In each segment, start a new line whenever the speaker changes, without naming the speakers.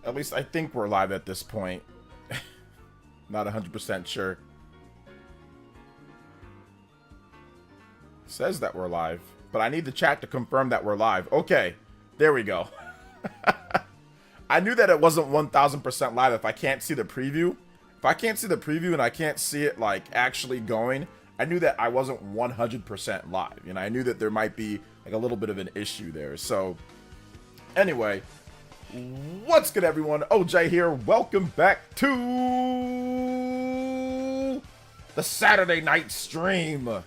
At least I think we're live at this point. Not 100% sure. Says that we're live, but I need the chat to confirm that we're live. Okay, there we go. I knew that it wasn't 1000% live if I can't see the preview. If I can't see the preview and I can't see it like actually going, I knew that I wasn't 100% live. And I knew that there might be like a little bit of an issue there. So anyway, what's good everyone? OJ here. Welcome back to the Saturday night stream.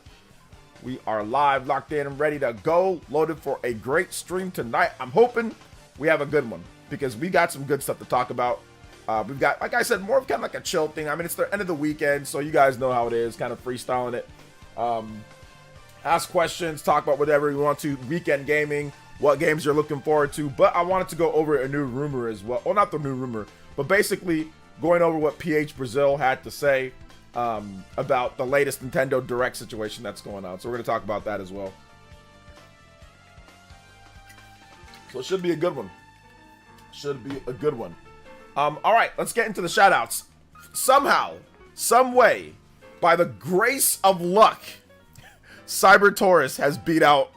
We are live, locked in, and ready to go. Loaded for a great stream tonight. I'm hoping we have a good one because we got some good stuff to talk about. We've got, like I said, more of kind of like a chill thing. I mean, it's the end of the weekend, so you guys know how it is, kind of freestyling it. Ask questions, talk about whatever you want to. Weekend gaming, what games you're looking forward to. But I wanted to go over a new rumor as well. Well, not the new rumor, but basically going over what PH Brazil had to say about the latest Nintendo Direct situation that's going on. So we're going to talk about that as well. So it should be a good one. Should be a good one. All right, let's get into the shoutouts. Somehow, some way, by the grace of luck, Cyber Taurus has beat out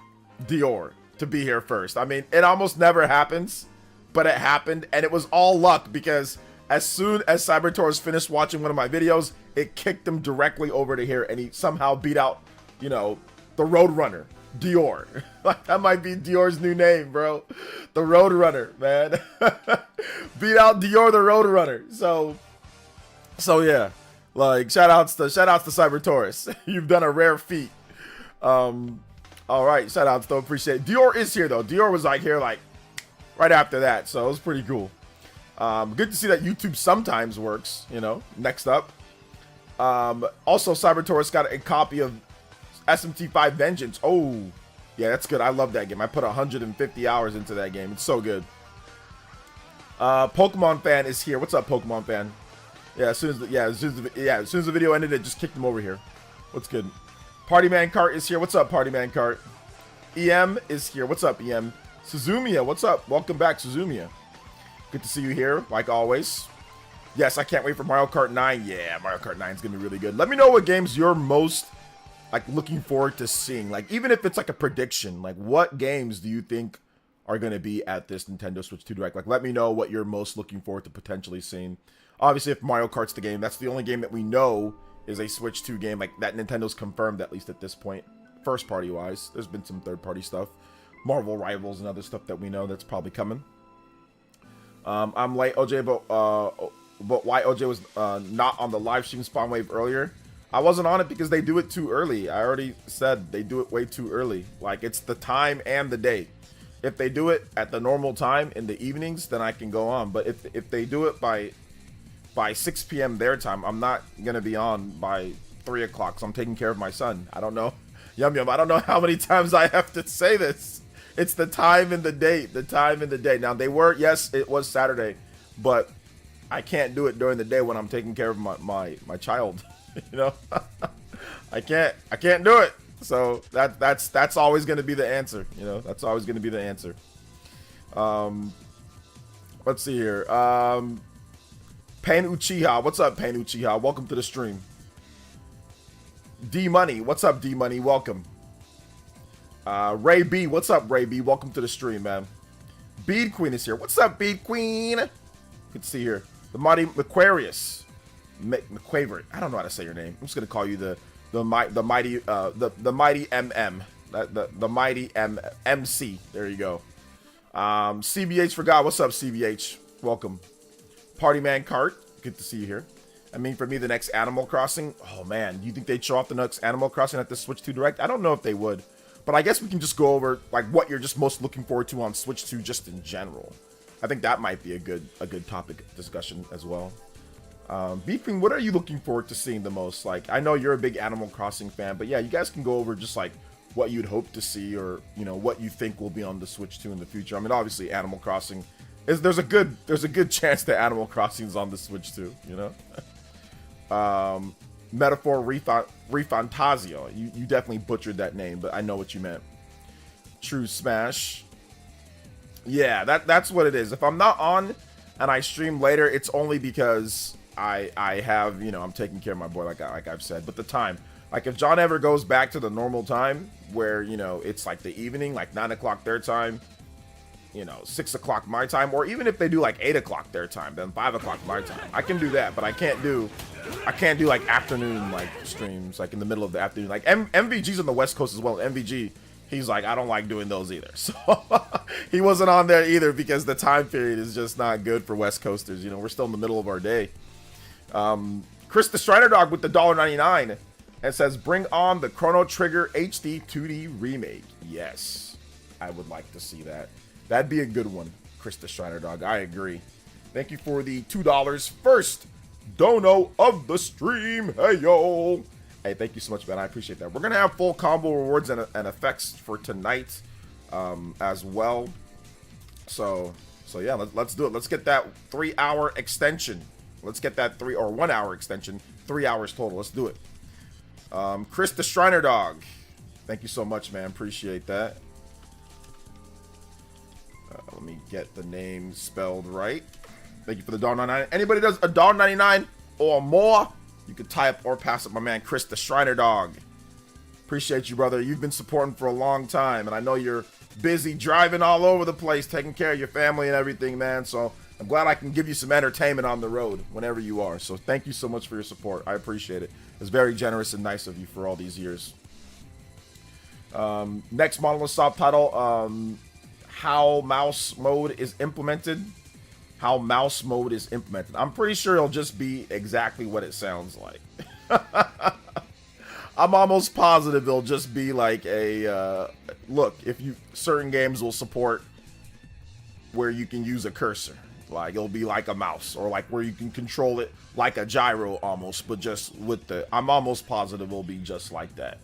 Dior to be here first. I mean, it almost never happens, but it happened, and it was all luck because as soon as Cyber Taurus finished watching one of my videos, it kicked him directly over to here, and he somehow beat out, you know, the Roadrunner, Dior. Like, that might be Dior's new name, bro. The Roadrunner, man. Beat out Dior the Roadrunner. So yeah. Like, shout outs to Cyber Taurus. You've done a rare feat. All right, shout outs though, appreciate it. Dior is here though. Dior was like here like right after that, so it was pretty cool. Good to see that YouTube sometimes works, you know. Next up. Also, Cyber Taurus got a copy of SMT5 Vengeance. Oh, yeah, that's good. I love that game. I put 150 hours into that game. It's so good. Pokemon fan is here. What's up, Pokemon fan? Yeah, as soon as the video ended, it just kicked him over here. What's good? Party Man Cart is here. What's up, Party Man Cart? EM is here. What's up, EM? Suzumia, what's up? Welcome back, Suzumia. Good to see you here, like always. Yes, I can't wait for Mario Kart 9. Yeah, Mario Kart 9 is gonna be really good. Let me know what games you're most like looking forward to seeing. Like, even if it's like a prediction, like what games do you think are gonna be at this Nintendo Switch 2 Direct? Like, let me know what you're most looking forward to potentially seeing. Obviously, if Mario Kart's the game, that's the only game that we know is a Switch 2 game, like that Nintendo's confirmed, at least at this point, first party wise. There's been some third party stuff, Marvel Rivals and other stuff that we know that's probably coming. I'm late, OJ, but why OJ was not on the live stream Spawn Wave earlier? I wasn't on it because they do it too early. I already said they do it way too early. Like, it's the time and the day. If they do it at the normal time in the evenings, then I can go on. But if they do it by 6 p.m. their time, I'm not gonna be on by 3 o'clock. So I'm taking care of my son. I don't know. Yum yum. I don't know how many times I have to say this. It's the time and the date. The time and the day. Now, yes, it was Saturday, but I can't do it during the day when I'm taking care of my child. You know, I can't do it. So that's always going to be the answer. You know, that's always going to be the answer. Let's see here. Pain Uchiha, what's up, Pain Uchiha? Welcome to the stream. D Money, what's up, D Money? Welcome. Ray B, what's up, Ray B? Welcome to the stream, man. Bead Queen is here. What's up, Bead Queen? Good to see you here. The Mighty Aquarius. McQuaver. I don't know how to say your name. I'm just gonna call you the mighty MM. The mighty MC. There you go. CBH for God. What's up, CBH? Welcome. Party Man Cart. Good to see you here. I mean, for me, the next Animal Crossing. Oh man, do you think they'd show off the next Animal Crossing at the Switch 2 Direct? I don't know if they would, but I guess we can just go over like what you're just most looking forward to on Switch 2 just in general. I think that might be a good topic discussion as well. Beefing, what are you looking forward to seeing the most? Like, I know you're a big Animal Crossing fan, but yeah, you guys can go over just like what you'd hope to see, or you know what you think will be on the Switch 2 in the future. I mean, obviously Animal Crossing there's a good chance that Animal Crossing is on the Switch 2, you know. Metaphor Refantasio. You definitely butchered that name, but I know what you meant. True Smash. Yeah, that's what it is. If I'm not on and I stream later, it's only because I have, you know, I'm taking care of my boy, like I've said. But the time, like if John ever goes back to the normal time where, you know, it's like the evening, like 9 o'clock their time, you know, 6 o'clock my time, or even if they do like 8 o'clock their time, then 5 o'clock my time, I can do that. But I can't do like afternoon like streams, like in the middle of the afternoon. Like MVG's on the West Coast as well. MVG, he's like, I don't like doing those either. So he wasn't on there either because the time period is just not good for West Coasters. You know, we're still in the middle of our day. Chris the Strider Dog with the $1.99 and says, bring on the Chrono Trigger HD 2D remake. Yes, I would like to see that. That'd be a good one, Chris the Strider Dog. I agree. Thank you for the $2 first dono of the stream. Hey, yo. Hey, thank you so much, man. I appreciate that. We're going to have full combo rewards and effects for tonight as well. So yeah, let's do it. Let's get that 3-hour extension. Let's get that 1 hour extension, 3 hours total. Let's do it. Chris the Shriner Dog, thank you so much, man. Appreciate that. Let me get the name spelled right. Thank you for the $1.99. Anybody does a $1.99 or more, you can tie up or pass up my man Chris the Shriner Dog. Appreciate you, brother. You've been supporting for a long time, and I know you're busy driving all over the place, taking care of your family and everything, man. So I'm glad I can give you some entertainment on the road whenever you are. So thank you so much for your support. I appreciate it. It's very generous and nice of you for all these years. Next monolith subtitle, how mouse mode is implemented. How mouse mode is implemented. I'm pretty sure it'll just be exactly what it sounds like. I'm almost positive it'll just be like a look. If you certain games will support where you can use a cursor. Like it'll be like a mouse, or like where you can control it like a gyro almost, but just with the. I'm almost positive it'll be just like that.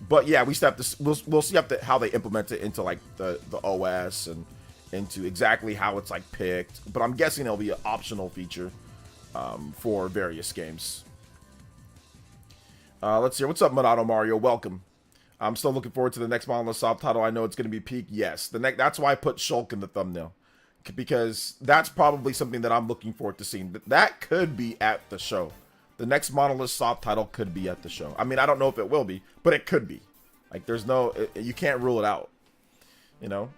But yeah, we still have to. We'll see how they implement it into like the OS and into exactly how it's like picked. But I'm guessing it'll be an optional feature for various games. Let's see. What's up, Monado Mario? Welcome. I'm still looking forward to the next Monolith subtitle. I know it's going to be peak. Yes, that's why I put Shulk in the thumbnail. Because that's probably something that I'm looking forward to seeing. That could be at the show. The next Monolith subtitle could be at the show. I mean, I don't know if it will be, but it could be. Like, there's no... you can't rule it out. You know?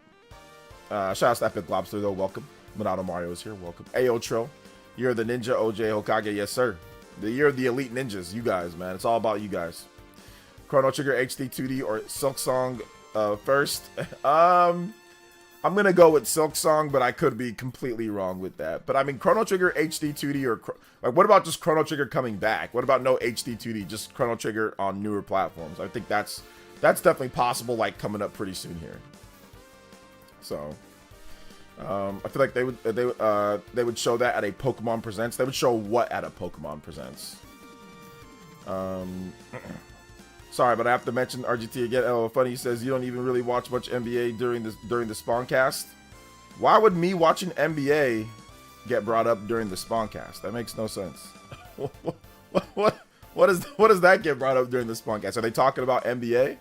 Shout out to Epic Lobster, though. Welcome. Monado Mario is here. Welcome. Ayo Trill. You're the ninja, OJ Hokage. Yes, sir. You're the elite ninjas. You guys, man. It's all about you guys. Chrono Trigger HD 2D or Silk Song first. I'm going to go with Silk Song, but I could be completely wrong with that. But I mean, Chrono Trigger HD 2D or... Like, what about just Chrono Trigger coming back? What about no HD 2D, just Chrono Trigger on newer platforms? I think that's definitely possible, like, coming up pretty soon here. So, I feel like they would show that at a Pokemon Presents. They would show what at a Pokemon Presents? Sorry, but I have to mention RGT again. Oh, funny, says you don't even really watch much NBA during the Spawncast. Why would me watching NBA get brought up during the Spawncast? That makes no sense. What does that get brought up during the Spawncast? Are they talking about NBA?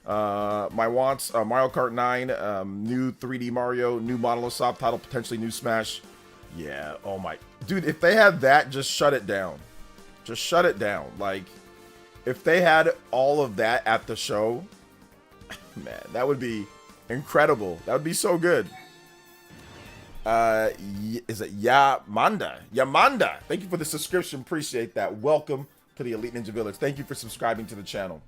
My wants, Mario Kart 9, new 3D Mario, new Monolith subtitle, potentially new Smash. Yeah, oh my, dude, if they had that, just shut it down. Just shut it down. Like, if they had all of that at the show, man, that would be incredible. That would be so good. Is it Yamanda? Yamanda, thank you for the subscription. Appreciate that. Welcome to the Elite Ninja Village. Thank you for subscribing to the channel.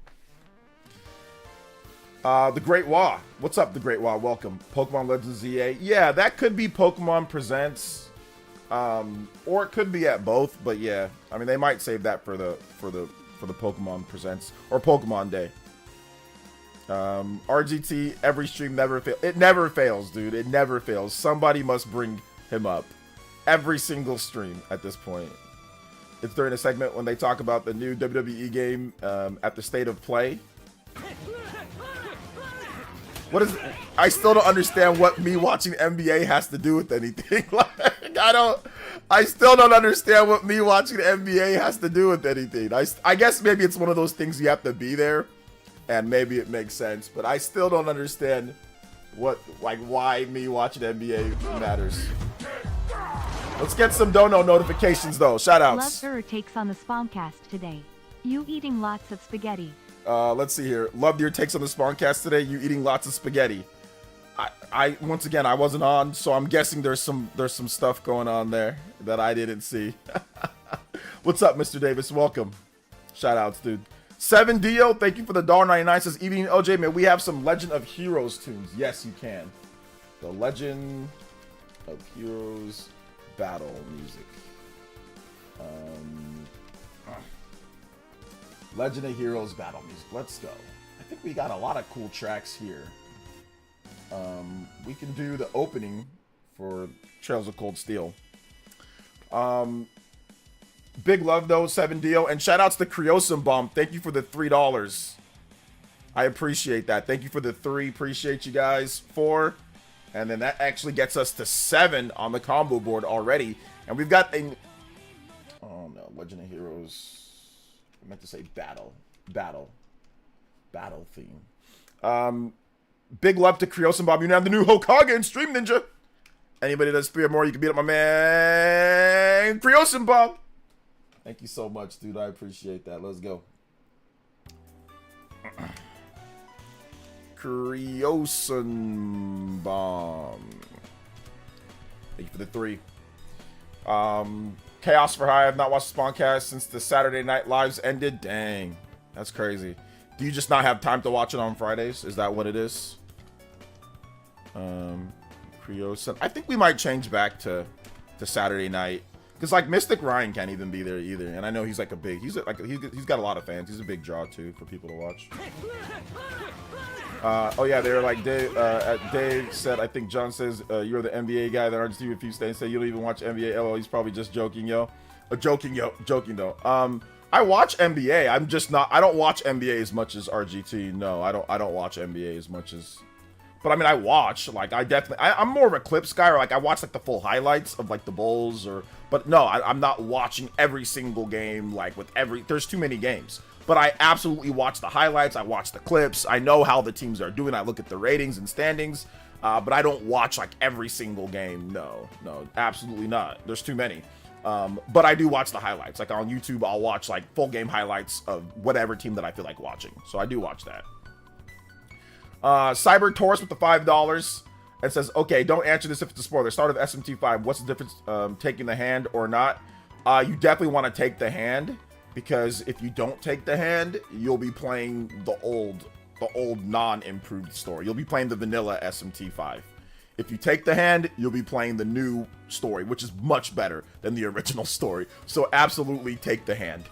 The Great Wah. What's up, The Great Wah? Welcome. Pokemon Legends ZA. Yeah, that could be Pokemon Presents. Or it could be at both, but yeah, I mean, they might save that for the Pokemon Presents or Pokemon Day. RGT, every stream never fails. It never fails, dude. It never fails. Somebody must bring him up every single stream at this point. It's during a segment when they talk about the new WWE game at the State of Play. What is? I still don't understand what me watching NBA has to do with anything. Like, I still don't understand what me watching NBA has to do with anything. I guess maybe it's one of those things you have to be there, and maybe it makes sense. But I still don't understand What, like, why me watching NBA matters. Let's get some dono notifications, though. Shoutouts.
Love takes on the Spawncast today. You eating lots of spaghetti.
Let's see here. Loved your takes on the Spawncast today. You eating lots of spaghetti. I once again, I wasn't on, so I'm guessing there's some stuff going on there that I didn't see. What's up, Mr. Davis? Welcome. Shoutouts, dude. 7Dio, thank you for the $1.99. Says, evening, OJ, man, we have some Legend of Heroes tunes. Yes, you can. The Legend of Heroes battle music. Legend of Heroes battle music. Let's go. I think we got a lot of cool tracks here. We can do the opening for Trails of Cold Steel. Big love though, 7Dio, and shout outs to Creosum Bomb. Thank you for the $3. I appreciate that. Thank you for the 3. Appreciate you guys. 4, and then that actually gets us to 7 on the combo board already. And we've got a Legend of Heroes. I meant to say battle theme. Big love to Creosum Bomb. You now have the new Hokage and Stream Ninja. Anybody that does 3 or more, you can beat up my man Creosum Bomb. Thank you so much, dude. I appreciate that. Let's go. Creosum Bomb. Thank you for the 3. Chaos for High. I've not watched the Spawncast since the Saturday Night Lives ended. Dang. That's crazy. Do you just not have time to watch it on Fridays? Is that what it is? Creosum. I think we might change back to Saturday night. Because, like, Mystic Ryan can't even be there either. And I know he's, like, he's got a lot of fans. He's a big draw, too, for people to watch. Oh, yeah, they're like, Dave said, I think John says, you're the NBA guy that RGT refused to say you don't even watch NBA. LOL, he's probably just joking, yo. Joking, though. I watch NBA. I'm just not, I don't watch NBA as much as RGT. No, I don't watch NBA as much as... But I mean, I watch, like, I'm more of a clips guy, or like, I watch, like, the full highlights of, like, the Bulls, but no, I'm not watching every single game, like, there's too many games. But I absolutely watch the highlights, I watch the clips, I know how the teams are doing, I look at the ratings and standings, but I don't watch, like, every single game, no, absolutely not, there's too many. But I do watch the highlights, like, on YouTube, I'll watch, like, full game highlights of whatever team that I feel like watching, so I do watch that. Cyber Taurus with the $5 and says, okay, don't answer this if it's a spoiler. Start of SMT5. What's the difference taking the hand or not? You definitely want to take the hand, because if you don't take the hand, you'll be playing the old non-improved story. You'll be playing the vanilla SMT5. If you take the hand, you'll be playing the new story, which is much better than the original story. So absolutely take the hand.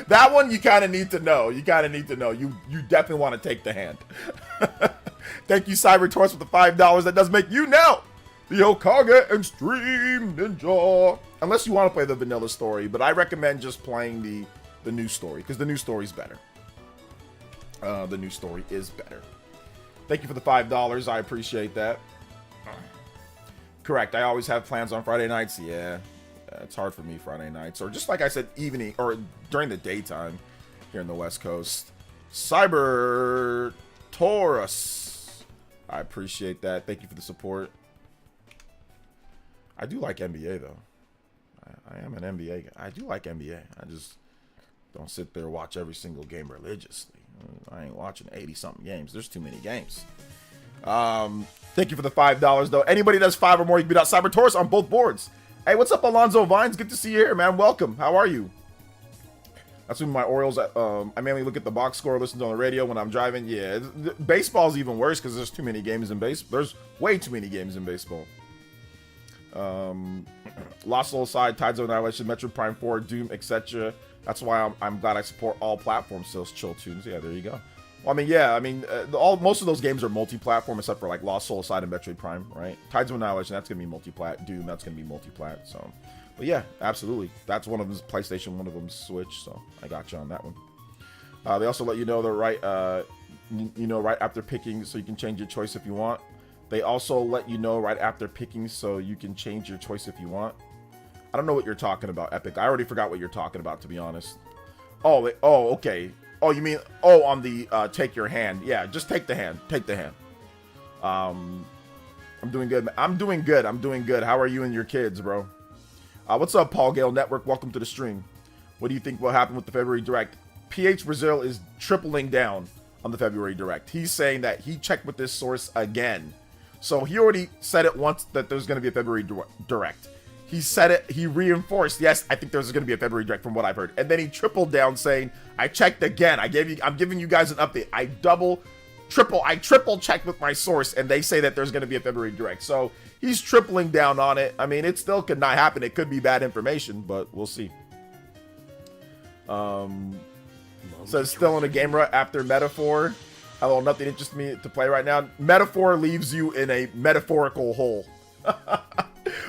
That one you kind of need to know. You definitely want to take the hand. Thank you, Cyber Taurus, with the $5. That does make you now the Hokage and Stream Ninja. Unless you want to play the vanilla story, but I recommend just playing the new story, because the new story is better. The new story is better. Thank you for the $5. I appreciate that. Correct. I always have plans on Friday nights. Yeah. It's hard for me Friday nights, or just like I said, evening or during the daytime here in the West Coast. Cyber Taurus, I appreciate that. Thank you for the support. I do like NBA though. I am an NBA guy. I do like NBA. I just don't sit there and watch every single game religiously. I ain't watching 80-something games. There's too many games. Thank you for the $5 though. Anybody that's 5 or more, you can beat out Cyber Taurus on both boards. Hey, what's up, Alonzo Vines? Good to see you here, man. Welcome. How are you? That's when my Orioles, I mainly look at the box score, listen on the radio when I'm driving. Yeah, baseball's even worse because there's too many games in baseball. There's way too many games in baseball. Lost Soul Side, Tides of Annihilation, Metro Prime 4, Doom, etc. That's why I'm glad I support all platforms, still chill tunes. Yeah, there you go. Well, most of those games are multi-platform except for like Lost Soul Side and Metroid Prime, right? Tides of Annihilation, that's gonna be multi-plat. Doom, that's gonna be multi-plat. So, but yeah, absolutely. That's one of them's PlayStation, one of them's Switch. So I got you on that one. They also let you know the right after picking, so you can change your choice if you want. They also let you know right after picking, so you can change your choice if you want. I don't know what you're talking about, Epic. I already forgot what you're talking about, to be honest. Oh, okay. Oh, you mean, on the take your hand. Yeah, just take the hand. Take the hand. I'm doing good. I'm doing good. I'm doing good. How are you and your kids, bro? What's up, Paul Gale Network? Welcome to the stream. What do you think will happen with the February Direct? PH Brazil is tripling down on the February Direct. He's saying that he checked with this source again. So he already said it once that there's going to be a February Direct. He said it, he reinforced, yes, I think there's going to be a February Direct from what I've heard. And then he tripled down saying, I checked again. I'm giving you guys an update. I triple checked with my source and they say that there's going to be a February Direct. So he's tripling down on it. I mean, it still could not happen. It could be bad information, but we'll see. Says still in a game rut after Metaphor. Hello, nothing interests me to play right now. Metaphor leaves you in a metaphorical hole.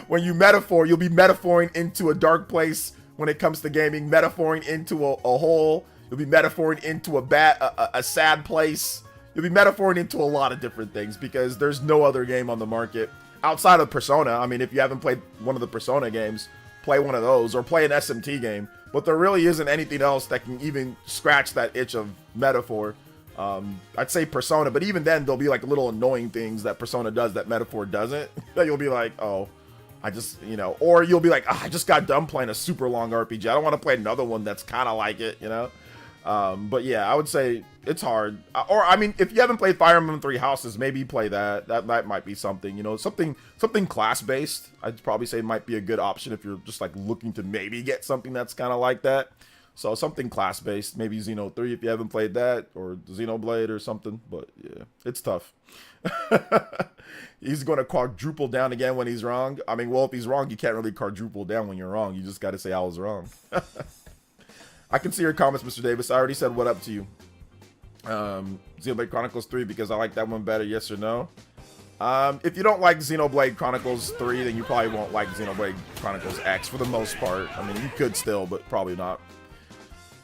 When you metaphor, you'll be metaphoring into a dark place when it comes to gaming. Metaphoring into a hole. You'll be metaphoring into a sad place. You'll be metaphoring into a lot of different things because there's no other game on the market outside of Persona. I mean, if you haven't played one of the Persona games, play one of those or play an SMT game. But there really isn't anything else that can even scratch that itch of metaphor. I'd say Persona, but even then, there'll be like little annoying things that Persona does that Metaphor doesn't. That you'll be like, oh, I just, you know, or you'll be like, oh, I just got done playing a super long RPG. I don't want to play another one that's kind of like it, you know? But yeah, I would say it's hard. Or, I mean, if you haven't played Fire Emblem Three Houses, maybe play that. That might be something, you know, something class-based. I'd probably say might be a good option if you're just like looking to maybe get something that's kind of like that. So something class-based, maybe Xeno 3 if you haven't played that, or Xenoblade or something. But yeah, it's tough. He's going to quadruple down again when he's wrong. I mean, well, if he's wrong, you can't really quadruple down when you're wrong. You just got to say I was wrong. I can see your comments, Mr. Davis. I already said what up to you. Xenoblade Chronicles 3 because I like that one better, yes or no? If you don't like Xenoblade Chronicles 3, then you probably won't like Xenoblade Chronicles X for the most part. I mean, you could still, but probably not.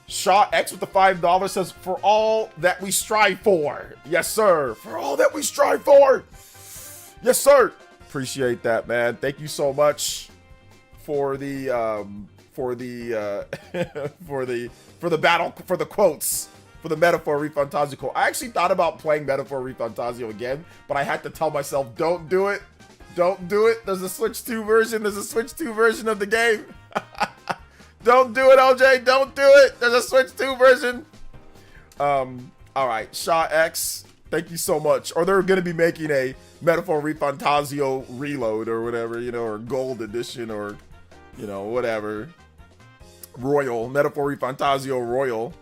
Shaw X with the $5 says, for all that we strive for. Yes, sir. For all that we strive for. Yes, sir. Appreciate that, man. Thank you so much for the for the battle, for the quotes, for the Metaphor ReFantazio. I actually thought about playing Metaphor ReFantazio again, but I had to tell myself, don't do it. Don't do it. There's a Switch 2 version. There's a Switch 2 version of the game. Don't do it, LJ. Don't do it. There's a Switch 2 version. All right, Shaw X, thank you so much. Or they're going to be making a Metaphor ReFantazio Reload or whatever, you know, or Gold Edition or, you know, whatever. Royal, Metaphor ReFantazio Royal.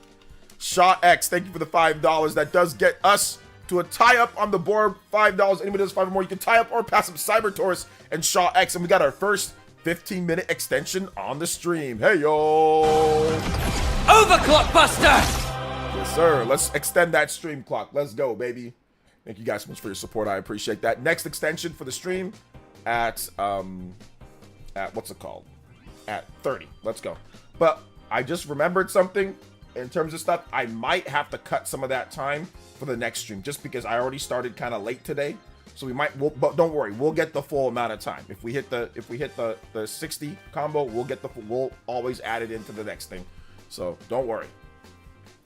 Shaw X, thank you for the $5. That does get us to a tie-up on the board. $5. Anybody does 5 or more, you can tie up or pass up Cyber Taurus and Shaw X. And we got our first 15-minute extension on the stream. Hey, yo!
Overclock Buster!
Yes, sir. Let's extend that stream clock. Let's go, baby. Thank you guys so much for your support. I appreciate that. Next extension for the stream at what's it called? At 30. Let's go. But I just remembered something in terms of stuff. I might have to cut some of that time for the next stream just because I already started kind of late today. So but don't worry, we'll get the full amount of time. If we hit the 60 combo, we'll always add it into the next thing. So don't worry.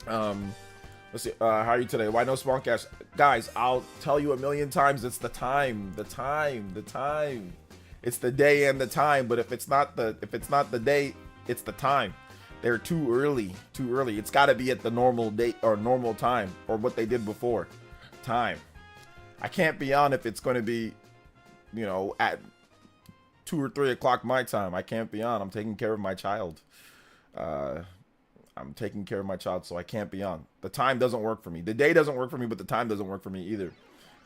Let's see. How are you today? Why no Spawncast? Guys, I'll tell you a million times. It's the time. It's the day and the time. But if it's not the day, it's the time. They're too early. It's got to be at the normal date or normal time or what they did before. Time. I can't be on if it's going to be, you know, at 2 or 3 o'clock my time. I can't be on. I'm taking care of my child. So I can't be on. The time doesn't work for me. The day doesn't work for me, but the time doesn't work for me either.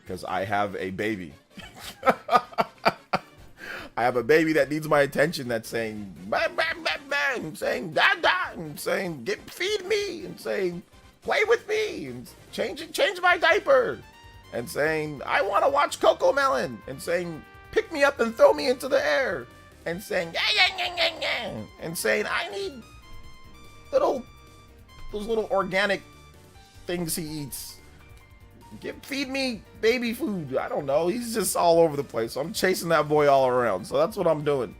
Because I have a baby. I have a baby that needs my attention that's saying, bam, bam, bam, bam, saying, da, and saying, feed me, and saying, play with me, and change my diaper. And saying, I want to watch Coco Melon. And saying, pick me up and throw me into the air. And saying, yeah. And saying, I need those little organic things he eats. Feed me baby food. I don't know. He's just all over the place. So I'm chasing that boy all around. So that's what I'm doing.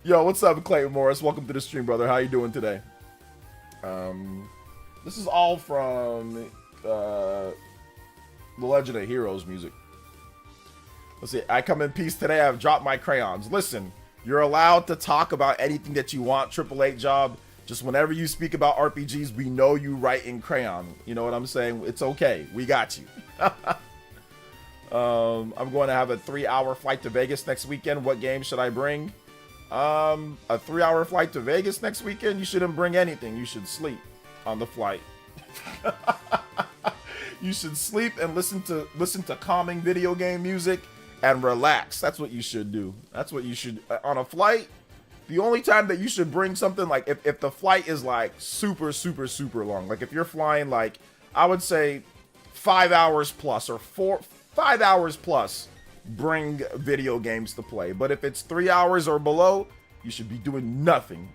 Yo, what's up, Clayton Morris? Welcome to the stream, brother. How you doing today? This is all from The Legend of Heroes music. Let's see. I come in peace today. I've dropped my crayons. Listen, you're allowed to talk about anything that you want. Triple Eight Job. Just whenever you speak about RPGs, we know you write in crayon. You know what I'm saying? It's okay. We got you. I'm going to have a 3-hour flight to Vegas next weekend. What game should I bring? A 3-hour flight to Vegas next weekend? You shouldn't bring anything. You should sleep on the flight. You should sleep and listen to calming video game music and relax. That's what you should do. That's what you should on a flight. The only time that you should bring something, like if the flight is like super long, like if you're flying like, I would say 5 hours plus or 5 hours plus, bring video games to play. But if it's 3 hours or below, you should be doing nothing.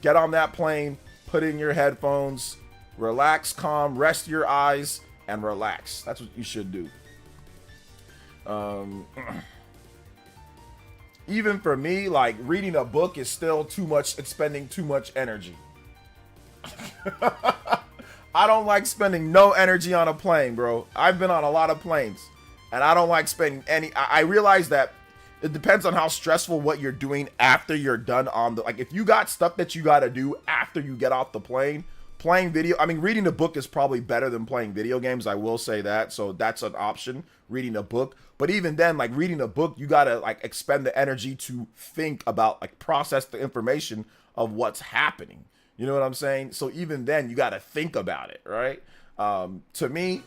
Get on that plane, put in your headphones, relax, calm, rest your eyes, and relax. That's what you should do. Even for me, like, reading a book is still too much. It's spending too much energy. I don't like spending no energy on a plane, bro. I've been on a lot of planes, and I don't like spending any. I realize that it depends on how stressful what you're doing after you're done on the, like, if you got stuff that you got to do after you get off the plane, reading a book is probably better than playing video games. I will say that. So that's an option, reading a book. But even then, like, reading a book, you got to, like, expend the energy to think about, like, process the information of what's happening. You know what I'm saying? So even then, you got to think about it, right? To me,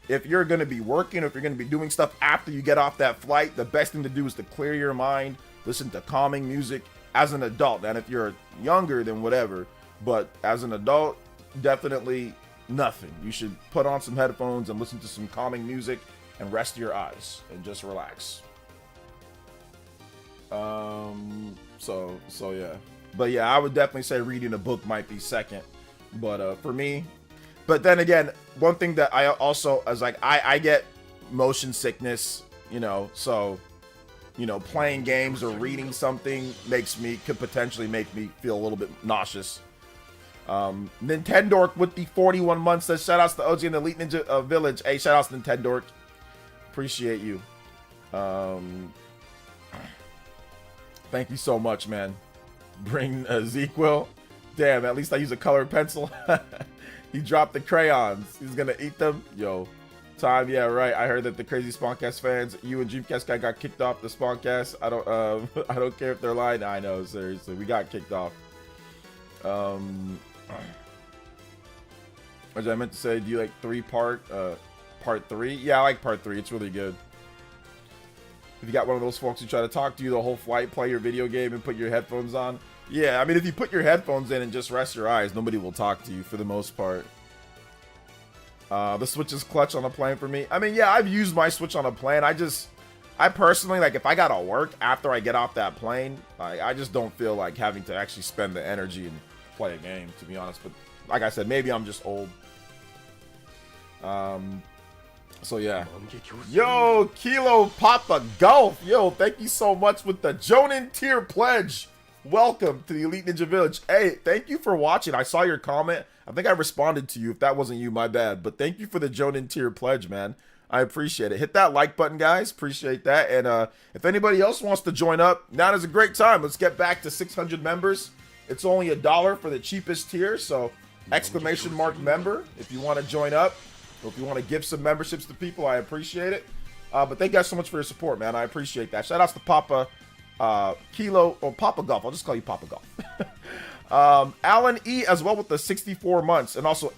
if you're going to be working, if you're going to be doing stuff after you get off that flight, the best thing to do is to clear your mind, listen to calming music as an adult. And if you're younger, then whatever. But as an adult, definitely nothing. You should put on some headphones and listen to some calming music and rest your eyes and just relax. So yeah. But yeah, I would definitely say reading a book might be second. But for me, but then again, one thing that I also, as like, I get motion sickness, you know, so, you know, playing games or reading something could potentially make me feel a little bit nauseous. Nintendork with the 41 months says, shout outs to OG and Elite Ninja Village. Hey, shout outs to Nintendork. Appreciate you. Thank you so much, man. Bring Ezekiel. Damn, at least I use a colored pencil. He dropped the crayons. He's gonna eat them. Yo, time. Yeah, right. I heard that the crazy Spawncast fans, you and Dreamcast guy, got kicked off the Spawncast. I don't care if they're lying. I know, seriously, we got kicked off. As I meant to say, do you like part 3? Yeah, I like part 3. It's really good. If you got one of those folks who try to talk to you the whole flight, play your video game, and put your headphones on. Yeah, I mean, if you put your headphones in and just rest your eyes, nobody will talk to you for the most part. The Switch is clutch on a plane for me. I mean, yeah, I've used my Switch on a plane. I personally, like, if I gotta work after I get off that plane, I just don't feel like having to actually spend the energy and play a game, to be honest. But like I said, maybe I'm just old. So yeah. Yo, Kilo Papa Golf. Yo, thank you so much with the Jonin tier pledge. Welcome to the Elite Ninja Village. Hey, thank you for watching. I saw your comment. I think I responded to you. If that wasn't you, my bad. But thank you for the Jonin tier pledge, man. I appreciate it. Hit that like button, guys. Appreciate that. And if anybody else wants to join up, now is a great time. Let's get back to 600 members. It's only $1 for the cheapest tier. So ! member if you want to join up. Or if you want to give some memberships to people, I appreciate it. But thank you guys so much for your support, man. I appreciate that. Shout outs to Papa Kilo, or Papa Golf. I'll just call you Papa Golf. Alan E as well with the 64 months. And also !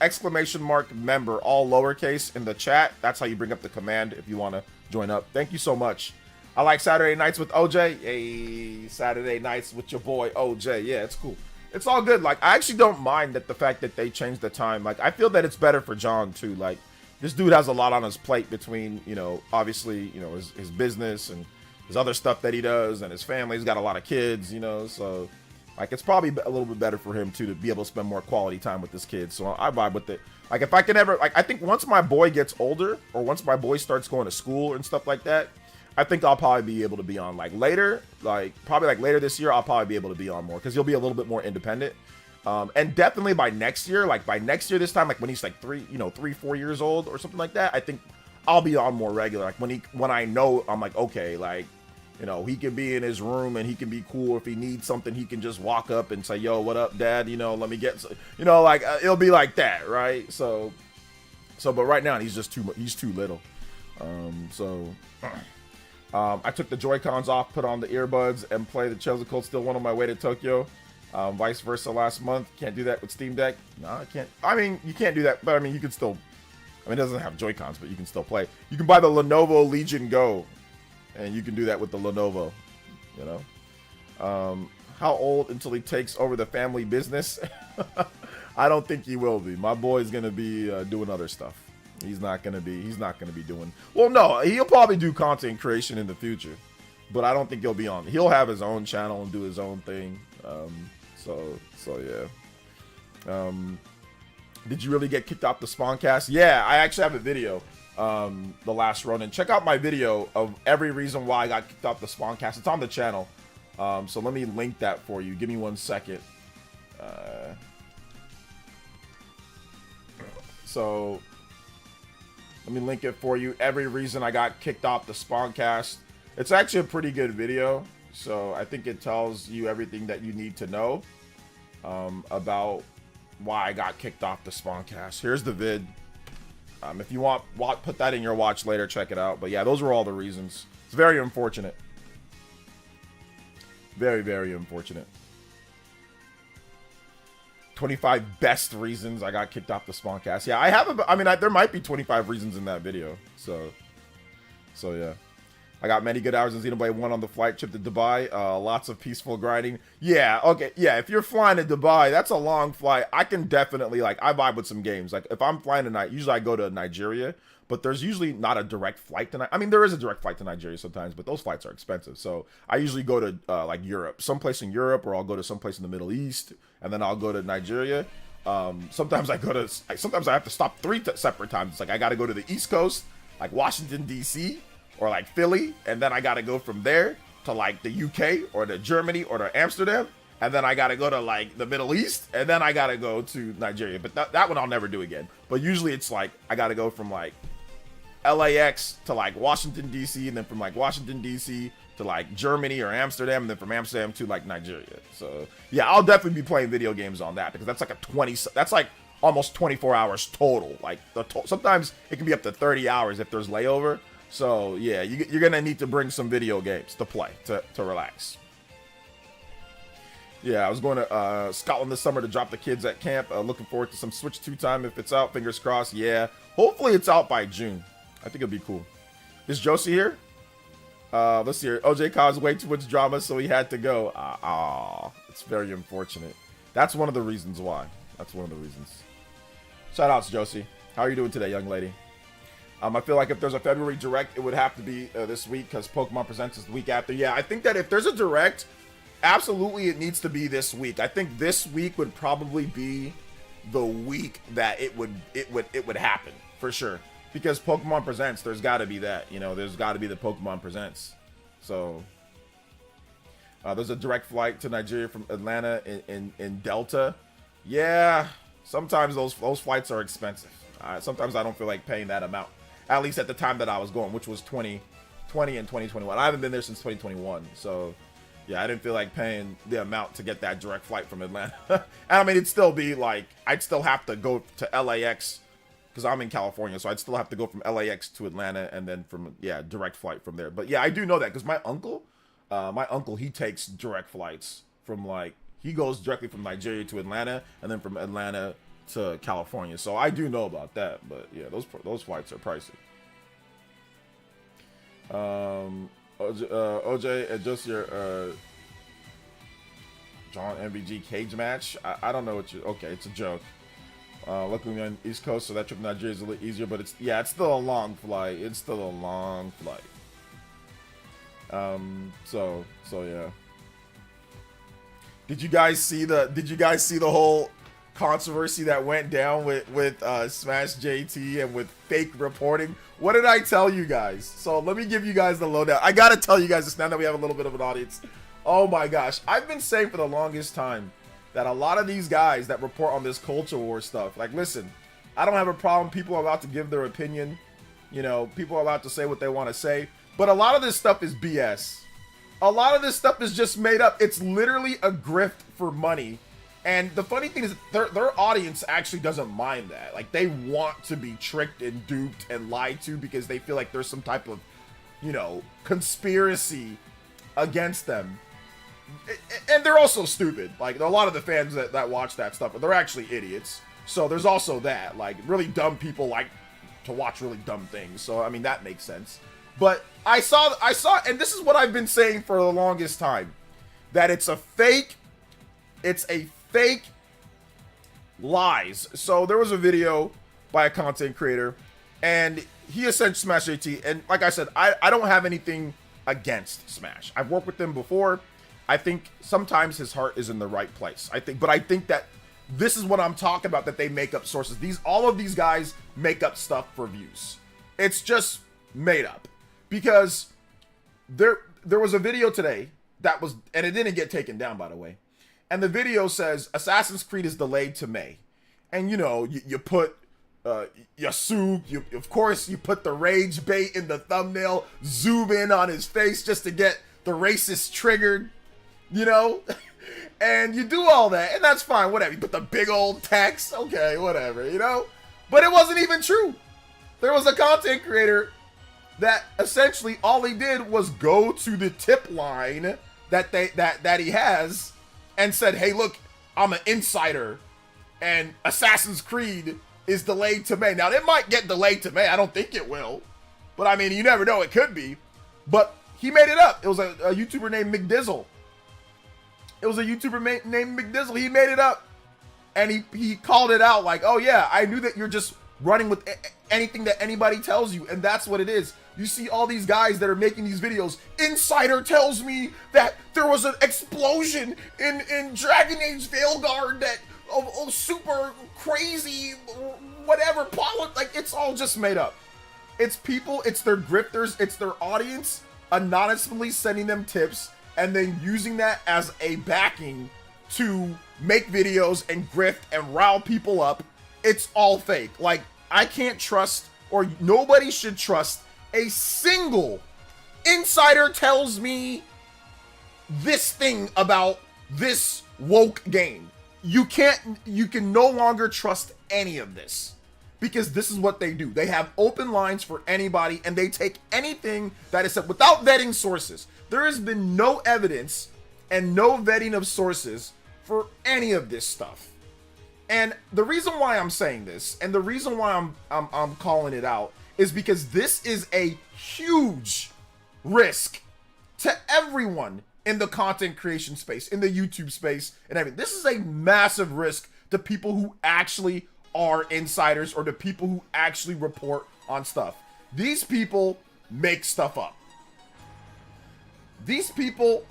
member, all lowercase in the chat. That's how you bring up the command if you want to join up. Thank you so much. I like Saturday nights with OJ. Hey, Saturday nights with your boy OJ. Yeah, it's cool. It's all good. Like, I actually don't mind that the fact that they changed the time. Like, I feel that it's better for John too. Like, this dude has a lot on his plate between, you know, obviously, you know, his business and his other stuff that he does and his family. He's got a lot of kids, you know, so like, it's probably a little bit better for him too to be able to spend more quality time with his kids. So I vibe with it. Like, if I can ever, like, I think once my boy gets older, or once my boy starts going to school and stuff like that, I think I'll probably be able to be on, like, later, like, probably like later this year, I'll probably be able to be on more because he'll be a little bit more independent. And definitely by next year, like by next year this time, like when he's like 3, 4 years old or something like that, I think I'll be on more regular. Like when I know, I'm like, okay, like, you know, he can be in his room and he can be cool. If he needs something, he can just walk up and say, yo, what up, dad? You know, let me get, you know, like, it'll be like that, right? So, but right now he's just he's too little. I took the Joy-Cons off, put on the earbuds, and play the Chelsea Cold Steel 1 on my way to Tokyo. Vice versa last month. Can't do that with Steam Deck. No, I can't. I mean, you can't do that, but I mean, you can still, I mean, it doesn't have Joy-Cons, but you can still play. You can buy the Lenovo Legion Go, and you can do that with the Lenovo, you know. How old until he takes over the family business? I don't think he will be. My boy's gonna be doing other stuff. He's not gonna be doing, well, no, he'll probably do content creation in the future, but I don't think he'll be on. He'll have his own channel and do his own thing. So yeah. Did you really get kicked off the Spawncast? Yeah, I actually have a video, the last run, and check out my video of every reason why I got kicked off the Spawncast. It's on the channel. So let me link that for you. Give me 1 second. So let me link it for you. Every reason I got kicked off the Spawncast. It's actually a pretty good video. So I think it tells you everything that you need to know about why I got kicked off the Spawncast. Here's the vid. If you want, put that in your watch later. Check it out. But yeah, those were all the reasons. It's very unfortunate. Very, very unfortunate. 25 best reasons I got kicked off the Spawncast. Yeah, I have. I mean, there might be 25 reasons in that video. So yeah. I got many good hours in Xenoblade 1 on the flight trip to Dubai. Lots of peaceful grinding. Yeah, okay. Yeah, if you're flying to Dubai, that's a long flight. I can definitely, like, I vibe with some games. Like, if I'm flying tonight, usually I go to Nigeria, but there's usually not a direct flight tonight. I mean, there is a direct flight to Nigeria sometimes, but those flights are expensive. So I usually go to, like, Europe. Someplace in Europe, or I'll go to someplace in the Middle East, and then I'll go to Nigeria. Sometimes I have to stop 3 separate times. It's like I got to go to the East Coast, like Washington, D.C., or like Philly, and then I gotta go from there to like the UK or to Germany or to Amsterdam, and then I gotta go to like the Middle East, and then I gotta go to Nigeria. But that one I'll never do again. But usually it's like I gotta go from like LAX to like Washington DC, and then from like Washington DC to like Germany or Amsterdam, and then from Amsterdam to like Nigeria. So yeah, I'll definitely be playing video games on that, because that's like that's like almost 24 hours total. Like sometimes it can be up to 30 hours if there's layover. So yeah, you're gonna need to bring some video games to play to relax. Yeah, I was going to Scotland this summer to drop the kids at camp. Looking forward to some Switch 2 time if it's out. Fingers crossed. Yeah, hopefully it's out by June. I think it'll be cool. Is Josie here? Let's see here. OJ caused way too much drama, so he had to go. It's very unfortunate. That's one of the reasons why. That's one of the reasons. Shout outs, Josie. How are you doing today, young lady? I feel like if there's a February Direct, it would have to be this week, because Pokemon Presents is the week after. Yeah, I think that if there's a Direct, absolutely it needs to be this week. I think this week would probably be the week that it would happen, for sure. Because Pokemon Presents, there's got to be that. You know, there's got to be the Pokemon Presents. So, there's a direct flight to Nigeria from Atlanta in Delta. Yeah, sometimes those flights are expensive. Sometimes I don't feel like paying that amount. At least at the time that I was going, which was 2020 and 2021. I haven't been there since 2021. So, yeah, I didn't feel like paying the amount to get that direct flight from Atlanta. And I mean, it'd still be like, I'd still have to go to LAX, because I'm in California. So I'd still have to go from LAX to Atlanta, and then from, yeah, direct flight from there. But yeah, I do know that, because my uncle, he takes direct flights from, like, he goes directly from Nigeria to Atlanta, and then from Atlanta to California. So I do know about that, but yeah, those flights are pricey. OJ, adjust your John MVG cage match. I don't know what you. Okay, it's a joke. Luckily on East Coast, so that trip to Nigeria is a little easier, but it's still a long flight. It's still a long flight. So yeah. Did you guys see the whole controversy that went down with Smash JT and with fake reporting? What did I tell you guys? So let me give you guys the lowdown. I gotta tell you guys this now that we have a little bit of an audience. Oh my gosh, I've been saying for the longest time that a lot of these guys that report on this culture war stuff, like, listen, I don't have a problem. People are allowed to give their opinion You know, people are allowed to say what they want to say, but a lot of this stuff is BS. A lot of this stuff is just made up. It's literally a grift for money. And the funny thing is their audience actually doesn't mind that. Like, they want to be tricked and duped and lied to because they feel like there's some type of, you know, conspiracy against them. And they're also stupid. Like, a lot of the fans that watch that stuff, they're actually idiots. So there's also that. Like, really dumb people like to watch really dumb things. So, I mean, that makes sense. But I saw, and this is what I've been saying for the longest time, that it's a fake lies. So there was a video by a content creator, and he essentially smashed JT. And like I said, I don't have anything against Smash. I've worked with him before. I think sometimes his heart is in the right place. I think that this is what I'm talking about, that they make up sources. All of these guys make up stuff for views. It's just made up. Because there was a video today that was, and it didn't get taken down, by the way. And the video says Assassin's Creed is delayed to May. And, you know, you put Yasuke, of course, you put the rage bait in the thumbnail, zoom in on his face just to get the racist triggered, you know? And you do all that, and that's fine, whatever. You put the big old text, okay, whatever, you know? But it wasn't even true. There was a content creator that essentially all he did was go to the tip line that he has and said, hey, look, I'm an insider, and Assassin's Creed is delayed to May. Now, it might get delayed to May. I don't think it will. But, I mean, you never know. It could be. But he made it up. It was a YouTuber named McDizzle. He made it up. And he called it out like, oh, yeah, I knew that you're just running with anything that anybody tells you. And that's what it is. You see all these guys that are making these videos. Insider tells me that there was an explosion in Dragon Age Veilguard that super crazy, whatever. Like, it's all just made up. It's people, it's their grifters, it's their audience anonymously sending them tips and then using that as a backing to make videos and grift and rile people up. It's all fake. Like, I can't trust, or nobody should trust, a single insider tells me this thing about this woke game. You can no longer trust any of this, because this is what they do. They have open lines for anybody, and they take anything that is said without vetting sources. There has been no evidence and no vetting of sources for any of this stuff. And the reason why I'm saying this, and the reason why I'm calling it out, is because this is a huge risk to everyone in the content creation space, in the YouTube space, and everything. This is a massive risk to people who actually are insiders, or to people who actually report on stuff. These people make stuff up. These people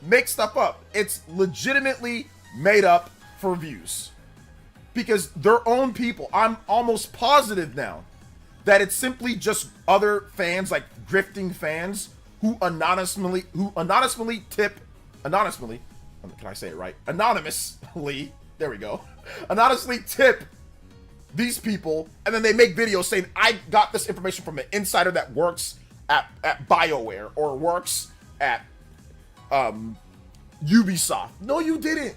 make stuff up. It's legitimately made up for views. Because their own people, I'm almost positive now that it's simply just other fans, like grifting fans, who anonymously tip, can I say it right? Anonymously, there we go. Anonymously tip these people, and then they make videos saying, I got this information from an insider that works at BioWare, or works at Ubisoft. No, you didn't.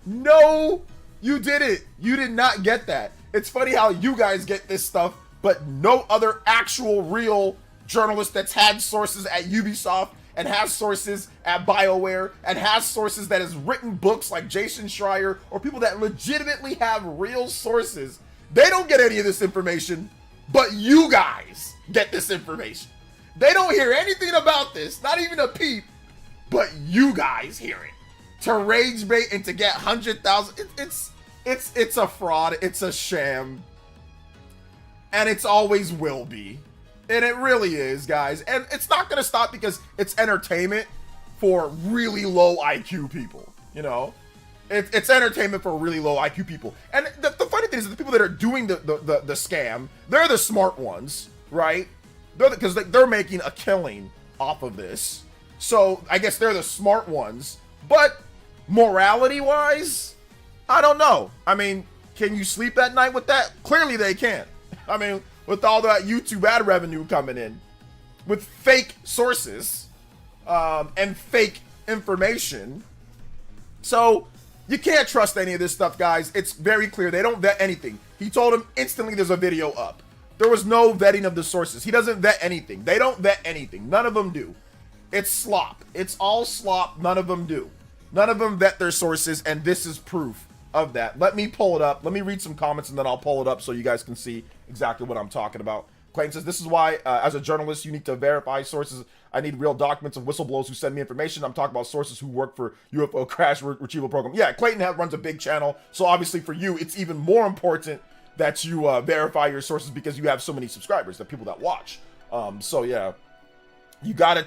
No, you didn't. You did not get that. It's funny how you guys get this stuff, but no other actual real journalist that's had sources at Ubisoft and has sources at BioWare and has sources that has written books like Jason Schreier, or people that legitimately have real sources. They don't get any of this information, but you guys get this information. They don't hear anything about this, not even a peep, but you guys hear it. To rage bait and to get 100,000, it's a fraud, it's a sham, and it's always will be. And it really is, guys. And it's not going to stop because it's entertainment for really low IQ people, you know? It's entertainment for really low IQ people. And the funny thing is that the people that are doing the scam, they're the smart ones, right? Because they're making a killing off of this. So I guess they're the smart ones. But morality-wise, I don't know. I mean, can you sleep at night with that? Clearly they can't. I mean, with all that YouTube ad revenue coming in, with fake sources and fake information. So you can't trust any of this stuff, guys. It's very clear. They don't vet anything. He told him instantly there's a video up. There was no vetting of the sources. He doesn't vet anything. They don't vet anything. None of them do. It's slop. It's all slop. None of them do. None of them vet their sources, and this is proof of that. Let me pull it up. Let me read some comments, and then I'll pull it up so you guys can see exactly what I'm talking about. Clayton says, this is why, as a journalist, you need to verify sources. I need real documents of whistleblowers who send me information. I'm talking about sources who work for UFO crash retrieval program. Yeah, Clayton runs a big channel, so obviously for you, it's even more important that you verify your sources because you have so many subscribers, the people that watch. So yeah, you gotta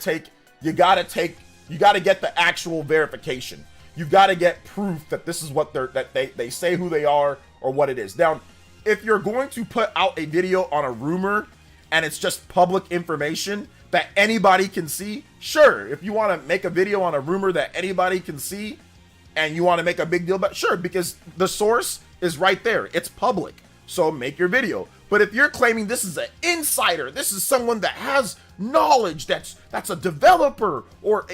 get the actual verification. You've got to get proof that this is what they say who they are or what it is. Now, if you're going to put out a video on a rumor and it's just public information that anybody can see, sure. If you want to make a video on a rumor that anybody can see and you want to make a big deal about, sure, because the source is right there. It's public. So make your video. But if you're claiming this is an insider, this is someone that has knowledge, that's a developer or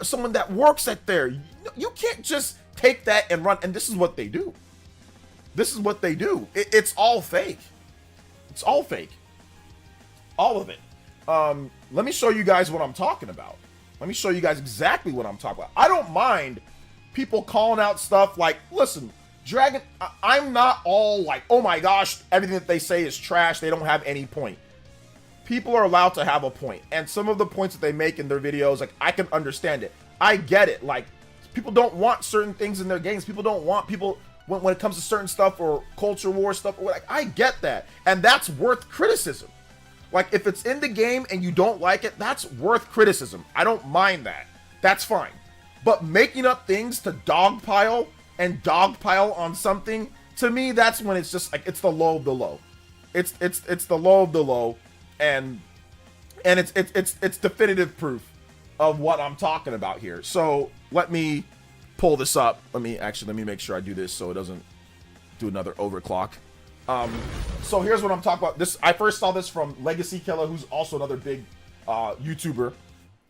someone that works at there, you can't just take that and run. And this is what they do. This is what they do. It's all fake. It's all fake. All of it. Let me show you guys what I'm talking about. Let me show you guys exactly what I'm talking about. I don't mind people calling out stuff like, listen, Dragon, I'm not all like, oh my gosh, everything that they say is trash. They don't have any point. People are allowed to have a point. And some of the points that they make in their videos, like, I can understand it. I get it. Like, people don't want certain things in their games. People don't want people, when it comes to certain stuff or culture war stuff, or like, I get that. And that's worth criticism. Like, if it's in the game and you don't like it, that's worth criticism. I don't mind that. That's fine. But making up things to dogpile on something, to me, that's when it's just like, it's the low of the low. It's the low of the low, and it's definitive proof of what I'm talking about here. So let me pull this up. Let me make sure I do this so it doesn't do another overclock. So here's what I'm talking about. This, I first saw this from Legacy Killer, who's also another big YouTuber,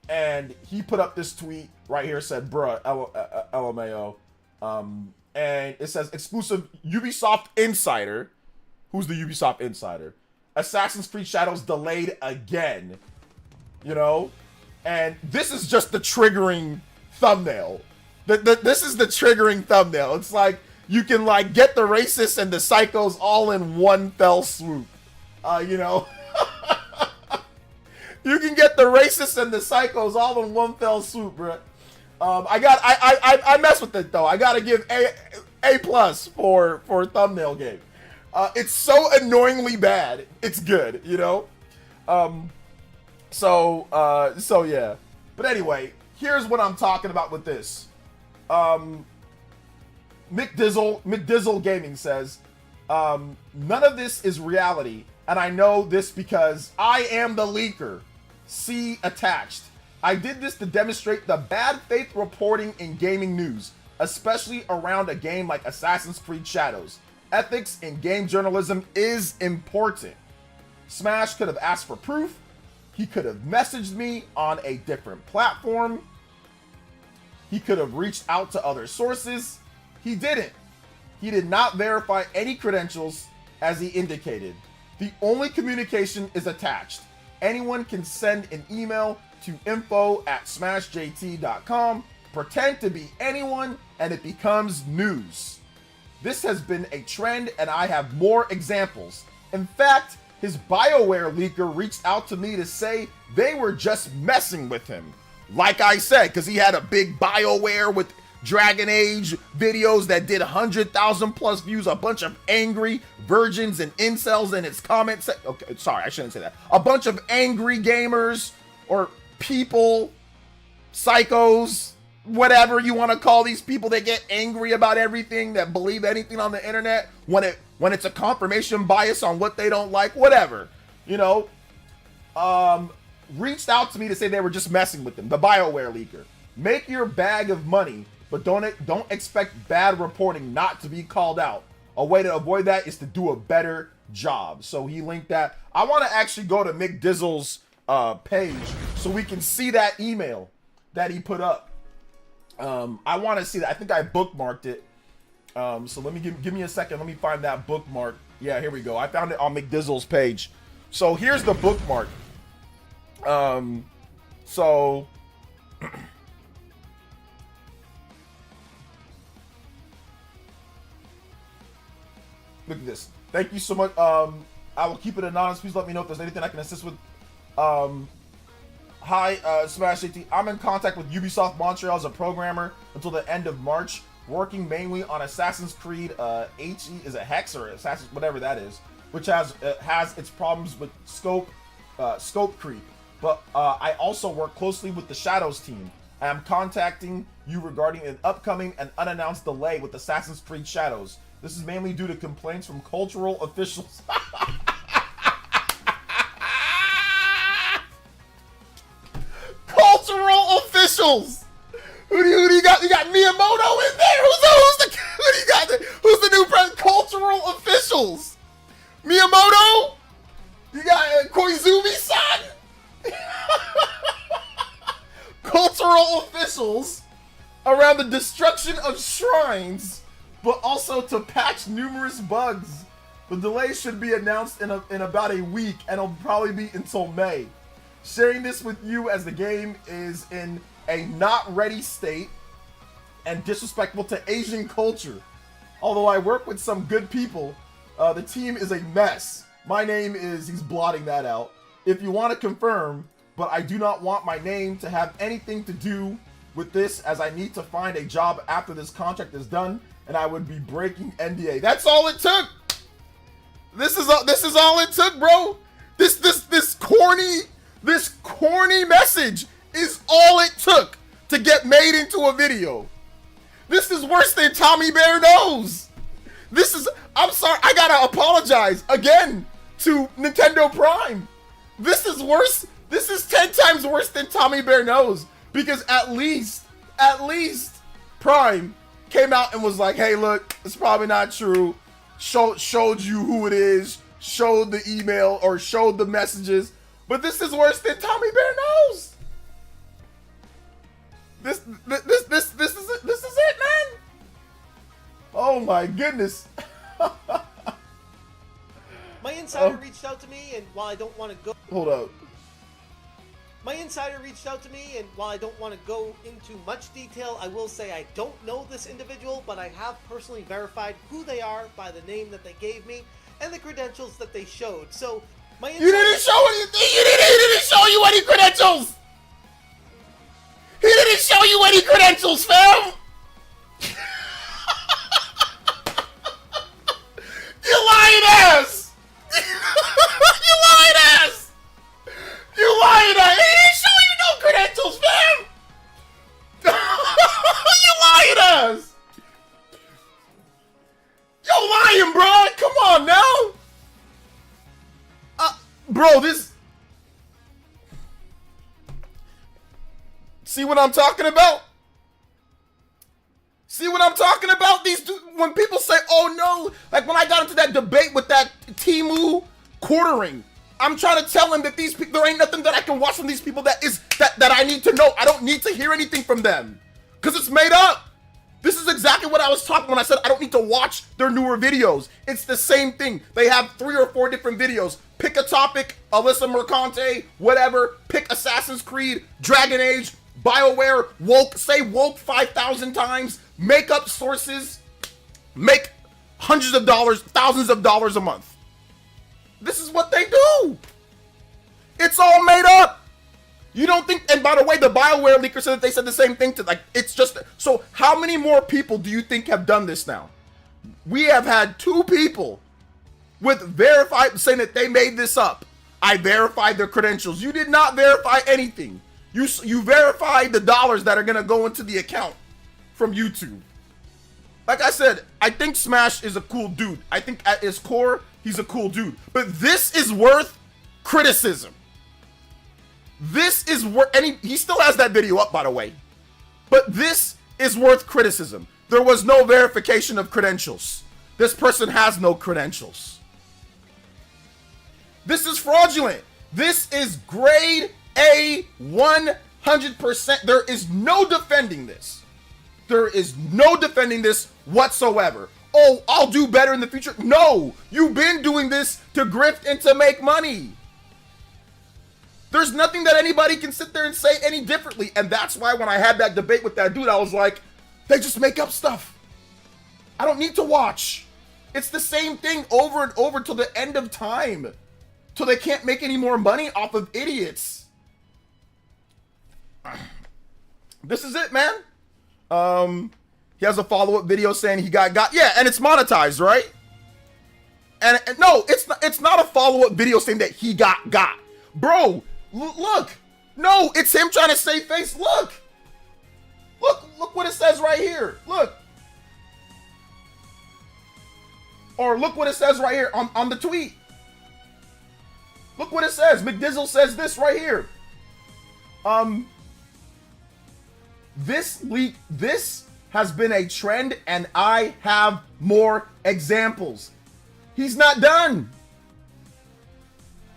and he put up this tweet right here, said, bruh, LMAO. And it says, exclusive Ubisoft Insider. Who's the Ubisoft Insider? Assassin's Creed Shadows delayed again. You know? And this is just the triggering thumbnail. This is the triggering thumbnail. It's like, you can like get the racists and the psychos all in one fell swoop. You know? You can get the racists and the psychos all in one fell swoop, bro. I mess with it though. I gotta give A plus for thumbnail game. It's so annoyingly bad. It's good, you know. So yeah. But anyway, here's what I'm talking about with this. McDizzle Gaming says, none of this is reality, and I know this because I am the leaker. See attached. I did this to demonstrate the bad faith reporting in gaming news, especially around a game like Assassin's Creed Shadows. Ethics in game journalism is important. Smash could have asked for proof. He could have messaged me on a different platform. He could have reached out to other sources. He didn't. He did not verify any credentials as he indicated. The only communication is attached. Anyone can send an email to info@smashjt.com, pretend to be anyone, and it becomes news. This has been a trend, and I have more examples. In fact, his BioWare leaker reached out to me to say they were just messing with him. Like I said, because he had a big BioWare with Dragon Age videos that did 100,000 plus views, a bunch of angry virgins and incels in its comments. Okay, sorry, I shouldn't say that. A bunch of angry gamers or people, psychos, whatever you want to call these people that get angry about everything, that believe anything on the internet when it's a confirmation bias on what they don't like, whatever, you know, reached out to me to say they were just messing with them. The BioWare leaker. Make your bag of money, but don't expect bad reporting not to be called out. A way to avoid that is to do a better job. So he linked that. I want to actually go to Mick Dizzle's page so we can see that email that he put up. I want to see that. I think I bookmarked it. So let me give me a second. Let me find that bookmark. Yeah, here we go. I found it on Mick Dizzle's page. So here's the bookmark. So look at this. Thank you so much. I will keep it anonymous. Please let me know if there's anything I can assist with. Hi, Smash AT. I'm in contact with Ubisoft Montreal as a programmer until the end of March, working mainly on Assassin's Creed HE, is it Hex or Assassin's, whatever that is, which has its problems with scope creep. But I also work closely with the Shadows team. I am contacting you regarding an upcoming and unannounced delay with Assassin's Creed Shadows. This is mainly due to complaints from cultural officials. Cultural officials. Who do you got? You got Miyamoto in there. Who do you got? Who's the new president? Cultural officials. Miyamoto. You got Koizumi-san. Cultural officials around the destruction of shrines, but also to patch numerous bugs. The delay should be announced in about a week, and it'll probably be until May. Sharing this with you as the game is in a not ready state and disrespectful to Asian culture. Although I work with some good people, the team is a mess. My name is, he's blotting that out. If you want to confirm, but I do not want my name to have anything to do with this, as I need to find a job after this contract is done, and I would be breaking NDA. That's all it took. This is all it took, bro. This corny message is all it took to get made into a video. This is worse than Tommy Bear Knows. I'm sorry, I gotta apologize again to Nintendo Prime. This is worse. This is 10 times worse than Tommy Bear Knows, because at least Prime came out and was like, hey, look, it's probably not true. Showed you who it is, showed the email or showed the messages. But this is worse than Tommy Bear Knows. This is it, man. Oh my goodness.
My insider reached out to me, and while I don't want to go...
Hold up.
My insider reached out to me, and while I don't want to go into much detail, I will say I don't know this individual, but I have personally verified who they are by the name that they gave me and the credentials that they showed. So, my insider...
You didn't show anything! He didn't show you any credentials! He didn't show you any credentials, fam! You lying ass! You lying ass! You lying ass! He didn't show you no credentials, fam! You lying ass! You're lying, bro! Come on now! Bro, this... See what I'm talking about? See what I'm talking about? When people say, oh no, like when I got into that debate with that Temu quartering, I'm trying to tell him that these people, there ain't nothing that I can watch from these people that I need to know. I don't need to hear anything from them, because it's made up. This is exactly what I was talking when I said I don't need to watch their newer videos. It's the same thing. They have 3 or 4 different videos. Pick a topic, Alyssa Mercante, whatever. Pick Assassin's Creed, Dragon Age, BioWare, woke, say woke 5,000 times, make up sources, make hundreds of dollars, thousands of dollars a month. This is what they do. It's all made up. You don't think, and by the way, the BioWare leaker said that they said the same thing to, like, it's just, so how many more people do you think have done this now? We have had 2 people with verified, saying that they made this up. I verified their credentials. You did not verify anything. You verified the dollars that are gonna go into the account from YouTube. Like I said, I think Smash is a cool dude. I think at his core, he's a cool dude. But this is worth criticism. This is worth, and he still has that video up, by the way. But this is worth criticism. There was no verification of credentials. This person has no credentials. This is fraudulent. This is grade A 100%. There is no defending this. There is no defending this whatsoever. Oh, I'll do better in the future. No, you've been doing this to grift and to make money. There's nothing that anybody can sit there and say any differently. And that's why when I had that debate with that dude, I was like, they just make up stuff. I don't need to watch. It's the same thing over and over till the end of time. Till they can't make any more money off of idiots. This is it, man. He has a follow-up video saying he got. Yeah, and it's monetized, right? And no, it's not a follow-up video saying that he got. Bro, look. No, it's him trying to save face. Look what it says right here. Look. Or look what it says right here on the tweet. Look what it says. McDizzle says this right here. This has been a trend, and I have more examples. He's not done.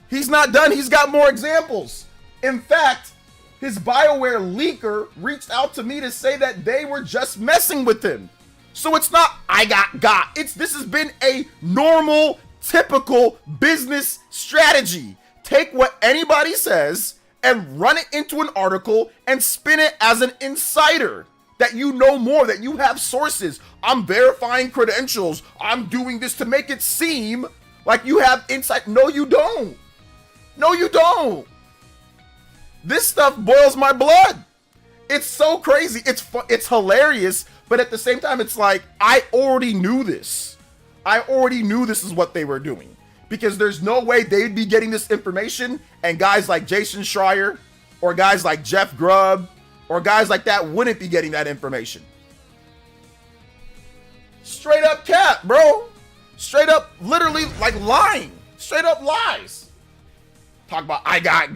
He's not done. He's got more examples. In fact, his BioWare leaker reached out to me to say that they were just messing with him. So it's not I got. This has been a normal, typical business strategy. Take what anybody says and run it into an article and spin it as an insider. That you know more, that you have sources. I'm verifying credentials. I'm doing this to make it seem like you have insight. No, you don't. No, you don't. This stuff boils my blood. It's so crazy. It's hilarious, but at the same time, it's like, I already knew this. I already knew this is what they were doing. Because there's no way they'd be getting this information, and guys like Jason Schreier, or guys like Jeff Grubb, or guys like that wouldn't be getting that information. Straight up cap, bro. Straight up, literally, like lying. Straight up lies. Talk about, I got.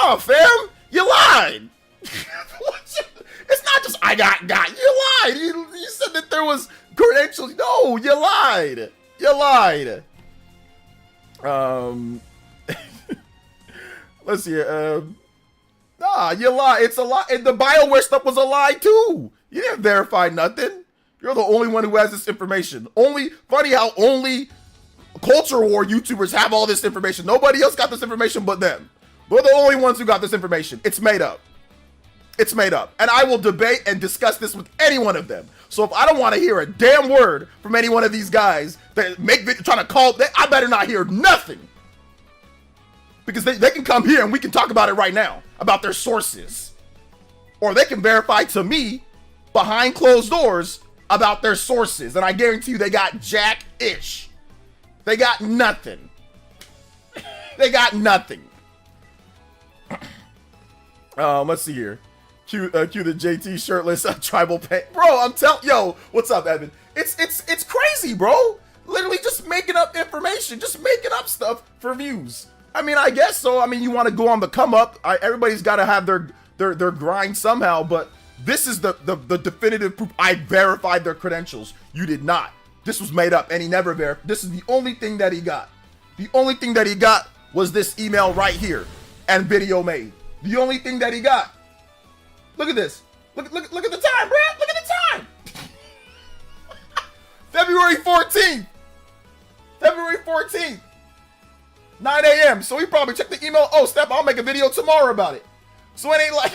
No, fam, you lied. It's not just I got. You lied. You said that there was credentials. No, you lied. You lied. Let's see. Nah, you lie. It's a lie. And the BioWare stuff was a lie too. You didn't verify nothing. You're the only one who has this information. Funny how only Culture War YouTubers have all this information. Nobody else got this information but them. They're the only ones who got this information. It's made up. It's made up. And I will debate and discuss this with any one of them. So if I don't want to hear a damn word from any one of these guys that trying to call, I better not hear nothing. Because they can come here and we can talk about it right now, about their sources. Or they can verify to me, behind closed doors, about their sources. And I guarantee you they got jack-ish. They got nothing. They got nothing. Let's see here. Cue the JT shirtless tribal paint. Bro, I'm telling, yo, what's up, Evan? It's crazy, bro. Literally just making up information, just making up stuff for views. I mean, I guess so. I mean, you want to go on the come up. Everybody's got to have their grind somehow, but this is the definitive proof. I verified their credentials. You did not. This was made up, and he never verified. This is the only thing that he got. The only thing that he got was this email right here and video made. The only thing that he got. Look at this. Look at the time, bro. Look at the time. February 14th. February 14th. 9 a.m. So he probably checked the email. Oh, Steph, I'll make a video tomorrow about it. So it ain't like.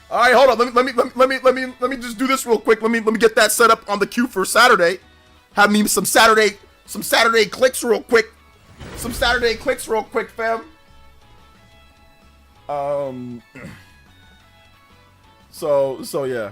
All right, hold on. Let me just do this real quick. Let me get that set up on the queue for Saturday. Have me some Saturday clicks real quick. Some Saturday clicks real quick, fam. So yeah.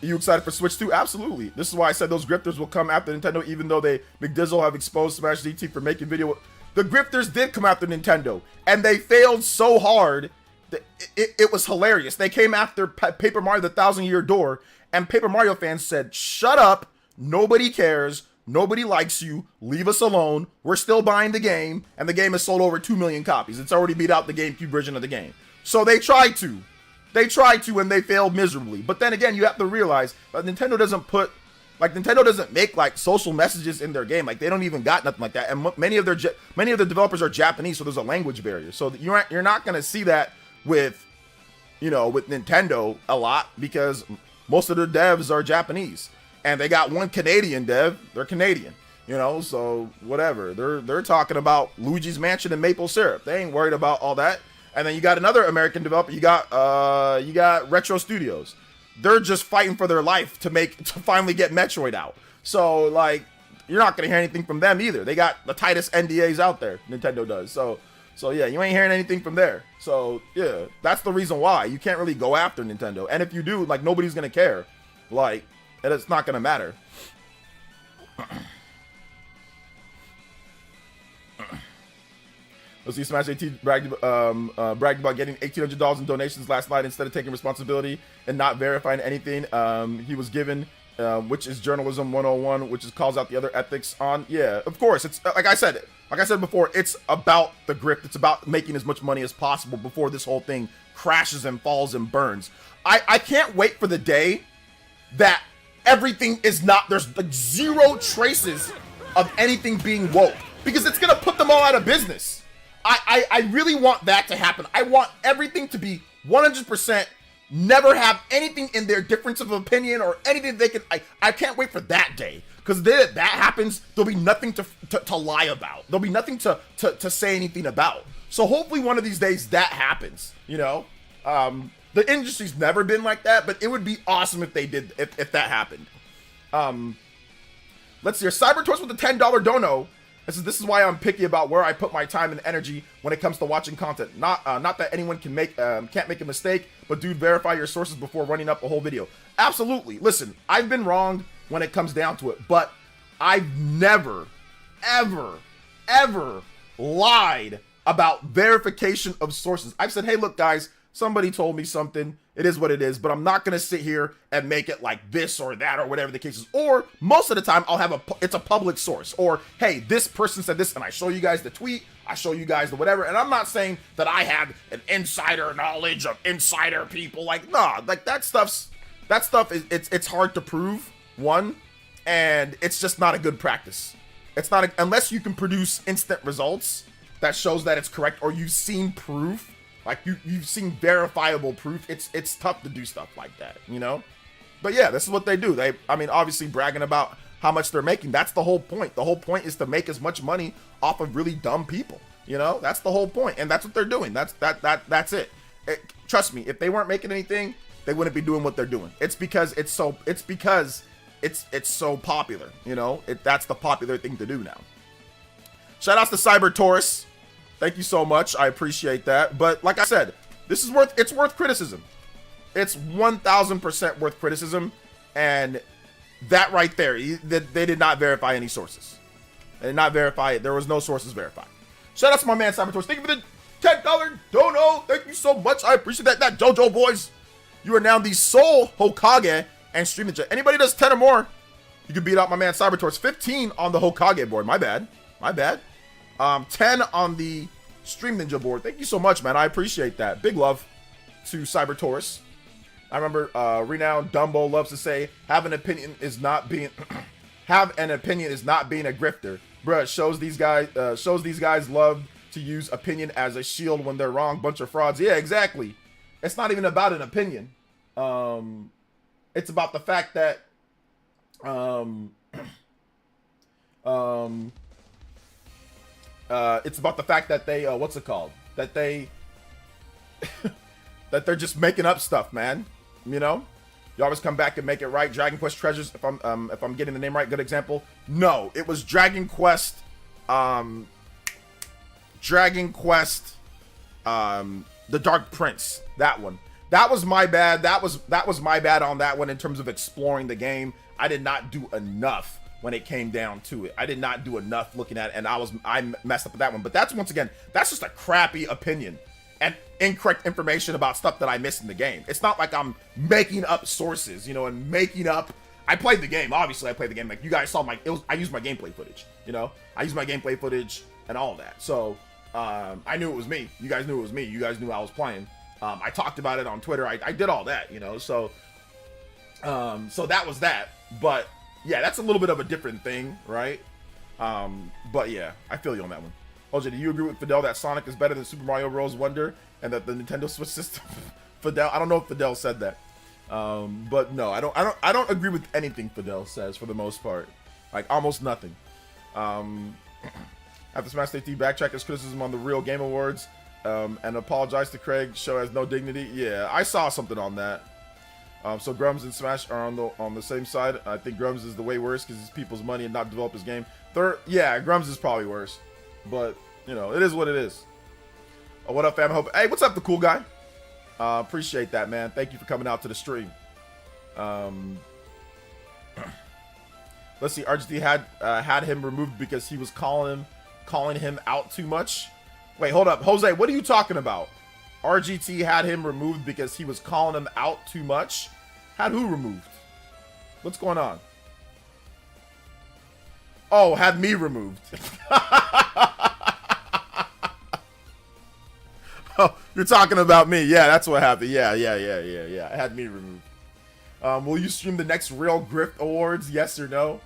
You excited for Switch 2? Absolutely. This is why I said those grifters will come after Nintendo, even though McDizzle have exposed Smash DT for making video. The grifters did come after Nintendo, and they failed so hard that it was hilarious. They came after Paper Mario: The Thousand-Year Door, and Paper Mario fans said, "Shut up! Nobody cares. Nobody likes you. Leave us alone. We're still buying the game," and the game has sold over 2 million copies. It's already beat out the GameCube version of the game. So they tried to They tried to and they failed miserably. But then again, you have to realize that Nintendo doesn't make like social messages in their game. Like they don't even got nothing like that. And many of the developers are Japanese, so there's a language barrier. So you're not gonna see that with Nintendo a lot because most of the devs are Japanese, and they got one Canadian dev. They're Canadian, so whatever. They're talking about Luigi's Mansion and maple syrup. They ain't worried about all that. And then you got another American developer. You got Retro Studios. They're just fighting for their life to finally get Metroid out. So like, you're not gonna hear anything from them either. They got the tightest NDAs out there. Nintendo does. So yeah, you ain't hearing anything from there. So yeah, that's the reason why you can't really go after Nintendo. And if you do, like, nobody's gonna care. Like, and it's not gonna matter. Let's see, Smash AT bragged about getting $1,800 in donations last night instead of taking responsibility and not verifying anything he was given, which is journalism 101, which calls out the other ethics on. Yeah, of course. It's like I said before, it's about the grift. It's about making as much money as possible before this whole thing crashes and falls and burns. I can't wait for the day that everything is not, there's like zero traces of anything being woke, because it's gonna put them all out of business. I really want that to happen. I want everything to be 100%, never have anything in their difference of opinion or anything they can. I can't wait for that day, because then if that happens, there'll be nothing to lie about. There'll be nothing to say anything about. So hopefully one of these days that happens, The industry's never been like that, but it would be awesome if they did, if that happened. Let's see here. Cybertorch with the $10 dono. This is why I'm picky about where I put my time and energy when it comes to watching content. Not that anyone can't make a mistake, but dude, verify your sources before running up a whole video. Absolutely. Listen, I've been wrong when it comes down to it, but I've never, ever lied about verification of sources. I've said, hey, look, guys, somebody told me something. It is what it is, but I'm not going to sit here and make it like this or that or whatever the case is. Or most of the time I'll have it's a public source, or, hey, this person said this, and I show you guys the tweet, I show you guys the whatever. And I'm not saying that I have an insider knowledge of insider people. Like, nah, like that stuff is, it's hard to prove, one, and it's just not a good practice. It's not, unless you can produce instant results that shows that it's correct, or you've seen proof. Like, you've seen verifiable proof. It's tough to do stuff like that, But yeah, this is what they do. Obviously bragging about how much they're making. That's the whole point. The whole point is to make as much money off of really dumb people. That's the whole point, and that's what they're doing. That's it. Trust me, if they weren't making anything, they wouldn't be doing what they're doing. It's because it's so popular. That's the popular thing to do now. Shout outs to Cyber Taurus. Thank you so much. I appreciate that. But like I said, it's worth criticism. It's 1000% worth criticism. And that right there, they did not verify any sources. They did not verify it. There was no sources verified. Shout out to my man Cybertorch. Thank you for the $10 dono. Thank you so much. I appreciate that. That JoJo boys. You are now the sole Hokage and Stream Ninja. Anybody does 10 or more, you can beat out my man Cybertorch. 15 on the Hokage board. My bad. 10 on the Stream Ninja board. Thank you so much, man. I appreciate that. Big love to Cyber Taurus. I remember renowned Dumbo loves to say, have an opinion is not being a grifter. Bruh, shows these guys love to use opinion as a shield when they're wrong. Bunch of frauds. Yeah, exactly. It's not even about an opinion. It's about the fact that it's about the fact that they that they're just making up stuff, man. You always come back and make it right. Dragon Quest Treasures, if I'm getting the name right, good example. No, it was Dragon Quest The Dark Prince. That one. That was my bad. That was my bad on that one in terms of exploring the game. I did not do enough when it came down to it. I did not do enough looking at it, and I messed up with that one. But that's, once again, that's just a crappy opinion and incorrect information about stuff that I missed in the game. It's not like I'm making up sources, and making up. I played the game. Obviously, I played the game. Like, you guys saw I used my gameplay footage. I used my gameplay footage and all that. So I knew it was me. You guys knew it was me. You guys knew I was playing. I talked about it on Twitter. I did all that, you know. So that was that. But yeah, that's a little bit of a different thing, right? But yeah, I feel you on that one. OJ, do you agree with Fidel that Sonic is better than Super Mario Bros. Wonder and that the Nintendo Switch system? Fidel, I don't know if Fidel said that. But no, I don't agree with anything Fidel says for the most part. Like almost nothing. After Smash State backtrack his criticism on the Real Game Awards, and apologize to Craig. Show has no dignity. Yeah, I saw something on that. So Grums and Smash are on the same side. I think Grums is the way worse because it's people's money and not develop his game. Third, yeah, Grums is probably worse, but you know it is what it is. Oh, what up, fam? Hope. Hey, what's up, the cool guy? Appreciate that, man. Thank you for coming out to the stream. Let's see. RGT had him removed because he was calling him out too much. Wait, hold up, Jose. What are you talking about? RGT had him removed because he was calling him out too much. Had who removed? What's going on? Oh, had me removed. Oh, you're talking about me. Yeah, that's what happened. Yeah. It had me removed. Will you stream the next Real Grift Awards? Yes or no?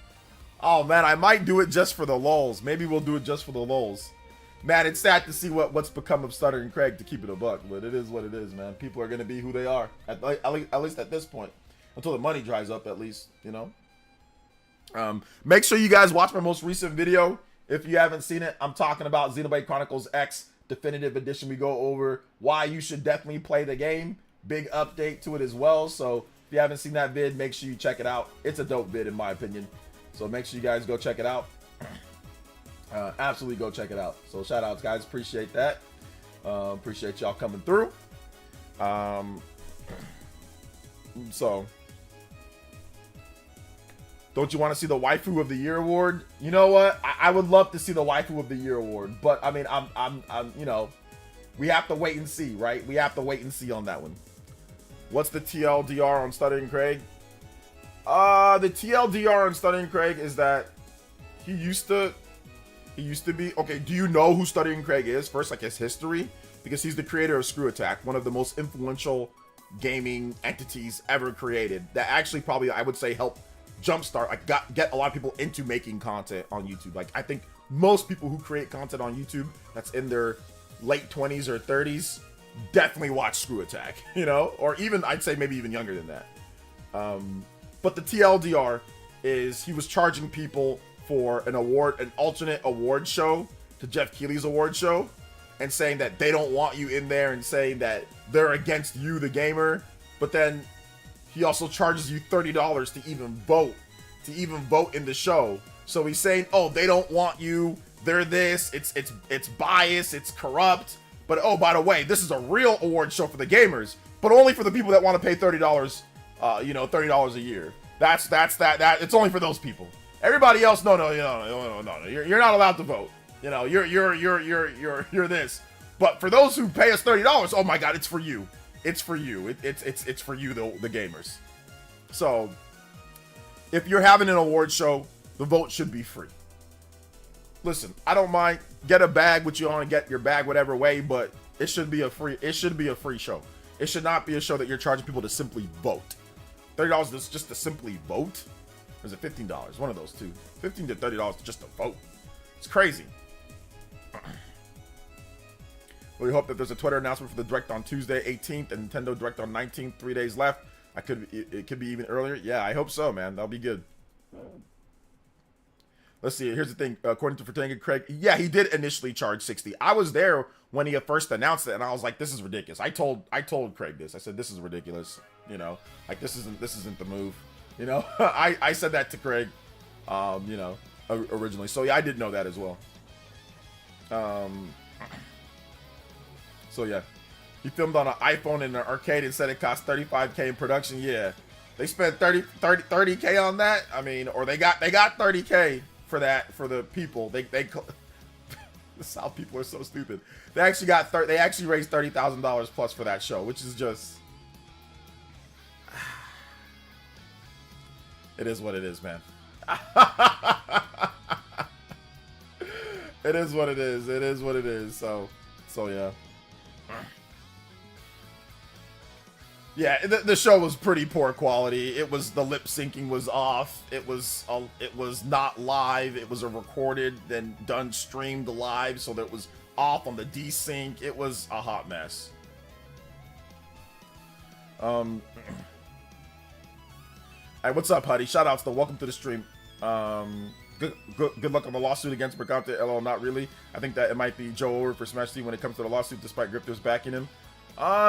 Oh, man, I might do it just for the lulz. Maybe we'll do it just for the lulz. Man, it's sad to see what's become of Stuttering Craig, to keep it a buck, but it is what it is, man. People are going to be who they are, at least at this point. Until the money dries up, at least, you know? Make sure you guys watch my most recent video. If you haven't seen it, I'm talking about Xenoblade Chronicles X Definitive Edition. We go over why you should definitely play the game. Big update to it as well, so if you haven't seen that vid, make sure you check it out. It's a dope vid, in my opinion. So make sure you guys go check it out. Absolutely go check it out. So shout outs, guys. Appreciate that. Appreciate y'all coming through. So don't you want to see the Waifu of the Year award? You know what? I would love to see the Waifu of the Year award, but I mean, I'm you know, we have to wait and see, right? We have to wait and see on that one. What's the TLDR on Stuttering Craig? The TLDR on Stuttering Craig is that he used to be, okay, do you know who Stuttering Craig is? First, like his history, because he's the creator of Screw Attack, one of the most influential gaming entities ever created that actually probably, I would say, helped jumpstart, like get a lot of people into making content on YouTube. Like I think most people who create content on YouTube that's in their late 20s or 30s definitely watch Screw Attack, you know, or even I'd say maybe even younger than that. But the TLDR is he was charging people for an alternate award show to Jeff Keighley's award show, and saying that they don't want you in there and saying that they're against you, the gamer. But then he also charges you $30 to even vote in the show. So he's saying, oh, they don't want you, they're this, it's biased, it's corrupt. But oh, by the way, this is a real award show for the gamers, but only for the people that want to pay $30, you know, $30 a year. That's it's only for those people. Everybody else, no, you're not allowed to vote. You know, you're this. But for those who pay us $30, oh my God, it's for you. It's for you. It's for you, the gamers. So if you're having an award show, the vote should be free. Listen, I don't mind. Get a bag what you want to get your bag whatever way, but it should be a free show. It should not be a show that you're charging people to simply vote. $30 is just to simply vote. Or is it $15? One of those two. $15 to $30 just to vote. It's crazy. We hope that there's a Twitter announcement for the Direct on Tuesday 18th and Nintendo Direct on 19th. 3 days left. It could be even earlier. Yeah, I hope so, man. That'll be good. Let's see. Here's the thing. According to Fertanga Craig, yeah, he did initially charge $60. I was there when he first announced it, and I was like, "This is ridiculous." I told Craig this. I said, "This is ridiculous." You know, like this isn't the move. You know, I said that to Craig. You know, originally. So yeah, I did know that as well. So yeah, he filmed on an iPhone in an arcade and said it cost $35K in production. Yeah, they spent 30K on that. I mean, or they got 30K for that for the people. They the South people are so stupid. They actually raised $30,000 plus for that show, which is just it is what it is, man. It is what it is. It is what it is. So yeah. Yeah, the show was pretty poor quality. It was, the lip syncing was off. It was not live. It was a recorded, then done streamed live, so that it was off on the desync. It was a hot mess. Hey, what's up, Huddy? Shout outs to welcome to the stream. Good luck on the lawsuit against Mercante. LL, not really. I think that it might be Joe over for Smash Team when it comes to the lawsuit, despite Grifters backing him.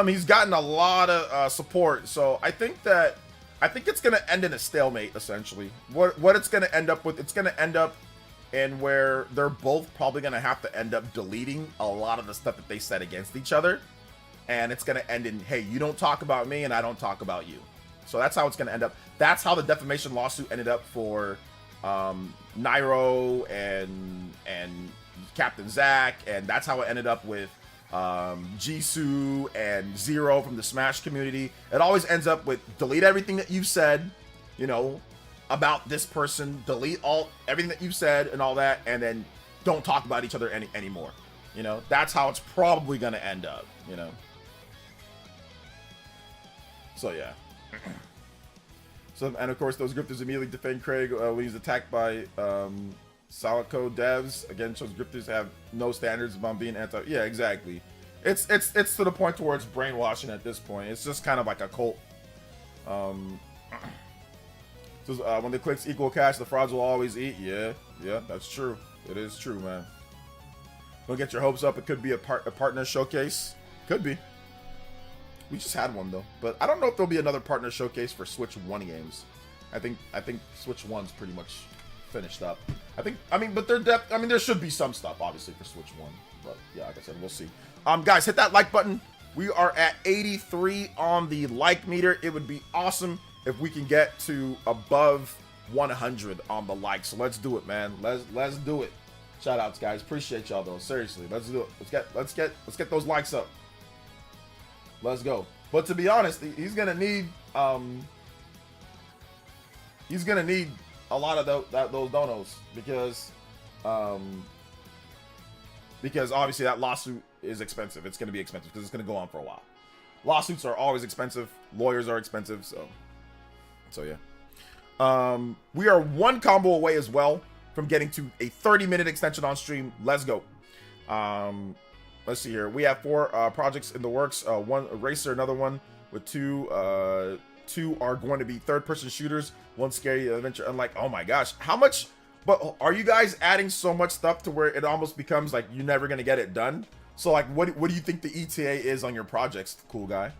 He's gotten a lot of support, so I think it's gonna end in a stalemate. Essentially, what it's gonna end up with, it's gonna end up in where they're both probably gonna have to end up deleting a lot of the stuff that they said against each other, and it's gonna end in, hey, you don't talk about me and I don't talk about you. So that's how it's gonna end up. That's how the defamation lawsuit ended up for Nairo and Captain Zack, and that's how it ended up with Jisoo and Zero from the Smash community. It always ends up with delete everything that you've said, you know, about this person, delete everything that you've said and all that, and then don't talk about each other anymore. You know, that's how it's probably gonna end up, you know. So yeah. So, and of course those grifters immediately defend Craig when he's attacked by solid code devs. Again, shows grifters have no standards about being anti. Yeah, exactly. It's to the point towards brainwashing at this point. It's just kind of like a cult. So when the clicks equal cash, the frauds will always eat. Yeah, that's true. It is true, man. Don't get your hopes up. It could be a partner showcase. Could be. We just had one though, but I don't know if there'll be another partner showcase for Switch 1 games. I think Switch 1's pretty much finished up. But there should be some stuff obviously for Switch 1. But yeah, like I said, we'll see. Guys, hit that like button. We are at 83 on the like meter. It would be awesome if we can get to above 100 on the likes. So let's do it, man. Let's do it. Shout outs, guys. Appreciate y'all though. Seriously, let's do it. Let's get those likes up. Let's go. But to be honest, he's gonna need a lot of those donos because obviously that lawsuit is expensive. It's gonna be expensive because it's gonna go on for a while. Lawsuits are always expensive. Lawyers are expensive. So yeah. We are one combo away as well from getting to a 30-minute extension on stream. Let's go. Let's see here. We have 4 projects in the works. One a racer, another one with 2 are going to be third-person shooters. One scary adventure. Unlike, oh my gosh, how much? But are you guys adding so much stuff to where it almost becomes like you're never gonna get it done? So like, what do you think the ETA is on your projects, cool guy?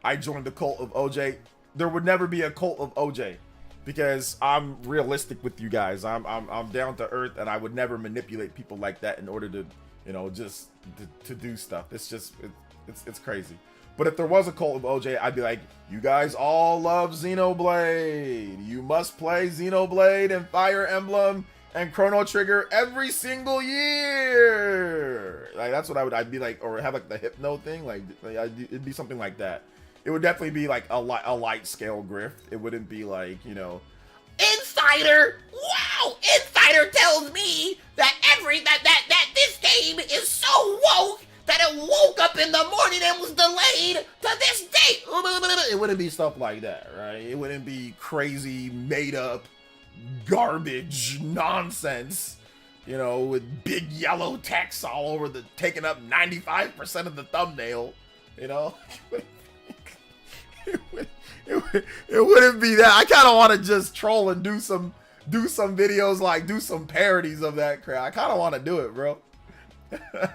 I joined the cult of OJ. There would never be a cult of OJ. Because I'm realistic with you guys. I'm down to earth, and I would never manipulate people like that in order to, you know, just to do stuff. It's just it's crazy. But if there was a cult of OJ, I'd be like, you guys all love Xenoblade. You must play Xenoblade and Fire Emblem and Chrono Trigger every single year. Like that's what I'd be like, or have like the Hypno thing. Like it'd be something like that. It would definitely be like a light scale grift. It wouldn't be like, you know, Insider. Wow, Insider tells me that that this game is so woke that it woke up in the morning and was delayed to this date. It wouldn't be stuff like that, right? It wouldn't be crazy made up garbage nonsense, you know, with big yellow text all over taking up 95% of the thumbnail, you know. It wouldn't be that. I kind of want to just troll and do some videos, like do some parodies of that crap. I kind of want to do it, bro. I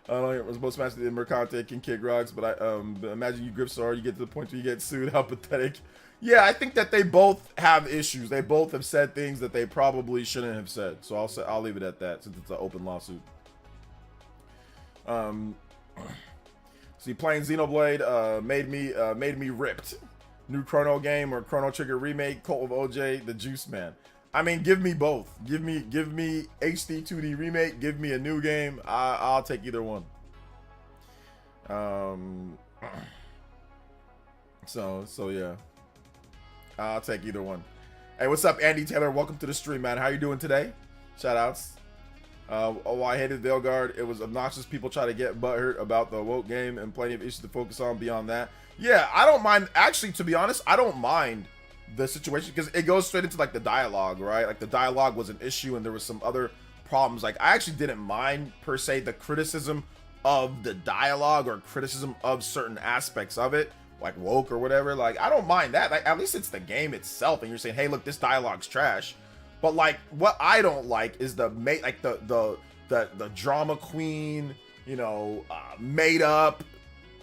don't know, it was supposed to match the Mercante can kick rocks, but imagine you grip so hard you get to the point where you get sued. How pathetic. Yeah, I think that they both have issues. They both have said things that they probably shouldn't have said. So I'll leave it at that since it's an open lawsuit. See, playing Xenoblade made me ripped. New Chrono game or Chrono Trigger remake, Cult of OJ, the Juice Man. I mean, give me both. Give me HD 2D remake. Give me a new game. I'll take either one. So yeah, I'll take either one. Hey, what's up, Andy Taylor? Welcome to the stream, man. How you doing today? Shout outs. Oh, I hated Veilguard. It was obnoxious. People try to get butthurt about the woke game and plenty of issues to focus on beyond that. Yeah, I don't mind. Actually, to be honest, I don't mind the situation because it goes straight into like the dialogue, right? Like the dialogue was an issue and there was some other problems. Like I actually didn't mind per se the criticism of the dialogue or criticism of certain aspects of it, like woke or whatever. Like I don't mind that. Like at least it's the game itself and you're saying, hey, look, this dialogue's trash. But like what I don't like is the drama queen, you know, made up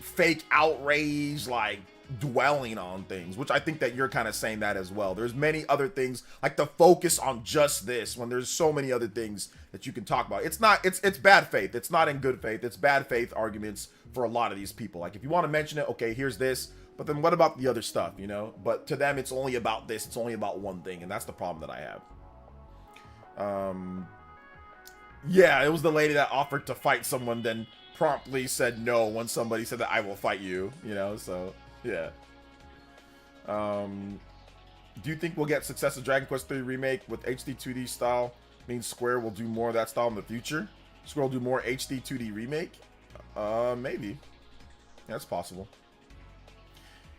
fake outrage, like dwelling on things, which I think that you're kind of saying that as well. There's many other things, like the focus on just this when there's so many other things that you can talk about. It's bad faith. It's not in good faith. It's bad faith arguments for a lot of these people. Like if you want to mention it, okay, here's this, but then what about the other stuff, you know? But to them, it's only about this. It's only about one thing, and that's the problem that I have. Yeah, it was the lady that offered to fight someone, then promptly said no when somebody said that I will fight you, you know, so yeah. Do you think we'll get successive Dragon Quest III remake with HD 2D style? Means Square will do more of that style in the future? Square will do more HD 2D remake? Maybe. Yeah, that's possible.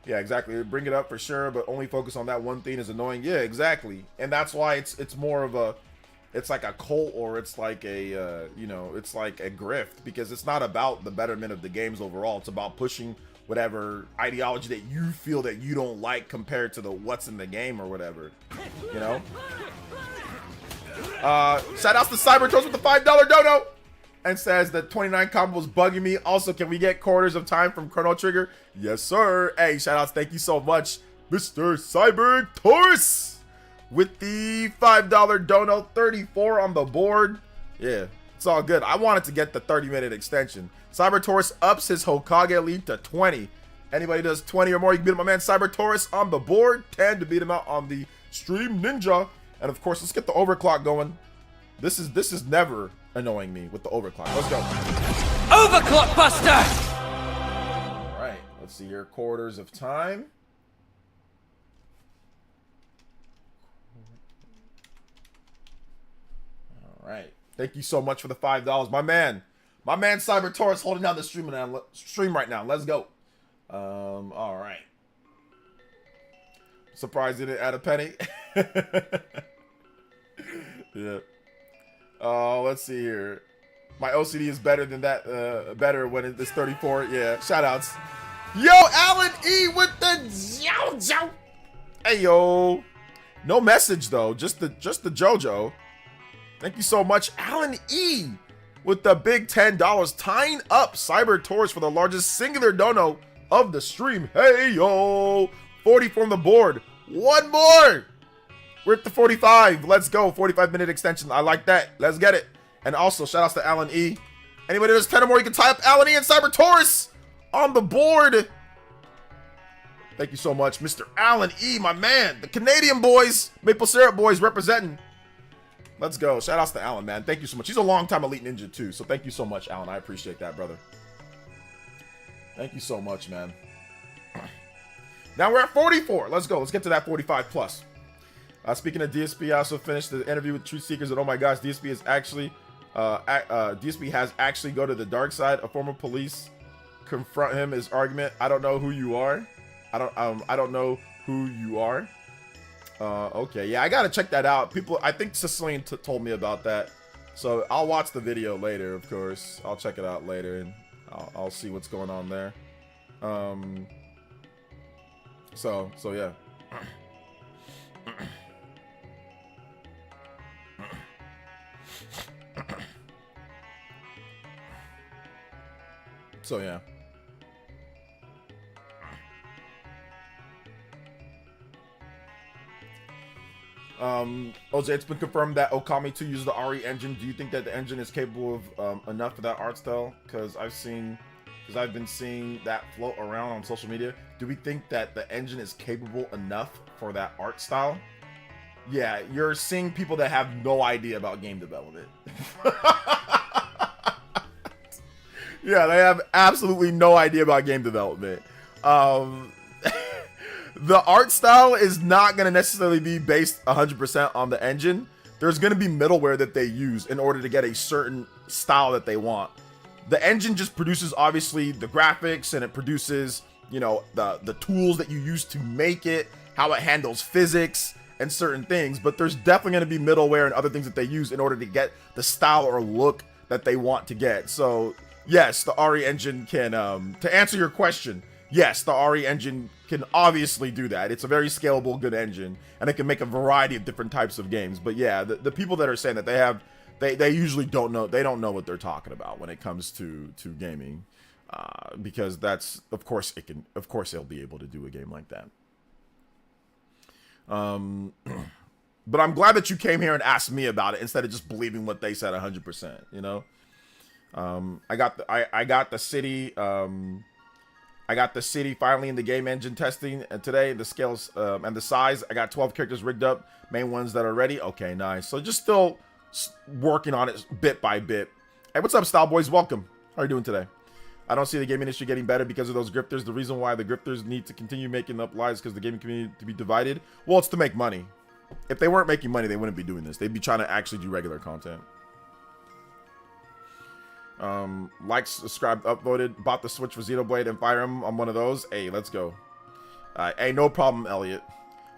Yeah, exactly. Bring it up for sure, but only focus on that one thing is annoying. Yeah, exactly. And that's why it's more of a, it's like a cult, or it's like a, you know, it's like a grift, because it's not about the betterment of the games overall. It's about pushing whatever ideology that you feel that you don't like compared to the what's in the game or whatever, you know? Shout outs to Cybertoast with the $5 dono and says that 29 combo was bugging me. Also, can we get quarters of time from Chrono Trigger? Yes, sir. Hey, shout outs. Thank you so much, Mr. Cybertoast with the $5 dono. 34 on the board. Yeah, it's all good. I wanted to get the 30-minute extension. Cybertaurus ups his Hokage lead to 20. Anybody does 20 or more, you can beat my man Cybertaurus on the board. 10 to beat him out on the Stream Ninja. And of course, let's get the overclock going. This is never annoying me with the overclock. Let's go.
Overclock Buster!
All right, let's see here. Quarters of time. All right. Thank you so much for the $5, my man. My man Cybertaurus holding down the stream right now. Let's go. All right. Surprised he didn't add a penny. Yeah. Let's see here. My OCD is better than that. Better when it's 34. Yeah. Shout outs. Yo, Alan E with the JoJo. Hey yo. No message though. Just the JoJo. Thank you so much, Alan E with the big $10, tying up Cybertaurus for the largest singular dono of the stream. Hey yo. 40 from the board. One more. We're at the 45. Let's go. 45-minute extension. I like that. Let's get it. And also, shout outs to Alan E. Anybody that's 10 or more, you can tie up Alan E and Cybertaurus on the board. Thank you so much, Mr. Alan E, my man. The Canadian boys, Maple Syrup boys representing. Let's go. Shout outs to Alan, man. Thank you so much. He's a long-time Elite Ninja, too. So thank you so much, Alan. I appreciate that, brother. Thank you so much, man. Now we're at 44. Let's go. Let's get to that 45 plus. Speaking of DSP, I also finished the interview with Truth Seekers, and oh my gosh, DSP is actually, DSP has actually go to the dark side. A former police confront him. His argument: "I don't know who you are. I don't know who you are." Okay, yeah, I gotta check that out. People, I think Sicilian told me about that, so I'll watch the video later. Of course, I'll check it out later, and I'll see what's going on there. So yeah. So yeah. OJ, it's been confirmed that Okami 2 uses the RE engine. Do you think that the engine is capable of enough for that art style? Because I've been seeing that float around on social media. Do we think that the engine is capable enough for that art style? Yeah, you're seeing people that have no idea about game development. Yeah, they have absolutely no idea about game development. The art style is not going to necessarily be based 100% on the engine, there's going to be middleware that they use in order to get a certain style that they want. The engine just produces, obviously, the graphics, and it produces, you know, the tools that you use to make it, how it handles physics and certain things. But there's definitely going to be middleware and other things that they use in order to get the style or look that they want to get. So yes, the RE engine can, to answer your question, yes, the RE engine can obviously do that. It's a very scalable, good engine, and it can make a variety of different types of games. But yeah, the people that are saying that they usually don't know, they don't know what they're talking about when it comes to gaming, because that's, of course they'll be able to do a game like that. But I'm glad that you came here and asked me about it instead of just believing what they said 100%, you know? I got the city finally in the game engine testing, and today the scales and the size, I got 12 characters rigged up, main ones that are ready. Okay, nice. So just still working on it bit by bit. Hey, what's up, Style Boys? Welcome. How are you doing today? I don't see the gaming industry getting better because of those grifters. The reason why the grifters need to continue making up lies because the gaming community to be divided. Well, it's to make money. If they weren't making money, they wouldn't be doing this. They'd be trying to actually do regular content. Likes, subscribed, upvoted, bought the Switch for Xenoblade and Fire Emblem. I'm one of those. Hey, let's go. Hey, no problem, Elliot.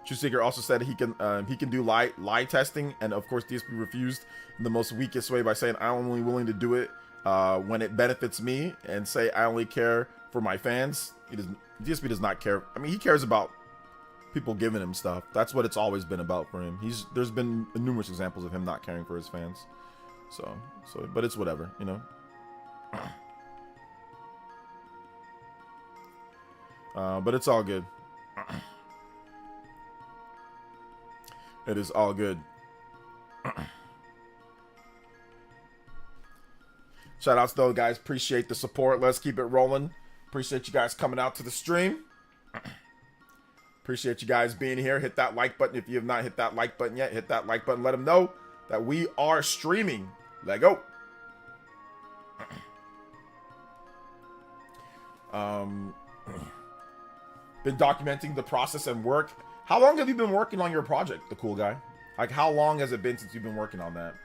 True Seeker also said he can do lie testing, and of course DSP refused in the most weakest way by saying I'm only willing to do it when it benefits me, and say I only care for my fans. DSP does not care. I mean, he cares about people giving him stuff. That's what it's always been about for him. There's been numerous examples of him not caring for his fans. So, but it's whatever, you know. But it's all good. It is all good. Shout outs though, guys. Appreciate the support. Let's keep it rolling. Appreciate you guys coming out to the stream. Appreciate you guys being here. Hit that like button if you have not hit that like button yet. Hit that like button. Let them know that we are streaming. Let go. Been documenting the process and work. How long have you been working on your project, the cool guy? Like, how long has it been since you've been working on that?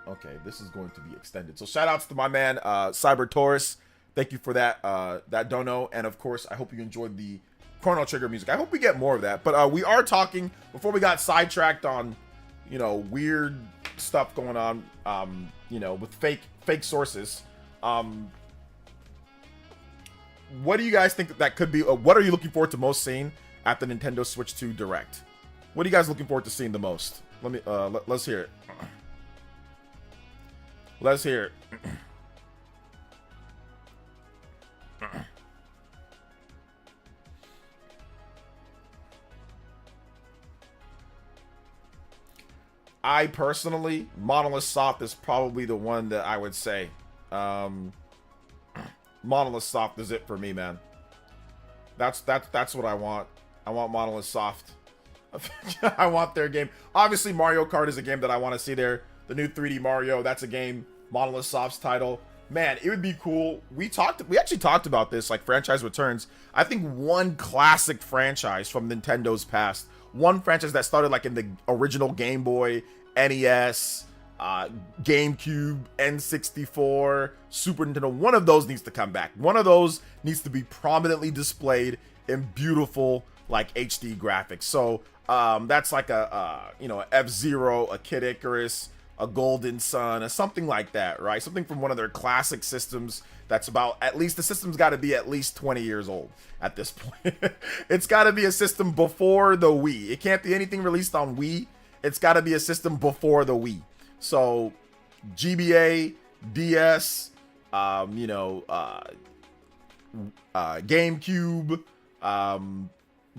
Okay, this is going to be extended. So shout outs to my man, Cyber Taurus. Thank you for that, that dono. And of course, I hope you enjoyed the Chrono Trigger music. I hope we get more of that. But we are talking, before we got sidetracked on, you know, weird stuff going on, you know, with fake sources. What do you guys think that could be? What are you looking forward to most seeing at the Nintendo Switch 2 Direct? What are you guys looking forward to seeing the most? Let's hear it. Let's hear it. I personally, Monolith Soft is probably the one that I would say. Monolith Soft is it for me, man. That's what I want. I want Monolith Soft. I want their game. Obviously, Mario Kart is a game that I want to see there. The new 3D Mario, that's a game. Monolith Soft's title. Man, it would be cool. We actually talked about this, like franchise returns. I think one classic franchise from Nintendo's past, one franchise that started like in the original Game Boy, NES, GameCube, N64, Super Nintendo, one of those needs to come back. One of those needs to be prominently displayed in beautiful like HD graphics. So that's like a you know, F-Zero, a Kid Icarus, a Golden Sun, or something like that, right? Something from one of their classic systems that's about, at least the system's got to be at least 20 years old at this point. It's got to be a system before the Wii. It can't be anything released on Wii. It's got to be a system before the Wii. So GBA, DS, you know, GameCube,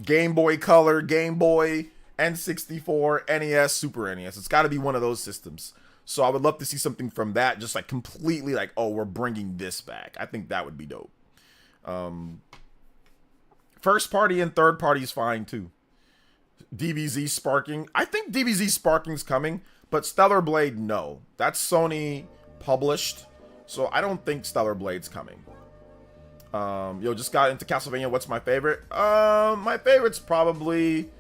Game Boy Color, Game Boy, N64, NES, Super NES. It's got to be one of those systems. So I would love to see something from that, just like completely like, oh, we're bringing this back. I think that would be dope. First party and third party is fine too. DBZ Sparking. I think DBZ Sparking's coming, but Stellar Blade, no. That's Sony published, so I don't think Stellar Blade's coming. Yo, just got into Castlevania. What's my favorite? My favorite's probably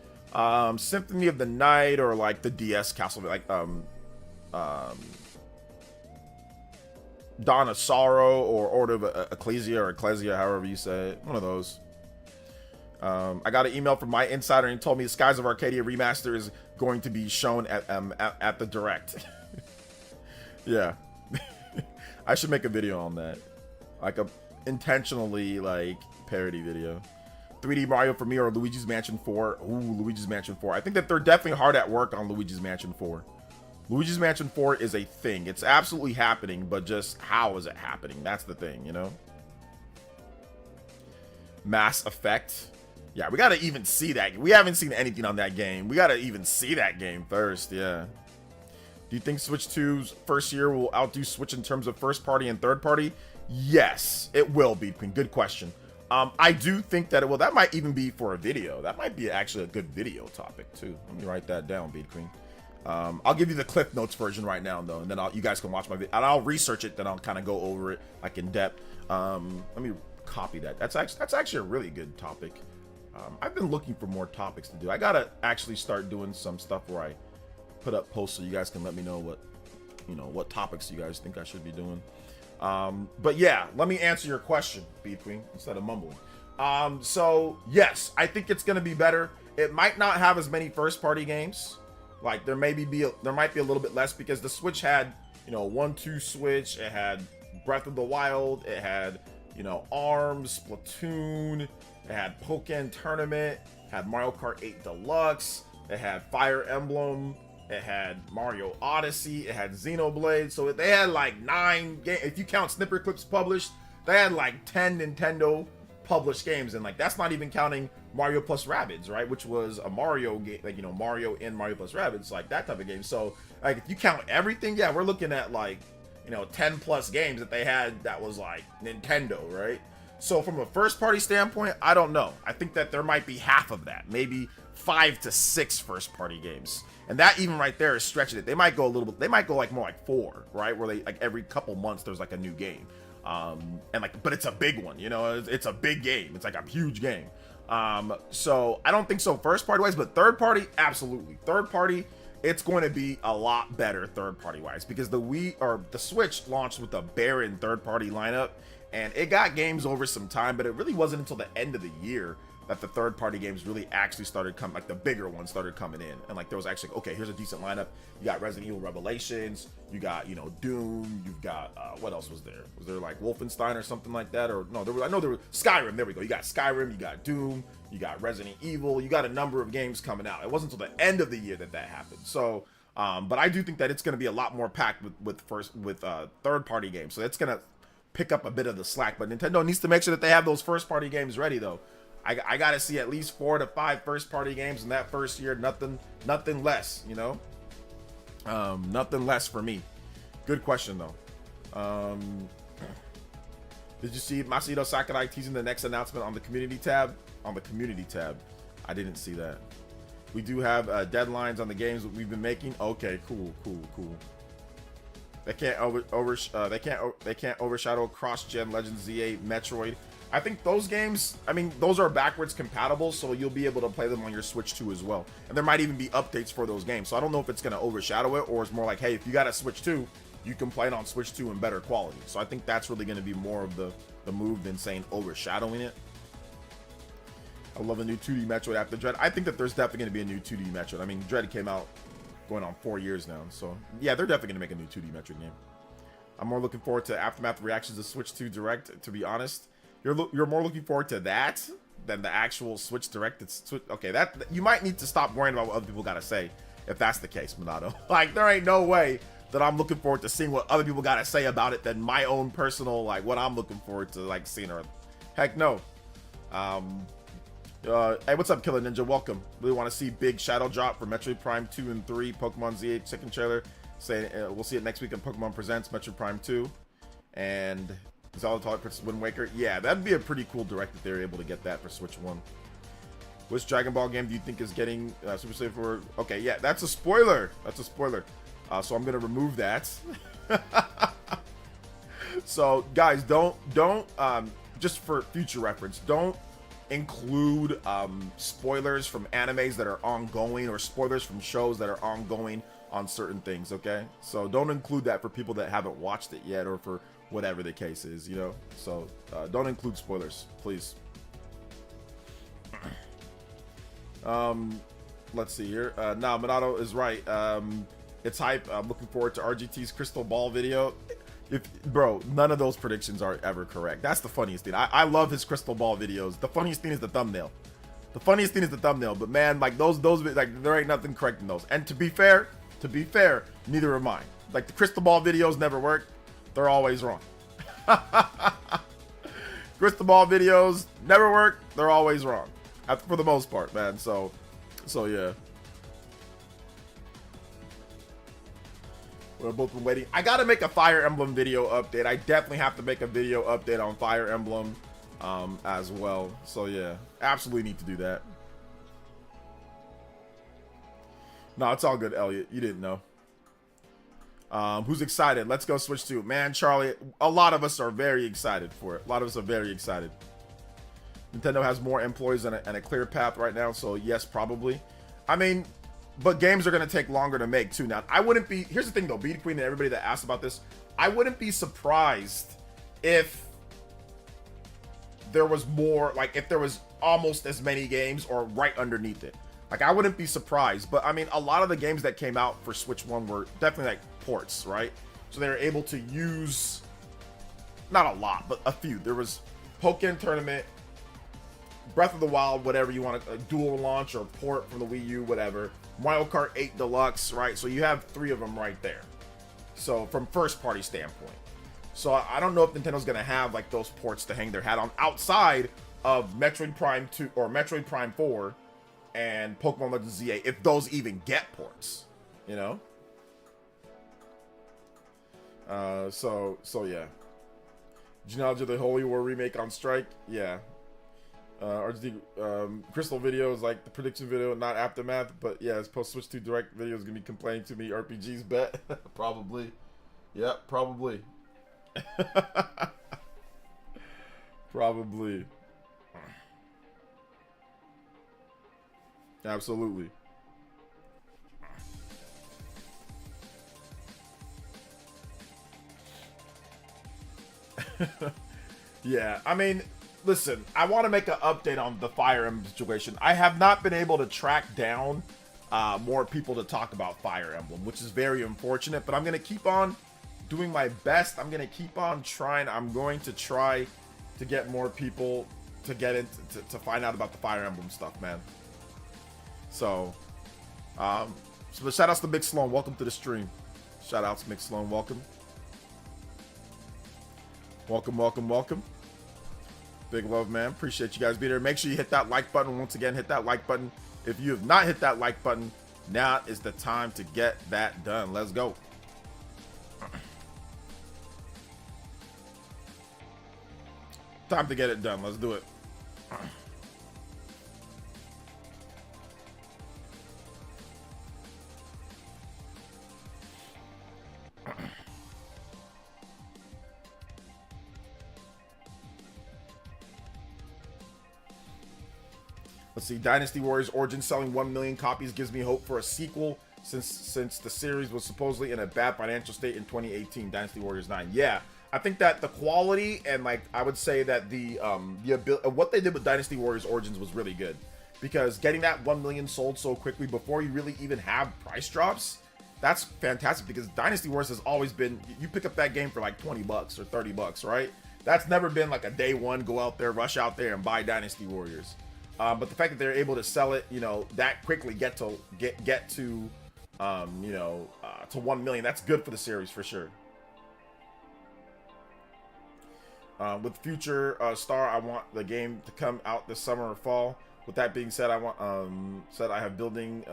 Symphony of the Night, or like the DS Castlevania, like Dawn of Sorrow, or Order of Ecclesia, however you say it. One of those. I got an email from my insider and he told me Skies of Arcadia Remaster is going to be shown at the Direct. Yeah. I should make a video on that. Like a intentionally like parody video. 3D Mario for me, or Luigi's Mansion 4. Ooh, Luigi's Mansion 4. I think that they're definitely hard at work on Luigi's Mansion 4. Luigi's Mansion 4 is a thing. It's absolutely happening, but just how is it happening? That's the thing, you know? Mass Effect. Yeah, we gotta even see that. We haven't seen anything on that game. We gotta even see that game first, yeah. Do you think Switch 2's first year will outdo Switch in terms of first party and third party? Yes, it will be, Queen. Good question. I do think that it will. That might even be for a video. That might be actually a good video topic, too. Let me write that down, Beat Queen. I'll give you the Cliff Notes version right now, though, and then you guys can watch my video. And I'll research it, then I'll kind of go over it, like, in depth. Let me copy that. That's actually a really good topic. I've been looking for more topics to do. I gotta actually start doing some stuff where I put up posts so you guys can let me know what topics you guys think I should be doing. But yeah, let me answer your question, Beat Queen, instead of mumbling. So yes, I think it's gonna be better. It might not have as many first party games. Like there might be a little bit less because the Switch had, 1-2 Switch, it had Breath of the Wild, it had, ARMS, Splatoon, it had Pokken Tournament, it had Mario Kart 8 Deluxe, it had Fire Emblem, it had Mario Odyssey, it had Xenoblade. So they had like 9 games. If you count Snipper Clips published, they had like 10 Nintendo published games, and like that's not even counting Mario plus Rabbids, right? Which was a Mario game, like Mario in Mario plus Rabbids, like that type of game. So like if you count everything, yeah, we're looking at like 10 plus games that they had that was like Nintendo, right? So from a first party standpoint, I don't know. I think that there might be half of that, maybe 5 to 6 first party games, and that even right there is stretching it. They might go a little bit. They might go like more like 4, right? Where they like every couple months there's like a new game. And like, but it's a big one, it's a big game. It's like a huge game. So I don't think so first party wise, but third party, absolutely. Third party, it's going to be a lot better third party wise because the Switch launched with a barren third party lineup, and it got games over some time, but it really wasn't until the end of the year that the third party games really actually started coming, like the bigger ones started coming in, and like there was actually, okay, here's a decent lineup. You got Resident Evil Revelations, you got Doom, you've got what else was there like Wolfenstein or something like that, or no, there was Skyrim. There we go. You got Skyrim, you got Doom, you got Resident Evil, you got a number of games coming out. It wasn't until the end of the year that happened. So but I do think that it's going to be a lot more packed with third party games, so it's going to pick up a bit of the slack. But Nintendo needs to make sure that they have those first party games ready, though. I gotta see at least 4 to 5 first party games in that first year. Nothing less, nothing less for me. Good question though. Did you see Masahiro Sakurai teasing the next announcement on the community tab? On the community tab, I didn't see that. We do have deadlines on the games that we've been making. Okay, cool. They can't overshadow cross-gen Legends Z8, Metroid. I think those games, those are backwards compatible, so you'll be able to play them on your Switch 2 as well. And there might even be updates for those games. So I don't know if it's going to overshadow it, or it's more like, hey, if you got a Switch 2, you can play it on Switch 2 in better quality. So I think that's really going to be more of the move than saying overshadowing it. I love a new 2D Metroid after Dread. I think that there's definitely going to be a new 2D Metroid. Dread came out going on 4 years now. So yeah, they're definitely going to make a new 2D Metroid game. I'm more looking forward to Aftermath reactions to Switch 2 Direct, to be honest. You're more looking forward to that than the actual Switch Direct. Okay, that you might need to stop worrying about what other people gotta say if that's the case, Minato. Like there ain't no way that I'm looking forward to seeing what other people gotta say about it than my own personal, like what I'm looking forward to like seeing. Or heck no. Hey, what's up, Killer Ninja? Welcome. Really want to see big shadow drop for Metroid Prime 2 and 3, Pokemon Z8 second trailer. Say we'll see it next week on Pokemon Presents Metroid Prime 2 and Zelda Twilight Princess Wind Waker. Yeah, that'd be a pretty cool direct if they were able to get that for Switch 1. Which Dragon Ball game do you think is getting Super Saiyan 4? Okay, yeah, that's a spoiler. So I'm gonna remove that. So guys, don't just for future reference, don't include spoilers from animes that are ongoing or spoilers from shows that are ongoing on certain things, okay? So don't include that for people that haven't watched it yet or for whatever the case is, you know? So don't include spoilers, please. Let's see here. Now, Minato is right. It's hype. I'm looking forward to RGT's Crystal Ball video. Bro, none of those predictions are ever correct. That's the funniest thing. I love his Crystal Ball videos. The funniest thing is the thumbnail. The funniest thing is the thumbnail. But man, like those like there ain't nothing correct in those. And to be fair, neither am I. Like the Crystal Ball videos never work. They're always wrong. Crystal Ball videos never work. They're always wrong. For the most part, man. So yeah. We've both been waiting. I gotta make a Fire Emblem video update. I definitely have to make a video update on Fire Emblem as well. So yeah, absolutely need to do that. No, it's all good, Elliot. You didn't know. Who's excited? Let's go Switch 2. Man, Charlie, a lot of us are very excited for it. A lot of us are very excited. Nintendo has more employees and a clear path right now, so yes, probably. I mean, but games are going to take longer to make too. Now, I wouldn't be... Here's the thing though, Beat Queen and everybody that asked about this, I wouldn't be surprised if there was more, like if there was almost as many games or right underneath it. Like I wouldn't be surprised, but I mean, a lot of the games that came out for Switch 1 were definitely like ports, right? So they were able to use, not a lot, but a few. There was Pokken Tournament, Breath of the Wild, whatever you want, a dual launch or port from the Wii U, whatever. Mario Kart 8 Deluxe, right? So you have 3 of them right there. So from first party standpoint. So I don't know if Nintendo's going to have like those ports to hang their hat on outside of Metroid Prime 2 or Metroid Prime 4 and Pokemon Legends ZA, if those even get ports, you know? So yeah. Genealogy of the Holy War remake on strike? Yeah. RGT Crystal video is like the prediction video, not Aftermath, but yeah, it's post Switch 2 Direct video is gonna be complaining to me. RPGs bet. Probably. Yep, probably. Probably. Absolutely. Yeah, I mean, listen, I want to make an update on the Fire Emblem situation. I have not been able to track down more people to talk about Fire Emblem, which is very unfortunate, but I'm going to keep on doing my best. I'm going to keep on trying. I'm going to try to get more people to get into to find out about the Fire Emblem stuff, man. So shout outs to Mick Sloan. Welcome to the stream. Shout outs, Mick Sloan. Welcome. Welcome. Big love, man. Appreciate you guys being here. Make sure you hit that like button. Once again, hit that like button. If you have not hit that like button, now is the time to get that done. Let's go. Time to get it done. Let's do it. Let's see. Dynasty Warriors Origins selling 1 million copies gives me hope for a sequel since the series was supposedly in a bad financial state in 2018. Dynasty Warriors 9. Yeah, I think that the quality and like I would say that the ability, what they did with Dynasty Warriors Origins was really good, because getting that 1 million sold so quickly before you really even have price drops, that's fantastic. Because Dynasty Warriors has always been, you pick up that game for like $20 or $30, right? That's never been like a day one go out there, rush out there and buy Dynasty Warriors. But the fact that they're able to sell it, you know, that quickly, get to to 1 million, that's good for the series for sure. With Future Star, I want the game to come out this summer or fall. With that being said, I want I have building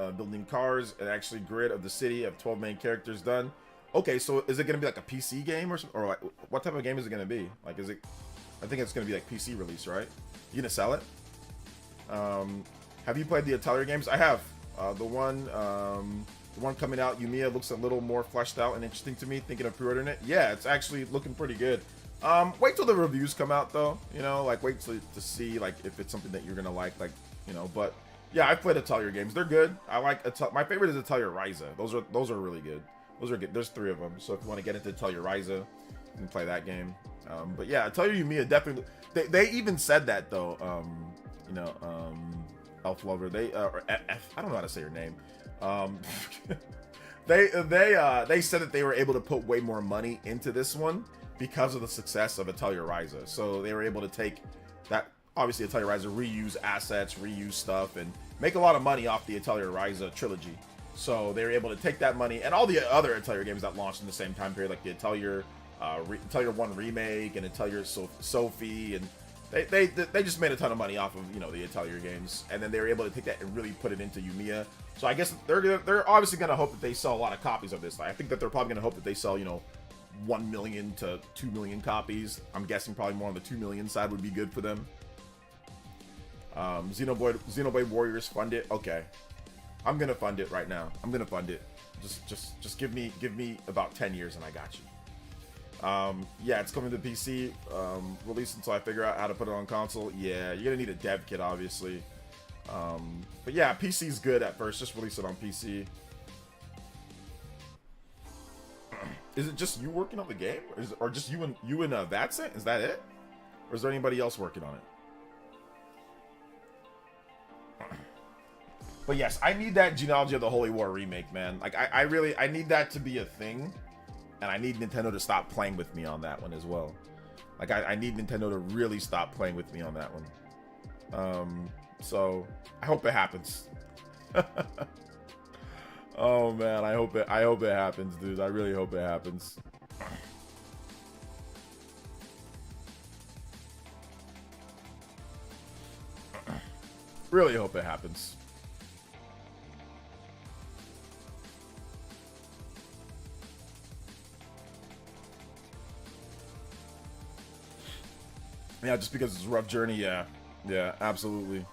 cars and actually grid of the city of 12 main characters done. Okay, so is it gonna be like a PC game or something, or like what type of game is it gonna be? Like, is it? I think it's gonna be like PC release, right? You gonna sell it? Have you played the Atelier games? I have. The one The one coming out, Yumiya, looks a little more fleshed out and interesting to me. Thinking of pre-ordering it. Yeah, it's actually looking pretty good. Wait till the reviews come out though. You know, like wait to see like if it's something that you're gonna like, you know. But yeah, I've played Atelier games. They're good. I like my favorite is Atelier Ryza. Those are really good. Those are good. There's 3 of them. So if you want to get into Atelier Ryza, you can play that game. But yeah, Atelier Yumiya definitely. They even said that though. You know, Elf Lover. They or F. I don't know how to say your name. They said that they were able to put way more money into this one because of the success of Atelier Ryza. So they were able to take that, obviously Atelier Ryza, reuse assets, reuse stuff, and make a lot of money off the Atelier Ryza trilogy. So they were able to take that money and all the other Atelier games that launched in the same time period, like the Atelier 1 remake and Atelier Sophie, and they just made a ton of money off of, you know, the Atelier games, and then they were able to take that and really put it into Yumiya. So I guess they're obviously gonna hope that they sell a lot of copies of this. I think that they're probably gonna hope that they sell, you know, 1 million to 2 million copies. I'm guessing probably more on the 2 million side would be good for them. Xenoblade Warriors fund it. Okay, I'm gonna fund it right now. I'm gonna fund it. Just give me about 10 years and I got you. Yeah, it's coming to PC. Release until I figure out how to put it on console. Yeah, you're gonna need a dev kit, obviously. But yeah, PC's good at first. Just release it on PC. Is it just you working on the game, or just you and Vatsit? Is that it, or is there anybody else working on it? But yes, I need that Genealogy of the Holy War remake, man. Like I need that to be a thing, and I need Nintendo to stop playing with me on that one as well. Like I need Nintendo to really stop playing with me on that one. So I hope it happens. Oh man, I hope it happens, dude. I really hope it happens. Really hope it happens. Yeah, just because it's a rough journey, yeah. Yeah, absolutely.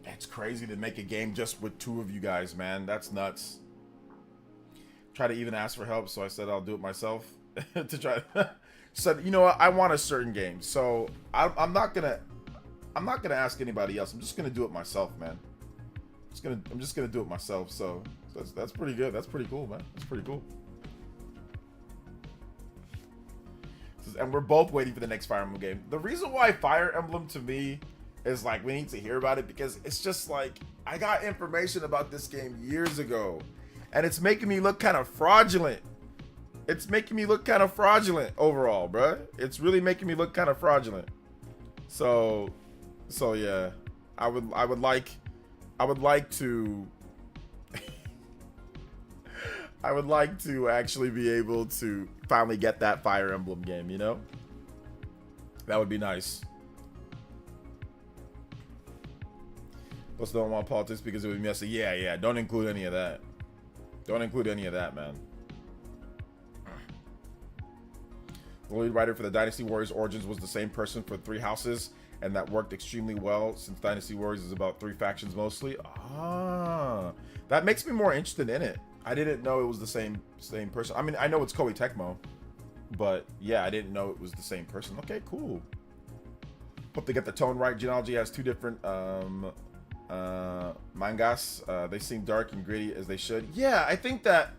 It's crazy to make a game just with 2 of you guys, man. That's nuts. Try to even ask for help, so I said I'll do it myself. To try said, you know what, I want a certain game, so I'm not gonna ask anybody else. I'm just gonna do it myself, man. I'm just gonna do it myself. So that's pretty good. That's pretty cool, man. That's pretty cool. And we're both waiting for the next Fire Emblem game. The reason why Fire Emblem to me is like we need to hear about it, because it's just like I got information about this game years ago, and it's making me look kind of fraudulent. It's making me look kind of fraudulent overall, bruh. It's really making me look kind of fraudulent. So yeah, I would like to I would like to actually be able to finally get that Fire Emblem game, you know? That would be nice. Plus, don't want politics because it would be messy. Yeah, don't include any of that. Don't include any of that, man. The lead writer for the Dynasty Warriors Origins was the same person for 3 Houses, and that worked extremely well since Dynasty Warriors is about 3 factions mostly. Ah, that makes me more interested in it. I didn't know it was the same person. I mean, I know it's Koei Tecmo, but yeah, I didn't know it was the same person. Okay, cool. Hope they get the tone right. Genealogy has 2 different mangas. They seem dark and gritty as they should. Yeah, I think that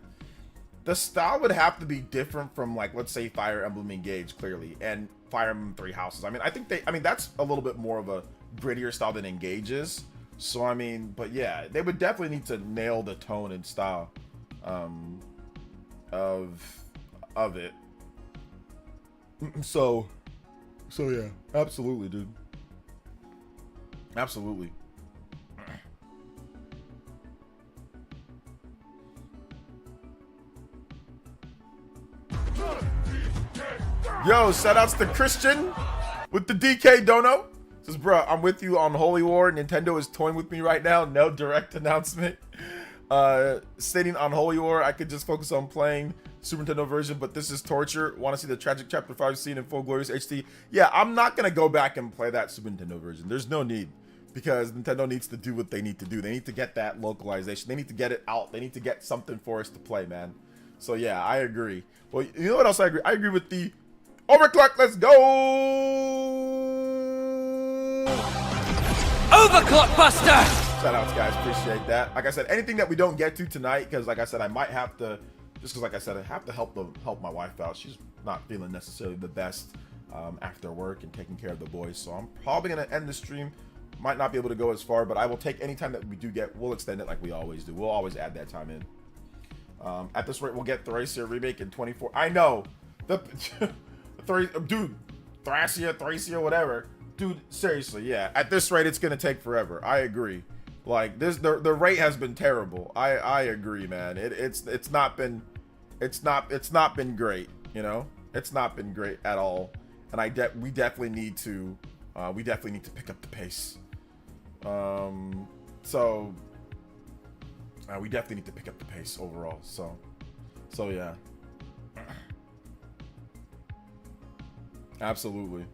the style would have to be different from, like, let's say Fire Emblem Engage, clearly, and Fire Emblem 3 Houses. I mean, that's a little bit more of a grittier style than Engage is. So, I mean, but yeah, they would definitely need to nail the tone and style of it. So yeah, absolutely, dude. Absolutely. Yo, shout outs to Christian with the DK dono. Says, bro, I'm with you on Holy War. Nintendo is toying with me right now. No direct announcement. Stating on Holy War, I could just focus on playing Super Nintendo version, but this is torture. Want to see the tragic Chapter 5 scene in full glorious HD? Yeah, I'm not going to go back and play that Super Nintendo version. There's no need, because Nintendo needs to do what they need to do. They need to get that localization. They need to get it out. They need to get something for us to play, man. So yeah, I agree. Well, you know what else I agree? I agree with the overclock. Let's go!
Overclock Buster!
Shout outs, guys. Appreciate that. Like I said, anything that we don't get to tonight, because like I said, I might have to, just because like I said, I have to help my wife out. She's not feeling necessarily the best after work and taking care of the boys. So I'm probably going to end the stream. Might not be able to go as far, but I will take any time that we do get. We'll extend it like we always do. We'll always add that time in. At this rate, we'll get Thracia remake in 24. I know. Dude, Thracia, whatever. Dude, seriously, yeah. At this rate, it's gonna take forever. I agree. Like this, the rate has been terrible. I agree, man. It's not been great. You know, it's not been great at all. And we definitely need to pick up the pace. So we definitely need to pick up the pace overall. So yeah. Absolutely.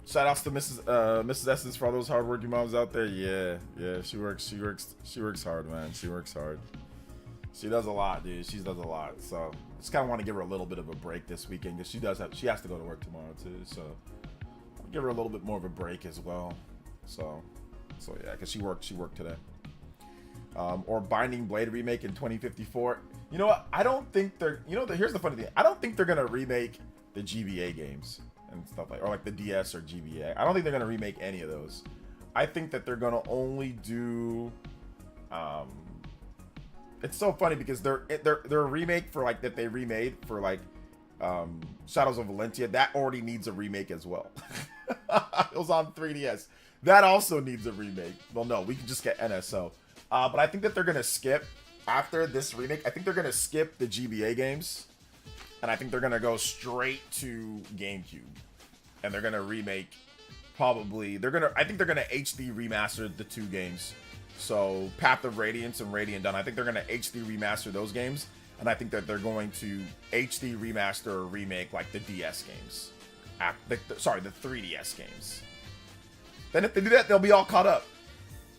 Shout outs to Mrs. Essence for all those hardworking moms out there. Yeah, she works hard, man. She works hard. She does a lot, dude. She does a lot. So just kind of want to give her a little bit of a break this weekend, because she has to go to work tomorrow too. So I'll give her a little bit more of a break as well. So yeah, because she worked today. Or Binding Blade remake in 2054. You know what? I don't think they're. You know, here's the funny thing. I don't think they're gonna remake the GBA games and stuff or like the DS or GBA. I don't think they're gonna remake any of those. I think that they're gonna only do. It's so funny because they're a remake for like that they remade for like Shadows of Valentia. That already needs a remake as well. It was on 3DS. That also needs a remake. Well, no, we can just get NSO. But I think that they're gonna skip after this remake. I think they're gonna skip the GBA games, and I think they're gonna go straight to GameCube, and they're gonna remake. I think they're gonna HD remaster the two games. So Path of Radiance and Radiant Dawn. I think they're gonna HD remaster those games, and I think that they're going to HD remaster or remake like the DS games. The 3DS games. Then if they do that, they'll be all caught up.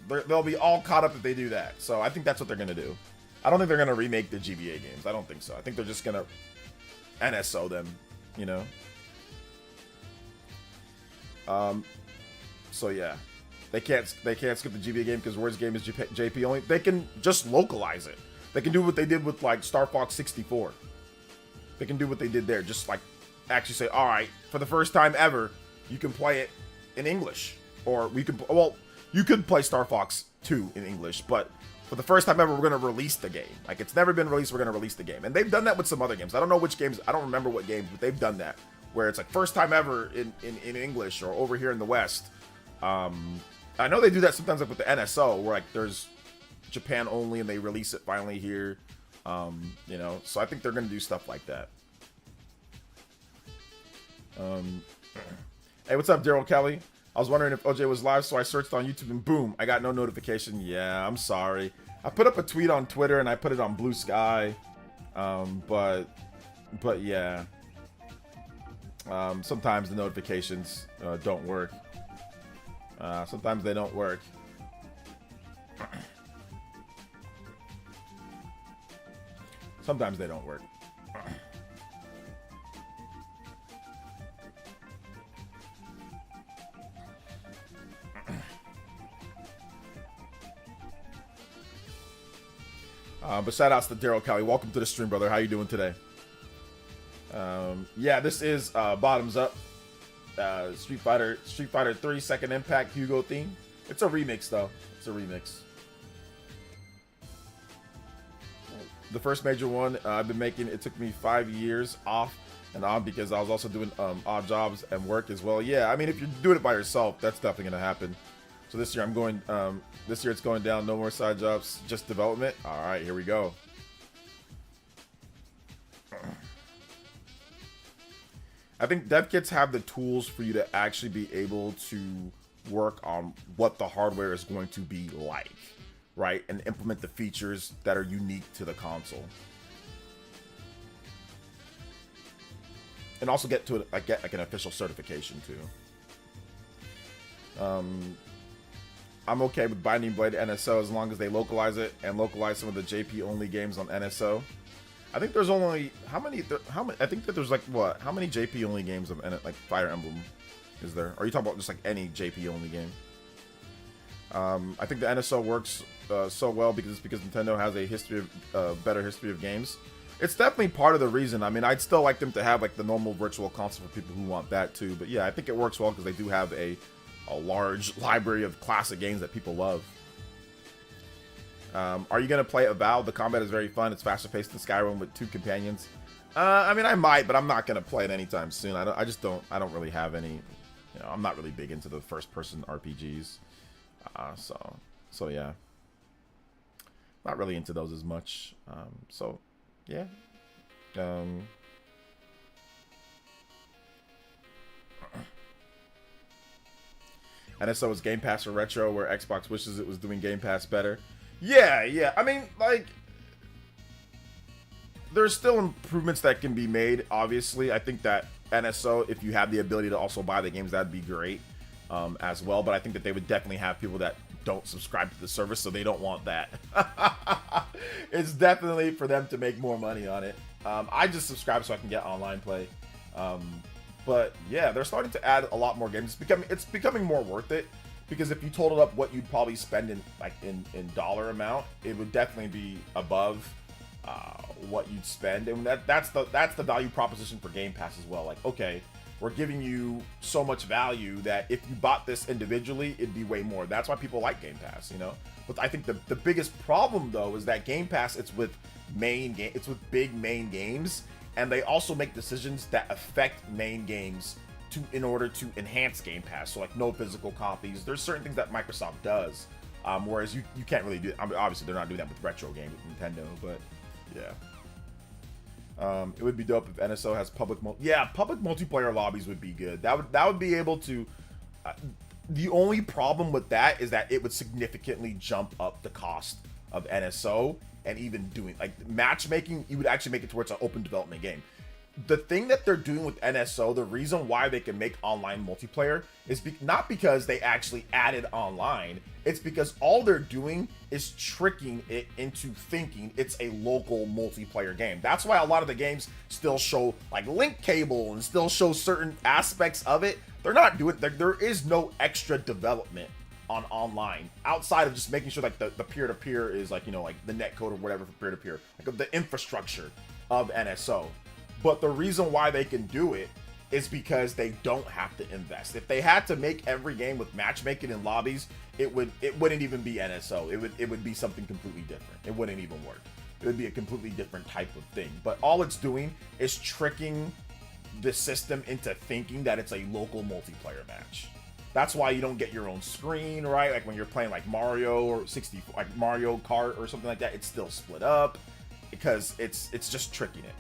They'll be all caught up if they do that. So I think that's what they're gonna do. I don't think they're gonna remake the GBA games. I don't think so. I think they're just gonna NSO them, you know. So yeah, they can't skip the GBA game because Words game is JP only. They can just localize it. They can do what they did with like Star Fox 64. They can do what they did there. Just like actually say, all right, for the first time ever, you can play it in English, or you could play Star Fox 2 in English, but for the first time ever, we're going to release the game. Like, it's never been released, we're going to release the game. And they've done that with some other games. I don't know which games, I don't remember what games, but they've done that, where it's like first time ever in English or over here in the West. I know they do that sometimes like with the NSO, where like there's Japan only and they release it finally here. You know, so I think they're going to do stuff like that. Hey, what's up, Daryl Kelly? I was wondering if OJ was live, so I searched on YouTube and boom, I got no notification. Yeah, I'm sorry. I put up a tweet on Twitter and I put it on Blue Sky. But yeah. Sometimes the notifications don't work. Sometimes they don't work. Sometimes they don't work. But shout outs to Daryl Kelly. Welcome to the stream, brother. How you doing today? Yeah, this is Bottoms Up. Street Fighter 3 Second Impact Hugo theme. It's a remix though. It's a remix. The first major one I've been making, it took me 5 years off and on because I was also doing odd jobs and work as well. Yeah, I mean, if you're doing it by yourself, that's definitely gonna happen. So this year I'm going. This year it's going down. No more side jobs, just development. All right, here we go. I think dev kits have the tools for you to actually be able to work on what the hardware is going to be like, right? And implement the features that are unique to the console. And also get to it, get like an official certification too. I'm okay with Binding Blade NSO as long as they localize it and localize some of the JP only games on NSO. I think there's only how many? I think that there's like what? How many JP only games of like Fire Emblem is there? Or are you talking about just like any JP only game? I think the NSO works so well because Nintendo has a history of better history of games. It's definitely part of the reason. I mean, I'd still like them to have like the normal virtual console for people who want that too. But yeah, I think it works well because they do have a large library of classic games that people love. Are you going to play Avowed? The combat is very fun. It's faster paced than Skyrim with 2 companions. I mean, I might, but I'm not going to play it anytime soon. I don't really have any, I'm not really big into the first person RPGs. So yeah. Not really into those as much. So yeah. NSO was Game Pass for Retro, where Xbox wishes it was doing Game Pass better. Yeah. I mean, like, there's still improvements that can be made, obviously. I think that NSO, if you have the ability to also buy the games, that'd be great as well. But I think that they would definitely have people that don't subscribe to the service, so they don't want that. It's definitely for them to make more money on it. I just subscribe so I can get online play. But yeah, they're starting to add a lot more games. It's becoming more worth it, because if you totaled up what you'd probably spend in dollar amount, it would definitely be above what you'd spend, and that's the value proposition for Game Pass as well. Like, okay, we're giving you so much value that if you bought this individually, it'd be way more. That's why people like Game Pass, But I think the biggest problem though is that Game Pass, it's with big main games, and they also make decisions that affect main games in order to enhance Game Pass. So like no physical copies. There's certain things that Microsoft does, whereas you can't really do it. I mean, obviously they're not doing that with retro games with Nintendo, but yeah. It would be dope if NSO has public multiplayer lobbies would be good. That would be able to. The only problem with that is that it would significantly jump up the cost of NSO, and even doing like matchmaking, you would actually make it to where it's an open development game. The thing that they're doing with NSO, the reason why they can make online multiplayer is not because they actually added online. It's because all they're doing is tricking it into thinking it's a local multiplayer game. That's why a lot of the games still show like link cable and still show certain aspects of it. They're not doing, there is no extra development on online outside of just making sure like the peer-to-peer is like, like the netcode or whatever for peer-to-peer, like the infrastructure of NSO. But the reason why they can do it is because they don't have to invest. If they had to make every game with matchmaking and lobbies, it wouldn't even be NSO. It would be something completely different. It wouldn't even work. It would be a completely different type of thing. But all it's doing is tricking the system into thinking that it's a local multiplayer match. That's why you don't get your own screen, right? Like when you're playing like Mario or like Mario Kart or something like that, it's still split up because it's just tricking it.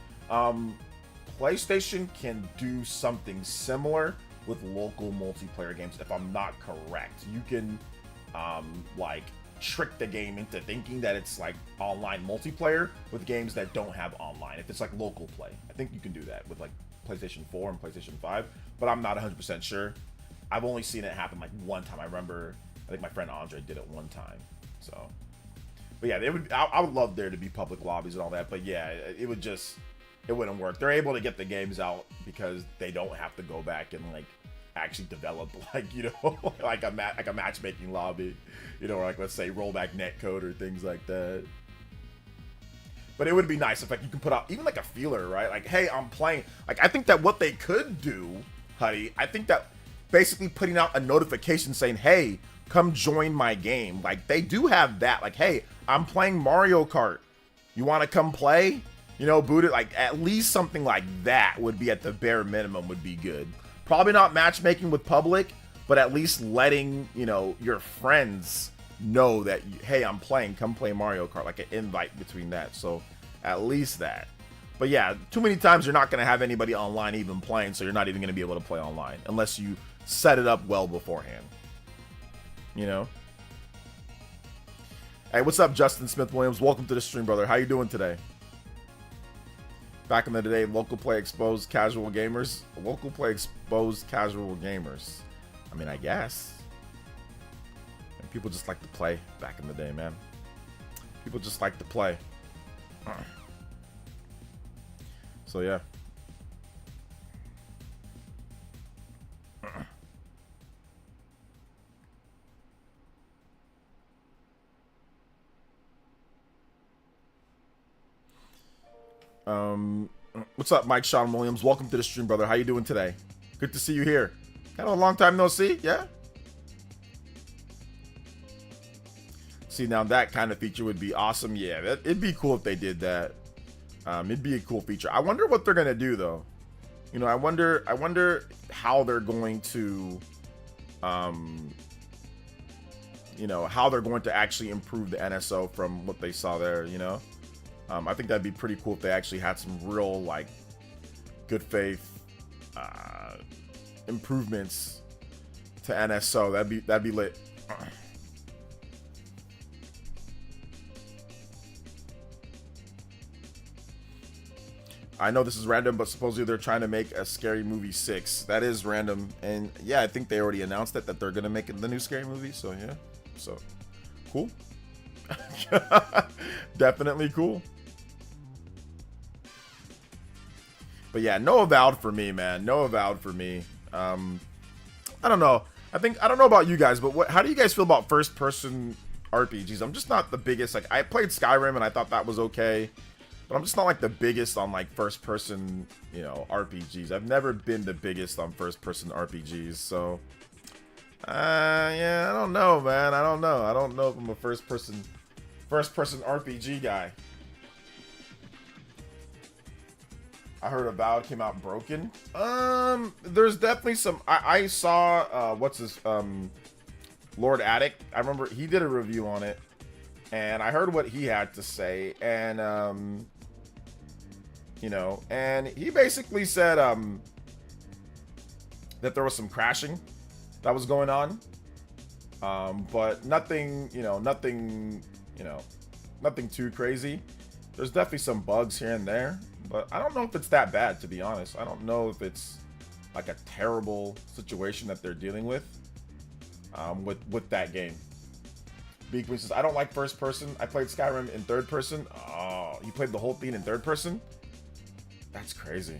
PlayStation can do something similar with local multiplayer games, if I'm not correct. You can like trick the game into thinking that it's like online multiplayer with games that don't have online. If it's like local play, I think you can do that with like PlayStation 4 and PlayStation 5, but I'm not 100% sure. I've only seen it happen like one time. I remember, I think my friend Andre did it one time. So, but yeah, I would love there to be public lobbies and all that, but yeah, it wouldn't work. They're able to get the games out because they don't have to go back and like actually develop like like a matchmaking lobby, or like let's say rollback netcode or things like that. But it would be nice if like you can put out even like a feeler, right? Like, hey, I'm playing. Like, I think that what they could do, Huddy, I think that basically putting out a notification saying, hey, come join my game. Like, they do have that. Like, hey, I'm playing Mario Kart. You want to come play? Boot it. Like, at least something like that would be at the bare minimum would be good. Probably not matchmaking with public, but at least letting, you know, your friends know that, hey, I'm playing, come play Mario Kart, like an invite between that. So at least that. But yeah, too many times you're not going to have anybody online even playing, so you're not even going to be able to play online unless you set it up well beforehand. You know? Hey, what's up, Justin Smith Williams? Welcome to the stream, brother. How you doing today? Back in the day, local play exposed casual gamers. Local play exposed casual gamers. I mean, I guess. And people just like to play back in the day, man. People just like to play. So, yeah. What's up, Mike Sean Williams? Welcome to the stream, brother. How you doing today? Good to see you here. Kind of a long time no see, yeah? See, now that kind of feature would be awesome. Yeah, it'd be cool if they did that. It'd be a cool feature. I wonder what they're gonna do, though. You know, I wonder how they're going to, you know, how they're going to actually improve the NSO from what they saw there. You know. I think that'd be pretty cool if they actually had some real, like, good faith improvements to NSO. That'd be lit. I know this is random, but supposedly they're trying to make a Scary Movie 6. That is random, and yeah, I think they already announced that they're gonna make it the new Scary Movie. So yeah, so cool. Definitely cool. But yeah, no avowed for me, man. No avowed for me. I don't know. I don't know about you guys, but how do you guys feel about first-person RPGs? I'm just not the biggest. Like, I played Skyrim and I thought that was okay, but I'm just not like the biggest on like first-person, you know, RPGs. I've never been the biggest on first-person RPGs, so yeah, I don't know, man. I don't know. I don't know if I'm a first-person RPG guy. I heard Avowed came out broken. There's definitely some. I saw what's his Lord Attic. I remember he did a review on it, and I heard what he had to say, and you know, and he basically said that there was some crashing that was going on, but nothing too crazy. There's definitely some bugs here and there, but I don't know if it's that bad, to be honest. I don't know if it's like a terrible situation that they're dealing with that game. Big Queen says, I don't like first person. I played Skyrim in third person. Oh, you played the whole thing in third person? That's crazy.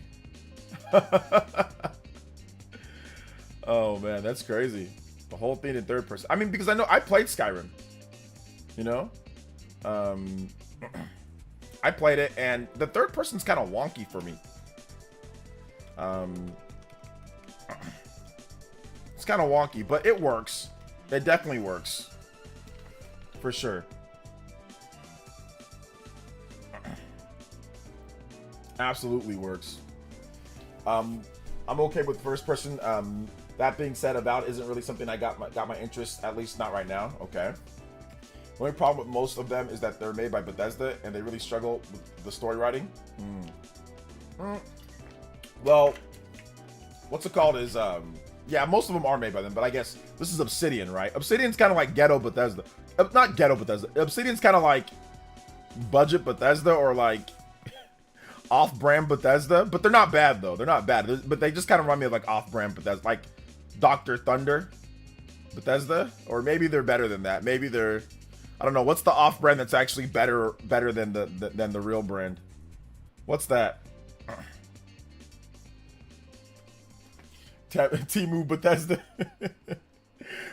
Oh man, that's crazy. The whole thing in third person. I mean, because I know I played Skyrim. You know? I played it, and the third person's kind of wonky for me. It's kind of wonky, but it works. It definitely works. For sure. Absolutely works. I'm okay with first person. That being said, Avowed isn't really something I got my interest, at least not right now. Okay. The only problem with most of them is that they're made by Bethesda and they really struggle with the story writing. Well, what's it called is, yeah, most of them are made by them, but I guess this is Obsidian, right? Obsidian's kind of like ghetto Bethesda. Not ghetto Bethesda. Obsidian's kind of like budget Bethesda or like off-brand Bethesda, but they're not bad though. They're not bad, but they just kind of remind me of like off-brand Bethesda, like Dr. Thunder Bethesda, or maybe they're better than that. Maybe they're, I don't know. What's the off-brand that's actually better than the real brand? What's that? Temu Bethesda.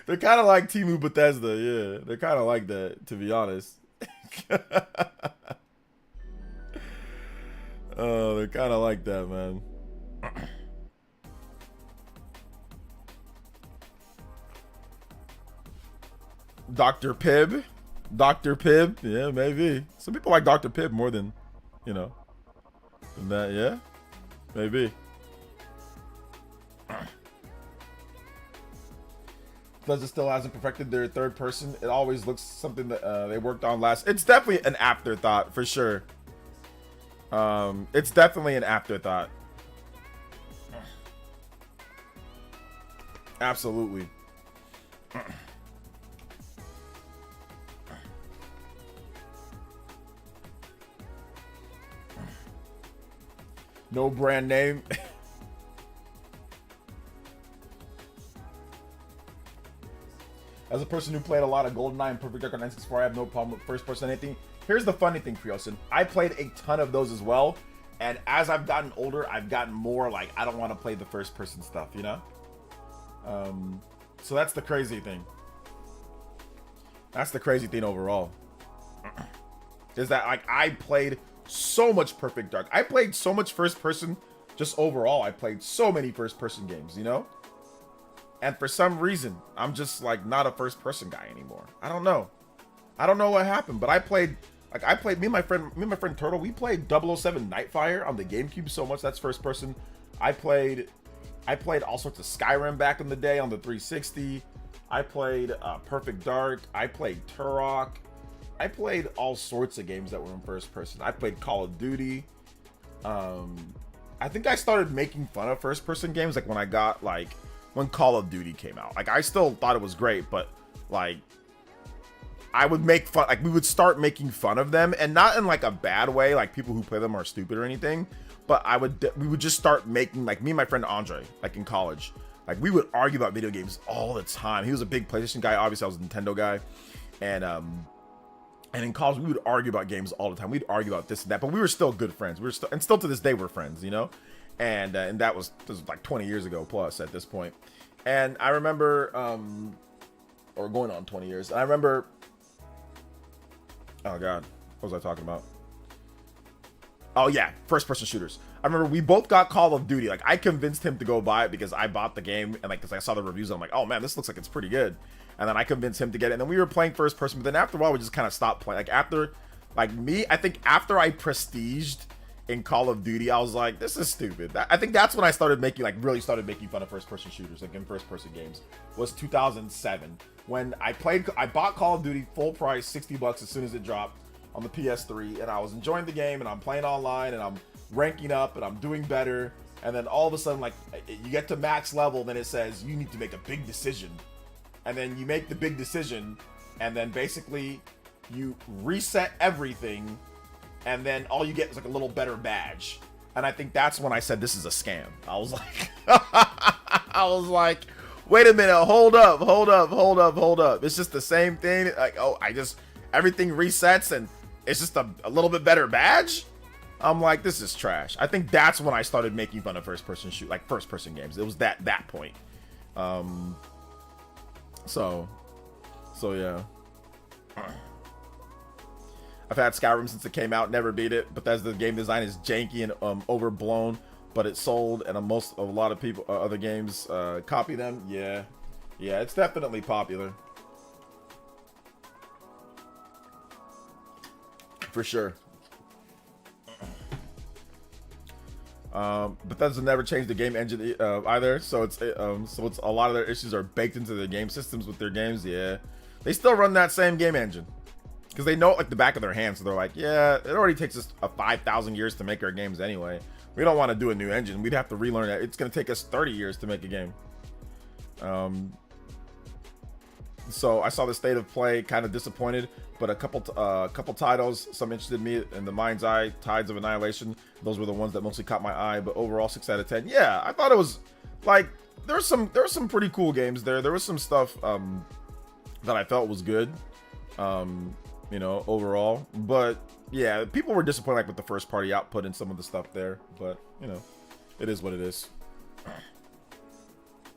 They're kind of like Temu Bethesda, yeah. They're kind of like that, to be honest. Oh, they're kind of like that, man. Dr. Pibb? Dr. Pibb? Yeah, maybe. Some people like Dr. Pibb more than, you know, than that, yeah? Maybe. Bethesda still hasn't perfected their third person. It always looks something that they worked on last. It's definitely an afterthought for sure. It's definitely an afterthought. Absolutely. No brand name. As a person who played a lot of GoldenEye and Perfect Dark on N64, I have no problem with first person anything. Here's the funny thing, Friosin. I played a ton of those as well, and as I've gotten older, I've gotten more like, I don't want to play the first person stuff, you know? So that's the crazy thing. That's the crazy thing overall. Is that like I played so much Perfect Dark. I played so much first person just overall. I played so many first person games, you know? And for some reason, I'm just like not a first person guy anymore. I don't know. I don't know what happened, but I played me and my friend Turtle, we played 007 Nightfire on the GameCube so much. That's first person. I played all sorts of Skyrim back in the day on the 360. I played Perfect Dark. I played Turok. I played all sorts of games that were in first person. I played Call of Duty. I think I started making fun of first person games like when Call of Duty came out. Like I still thought it was great, but like I would make fun, like we would start making fun of them, and not in like a bad way, like people who play them are stupid or anything, but we would just start making, like me and my friend Andre, like in college, like we would argue about video games all the time. He was a big PlayStation guy, obviously I was a Nintendo guy, and in college we would argue about games all the time. We'd argue about this and that, but we were still good friends. We were still, and still to this day we're friends, you know. And that was like 20 years ago plus at this point. And I remember, or going on 20 years. And I remember, oh God, what was I talking about? Oh yeah, first person shooters. I remember we both got Call of Duty. Like I convinced him to go buy it because I bought the game, and like because I saw the reviews, I'm like, oh man, this looks like it's pretty good. And then I convinced him to get it. And then we were playing first person, but then after a while we just kind of stopped playing. Like after, like me, I think after I prestiged in Call of Duty, I was like, this is stupid. I think that's when I started making, like really started making fun of first person shooters, like in first person games, was 2007. When I bought Call of Duty full price, $60 as soon as it dropped on the PS3, and I was enjoying the game, and I'm playing online, and I'm ranking up, and I'm doing better, and then all of a sudden, like, you get to max level, then it says, you need to make a big decision, and then you make the big decision, and then basically, you reset everything, and then all you get is like a little better badge. And I think that's when I said this is a scam. I was like, wait a minute, hold up. It's just the same thing. Like, oh, everything resets and it's just a little bit better badge. I'm like, this is trash. I think that's when I started making fun of first person games. It was that point. So yeah. I've had Skyrim since it came out, never beat it. Bethesda's game design is janky and overblown, but it sold, and a lot of people, other games copy them. Yeah, it's definitely popular. For sure. Bethesda never changed the game engine either, so it's a lot of their issues are baked into the game systems with their games. Yeah, they still run that same game engine. Because they know it like the back of their hand, so they're like, yeah, it already takes us 5,000 years to make our games anyway. We don't want to do a new engine. We'd have to relearn that. It's going to take us 30 years to make a game. So I saw the state of play, kind of disappointed, but a couple titles, some interested me in the Mind's Eye, Tides of Annihilation. Those were the ones that mostly caught my eye, but overall 6 out of 10. Yeah, I thought it was like there were some pretty cool games there. There was some stuff that I felt was good. You know, overall, but yeah, people were disappointed like with the first party output and some of the stuff there, but you know, it is what it is.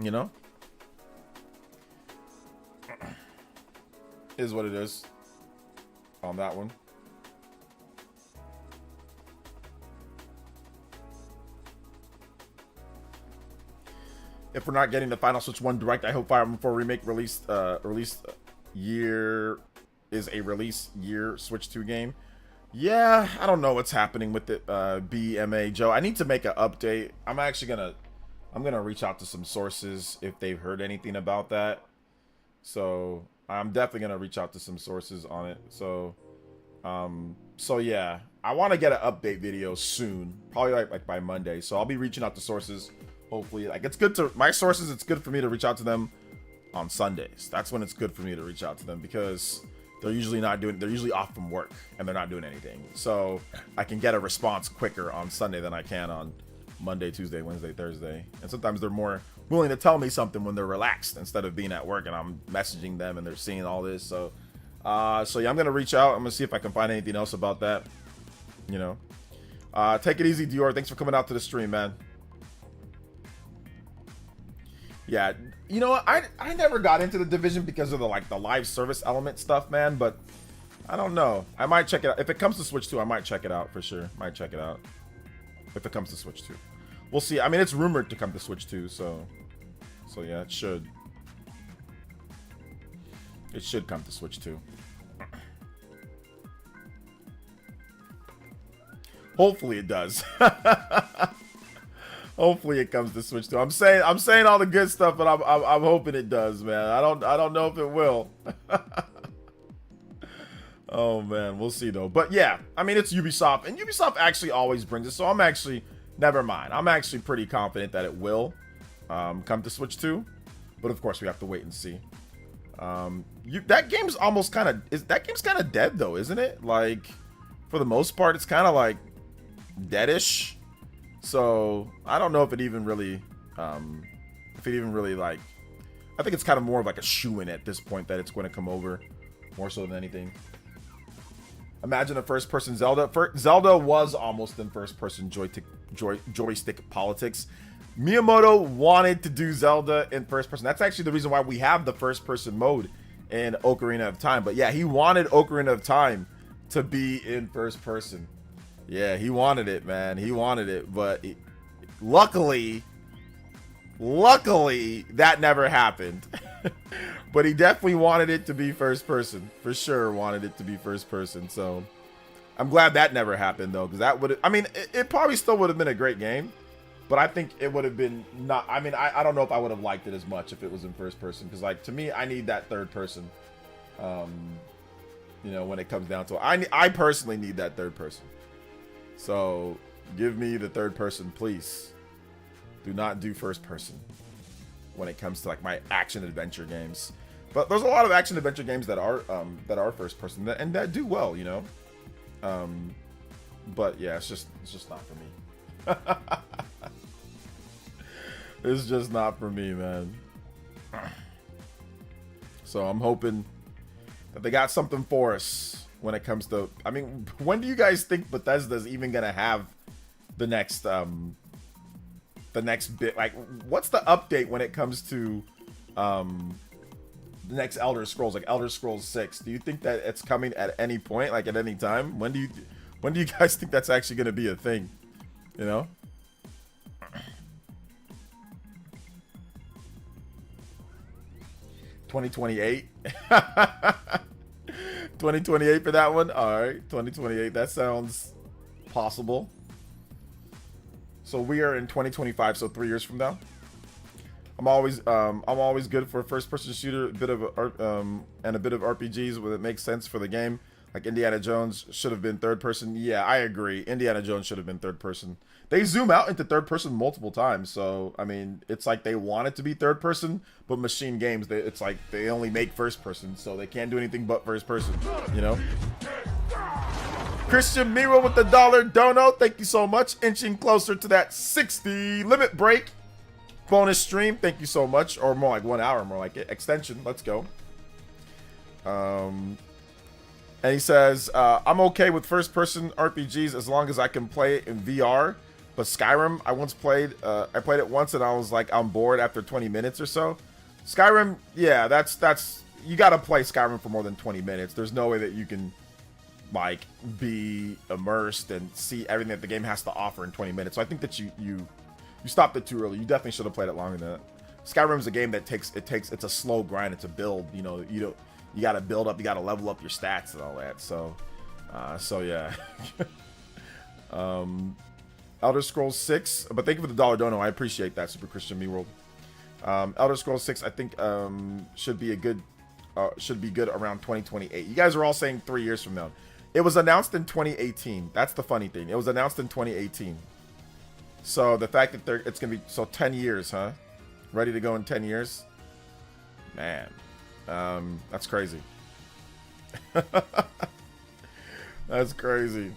You know, is what it is on that one. If we're not getting the Final Switch 1 Direct, I hope Fire Emblem 4 Remake release year is a release year Switch 2 game. Yeah, I don't know what's happening with it, BMA Joe. I need to make an update. I'm gonna reach out to some sources if they've heard anything about that. So I'm definitely gonna reach out to some sources on it. So yeah, I want to get an update video soon, probably like by Monday. So I'll be reaching out to sources. Hopefully, like it's good to my sources. It's good for me to reach out to them on Sundays. That's when it's good for me to reach out to them because they're usually off from work and they're not doing anything. So I can get a response quicker on Sunday than I can on Monday, Tuesday, Wednesday, Thursday. And sometimes they're more willing to tell me something when they're relaxed instead of being at work and I'm messaging them and they're seeing all this. So yeah, I'm gonna reach out. I'm gonna see if I can find anything else about that. You know, take it easy, Dior. Thanks for coming out to the stream, man. Yeah, you know, I never got into the Division because of the live service element stuff, man. But I don't know. I might check it out if it comes to Switch 2. I might check it out for sure. Might check it out if it comes to Switch 2. We'll see. I mean, it's rumored to come to Switch 2, so yeah, it should. It should come to Switch 2. Hopefully it does. Hopefully it comes to Switch 2. I'm saying all the good stuff, but I'm hoping it does, man. I don't know if it will. Oh man, we'll see though. But yeah, I mean it's Ubisoft, and Ubisoft actually always brings it. So I'm actually never mind. I'm actually pretty confident that it will come to Switch 2. But of course we have to wait and see. That game's almost kind of dead though, isn't it? Like for the most part, it's kind of like deadish. So I don't know if it even really, like, I think it's kind of more of like a shoo-in at this point that it's going to come over more so than anything. Imagine a first-person Zelda. Zelda was almost in first-person joystick politics. Miyamoto wanted to do Zelda in first person. That's actually the reason why we have the first-person mode in Ocarina of Time. But yeah, he wanted Ocarina of Time to be in first person. Yeah, he wanted it, man. He wanted it, but luckily that never happened. But he definitely wanted it to be first person. For sure wanted it to be first person. So I'm glad that never happened though, because that would, I mean, it probably still would have been a great game, but I think it would have been not, I mean, I don't know if I would have liked it as much if it was in first person, because like to me, I need that third person. You know, when it comes down to it, I personally need that third person. So give me the third person, please. Do not do first person when it comes to like my action adventure games. But there's a lot of action adventure games that are first person and that do well, you know. But yeah, it's just not for me. It's just not for me, man. So I'm hoping that they got something for us when it comes to, I mean, when do you guys think Bethesda's even gonna have the next bit? Like, what's the update when it comes to the next Elder Scrolls, like Elder Scrolls 6? Do you think that it's coming at any point, like at any time? When do you guys think that's actually gonna be a thing? You know? 2028. 2028 for that one. All right, 2028. That sounds possible. So we are in 2025. So 3 years from now. I'm always good for a first-person shooter, and a bit of RPGs where it makes sense for the game. Like Indiana Jones should have been third person. Yeah, I agree. Indiana Jones should have been third person. They zoom out into third person multiple times. So, I mean, it's like they want it to be third person, but Machine Games, it's like they only make first person, so they can't do anything but first person, you know? Christian Miro with the $1 dono. Thank you so much. Inching closer to that 60 limit break. Bonus stream. Thank you so much. Or more like 1 hour, more like it. Extension. Let's go. And he says, I'm okay with first-person RPGs as long as I can play it in VR. But Skyrim, I played it once and I was like, I'm bored after 20 minutes or so. Skyrim, yeah, that's you gotta play Skyrim for more than 20 minutes. There's no way that you can like be immersed and see everything that the game has to offer in 20 minutes. So I think that you stopped it too early. You definitely should have played it longer than that. Skyrim's a game that it's a slow grind. It's a build. You know, you gotta build up. You gotta level up your stats and all that. So yeah. Elder Scrolls 6, but thank you for the $1 dono. I appreciate that, Super Christian Me World. Elder Scrolls 6, I think should be a good should be good around 2028. You guys are all saying 3 years from now. It was announced in 2018. That's the funny thing. It was announced in 2018. So the fact that it's gonna be 10 years, huh? Ready to go in 10 years, man. That's crazy. That's crazy.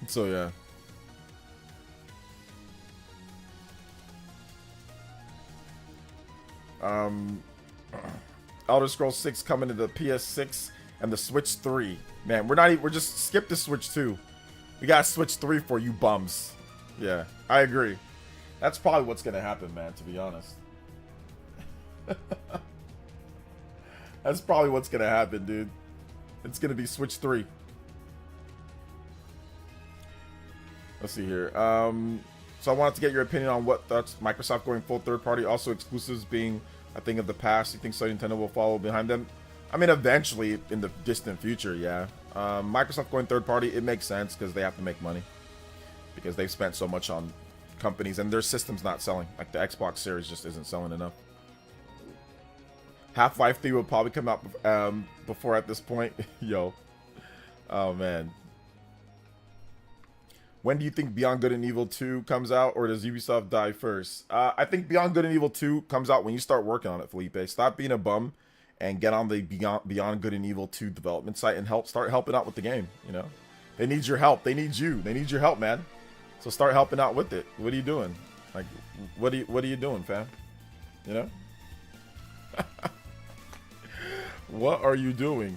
So yeah. Elder Scrolls 6 coming to the PS6 and the Switch 3. Man, we're just skip the Switch 2. We got Switch 3 for you bums. Yeah, I agree. That's probably what's gonna happen, man, to be honest. That's probably what's gonna happen, dude. It's gonna be Switch 3. Let's see here. So I wanted to get your opinion on what that's Microsoft going full third party, also exclusives being a thing of the past. You think Sony Nintendo will follow behind them? I mean, eventually in the distant future, yeah. Microsoft going third party, it makes sense because they have to make money. Because they've spent so much on companies and their system's not selling. Like the Xbox Series just isn't selling enough. Half-Life 3 will probably come out before at this point. Yo. Oh, man. When do you think Beyond Good and Evil 2 comes out, or does Ubisoft die first? I think Beyond Good and Evil 2 comes out when you start working on it, Felipe. Stop being a bum and get on the Beyond Good and Evil 2 development site and start helping out with the game, you know? They need your help. They need you. They need your help, man. So start helping out with it. What are you doing? Like, what are you doing, fam? You know? What are you doing?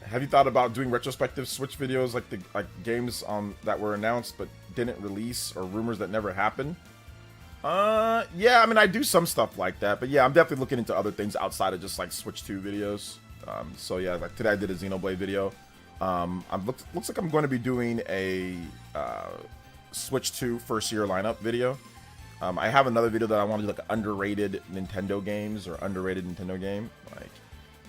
Have you thought about doing retrospective Switch videos like games that were announced but didn't release, or rumors that never happened? Yeah, I mean, I do some stuff like that, but yeah, I'm definitely looking into other things outside of just like Switch 2 videos. So yeah, like today I did a Xenoblade video. Looks like I'm going to be doing a Switch 2 first year lineup video. I have another video that I want to do, like underrated Nintendo games or underrated Nintendo game.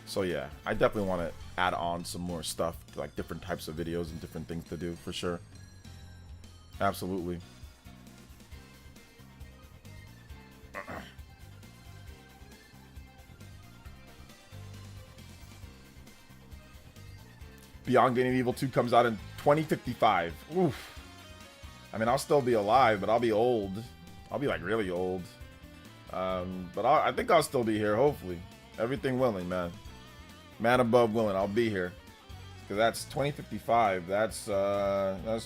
So yeah, I definitely want to add on some more stuff, like different types of videos and different things to do for sure. Absolutely. Beyond Good and Evil 2 comes out in 2055. Oof. I mean, I'll still be alive, but I'll be old. I'll be like really old. But I think I'll still be here, hopefully. Everything willing, man. Man above willing, I'll be here. Because that's 2055. That's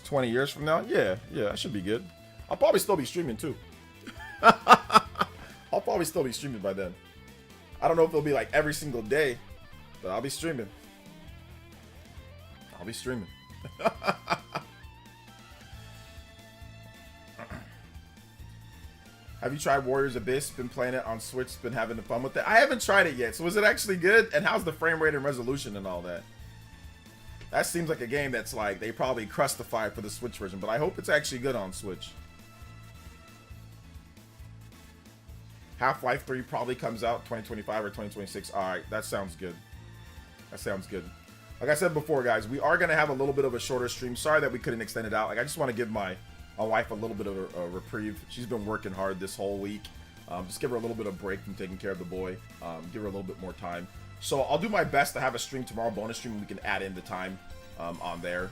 20 years from now. Yeah, that should be good. I'll probably still be streaming too. I'll probably still be streaming by then. I don't know if it'll be like every single day, but I'll be streaming. I'll be streaming. Have you tried Warriors Abyss? Been playing it on Switch, been having fun with it. I haven't tried it yet, so is it actually good? And how's the frame rate and resolution and all that? That seems like a game that's like, they probably crustified for the Switch version, but I hope it's actually good on Switch. Half-Life 3 probably comes out 2025 or 2026. Alright, that sounds good. That sounds good. Like I said before, guys, we are going to have a little bit of a shorter stream. Sorry that we couldn't extend it out. Like, I just want to give my wife a little bit of a reprieve. She's been working hard this whole week. Just give her a little bit of break from taking care of the boy. Give her a little bit more time. So I'll do my best to have a stream tomorrow, bonus stream, and we can add in the time on there.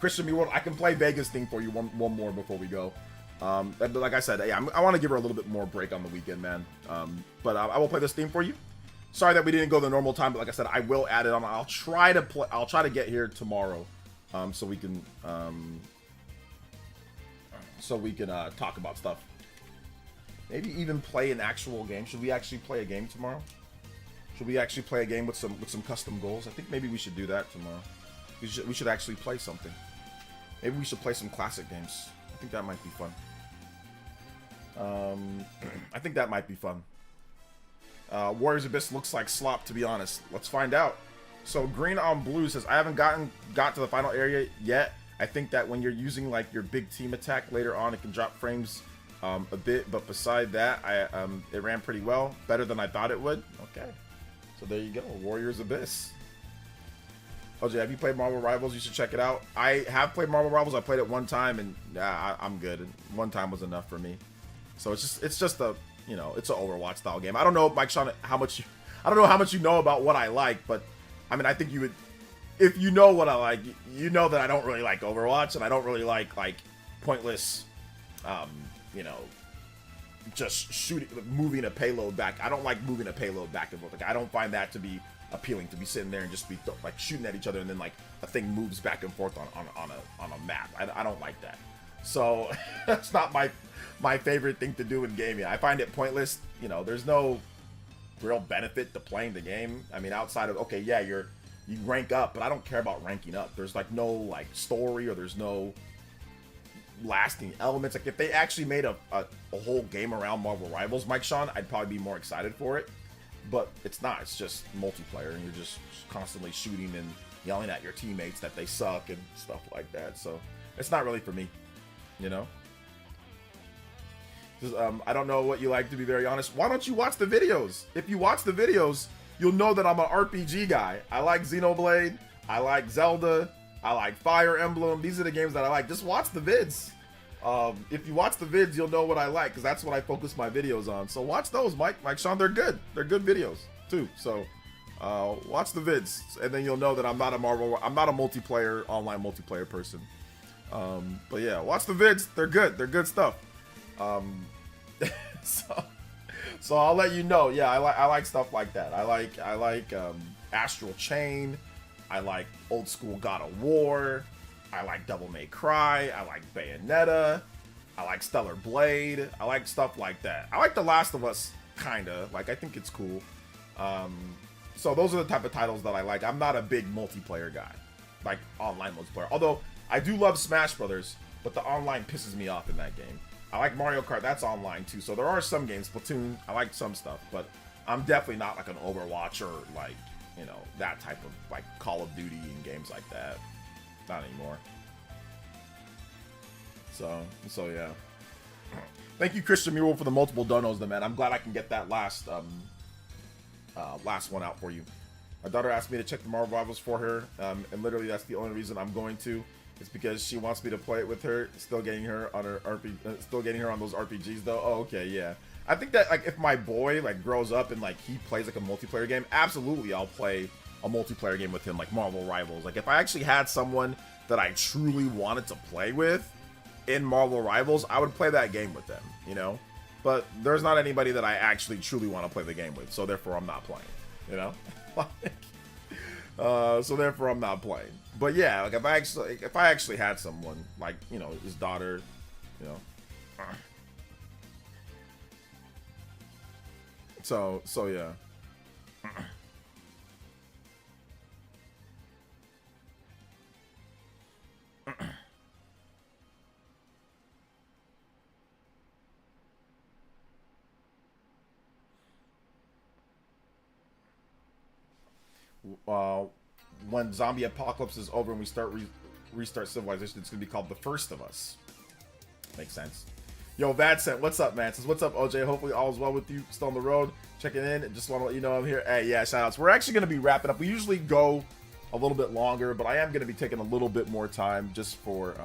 Christian Meworld, I can play Vegas thing for you one more before we go. But like I said, yeah, I want to give her a little bit more break on the weekend, man. But I will play this theme for you. Sorry that we didn't go the normal time, but like I said, I will add it on. I'll try to get here tomorrow. So we can talk about stuff. Maybe even play an actual game. Should we actually play a game tomorrow? Should we actually play a game with some custom goals? I think maybe we should do that tomorrow. We should actually play something. Maybe we should play some classic games. I think that might be fun. I think that might be fun. Warriors Abyss looks like slop, to be honest. Let's find out. So Green on Blue says, I haven't got to the final area yet. I think that when you're using like your big team attack later on, it can drop frames a bit, but beside that, it ran pretty well, better than I thought it would. Okay, so there you go, Warriors Abyss. OJ, have you played Marvel Rivals? You should check it out. I have played Marvel Rivals. I played it one time, and I'm good. One time was enough for me. So it's just a, you know, it's an Overwatch style game. I don't know, Mike Sean, I don't know how much you know about what I like, but I mean, I think you would, if you know what I like, you know that I don't really like Overwatch, and I don't really like pointless, you know, just moving a payload back. I don't like moving a payload back and forth. Like, I don't find that to be appealing, to be sitting there and just be like shooting at each other, and then like a thing moves back and forth on a map. I don't like that. So that's not my favorite thing to do in gaming. I find it pointless. You know, there's no real benefit to playing the game. I mean, outside of, okay, yeah, you rank up, but I don't care about ranking up. There's like no like story, or there's no lasting elements. Like, if they actually made a whole game around Marvel Rivals, Mike Sean, I'd probably be more excited for it. But it's not. It's just multiplayer, and you're just constantly shooting and yelling at your teammates that they suck and stuff like that. So it's not really for me, you know. Just, I don't know what you like, to be very honest. Why don't you watch the videos? If you watch the videos, you'll know that I'm an RPG guy. I like Xenoblade. I like Zelda. I like Fire Emblem. These are the games that I like. Just watch the vids. If you watch the vids, you'll know what I like, because that's what I focus my videos on. So watch those, Mike Sean. They're good. They're good videos too. So watch the vids, and then you'll know that I'm not a multiplayer, online multiplayer person. But yeah, watch the vids. They're good. They're good stuff. So I'll let you know. Yeah, I like stuff like that. I like Astral Chain. I like old school God of War. I like Devil May Cry. I like Bayonetta. I like Stellar Blade. I like stuff like that. I like The Last of Us, kinda. Like, I think it's cool. So those are the type of titles that I like. I'm not a big multiplayer guy, like online multiplayer. Although I do love Smash Brothers, but the online pisses me off in that game. I like Mario Kart. That's online too. So there are some games. Splatoon, I like some stuff, but I'm definitely not like an Overwatch or like, you know, that type of like Call of Duty and games like that. Not anymore. So yeah. Thank you, Christian Mule, for the multiple donos, though, man. I'm glad I can get that last one out for you. My daughter asked me to check the Marvel Rivals for her, and literally that's the only reason I'm going to. It's because she wants me to play it with her. Still getting her on those RPGs though. Oh, okay, yeah. I think that like if my boy like grows up and like he plays like a multiplayer game, absolutely I'll play a multiplayer game with him, like Marvel Rivals. Like if I actually had someone that I truly wanted to play with in Marvel Rivals, I would play that game with them, you know? But there's not anybody that I actually truly want to play the game with, so therefore I'm not playing, you know? So therefore I'm not playing. But yeah, like if I actually had someone, like, you know, his daughter, you know. So yeah. When zombie apocalypse is over and we restart civilization, it's gonna be called The First of Us. Makes sense. Yo, Vadcent, what's up, man? Says, what's up, OJ? Hopefully all is well with you. Still on the road, checking in. Just want to let you know I'm here. Hey, yeah, shout outs. We're actually gonna be wrapping up. We usually go a little bit longer, but I am gonna be taking a little bit more time just for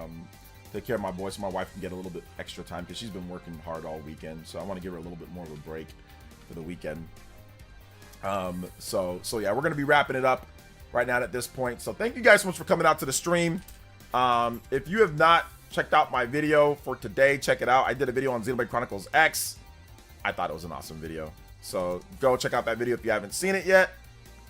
take care of my boy, so my wife can get a little bit extra time because she's been working hard all weekend. So I want to give her a little bit more of a break for the weekend. So yeah, we're gonna be wrapping it up right now at this point. So thank you guys so much for coming out to the stream. If you have not checked out my video for today, check it out. I did a video on Xenoblade Chronicles X. I thought it was an awesome video. So go check out that video if you haven't seen it yet.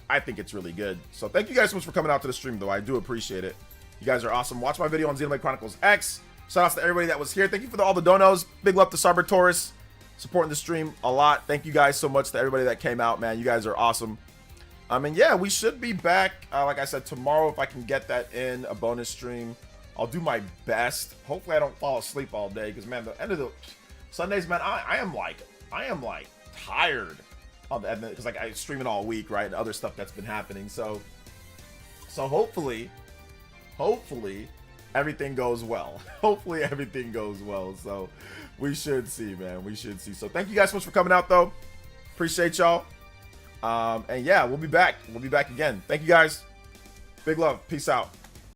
I think it's really good. So thank you guys so much for coming out to the stream, though. I do appreciate it. You guys are awesome. Watch my video on Xenoblade Chronicles X. Shout outs to everybody that was here. Thank you for all the donos. Big love to Cyber Taurus, supporting the stream a lot. Thank you guys so much to everybody that came out, man. You guys are awesome. And yeah, we should be back, like I said, tomorrow if I can get that in, a bonus stream. I'll do my best. Hopefully I don't fall asleep all day, because man, the end of the Sundays, man, I am like tired of the because like I stream it all week, right, and other stuff that's been happening. So hopefully everything goes well. Hopefully everything goes well. So we should see, man. We should see. So thank you guys so much for coming out, though. Appreciate y'all. And yeah, we'll be back. We'll be back again. Thank you guys. Big love. Peace out.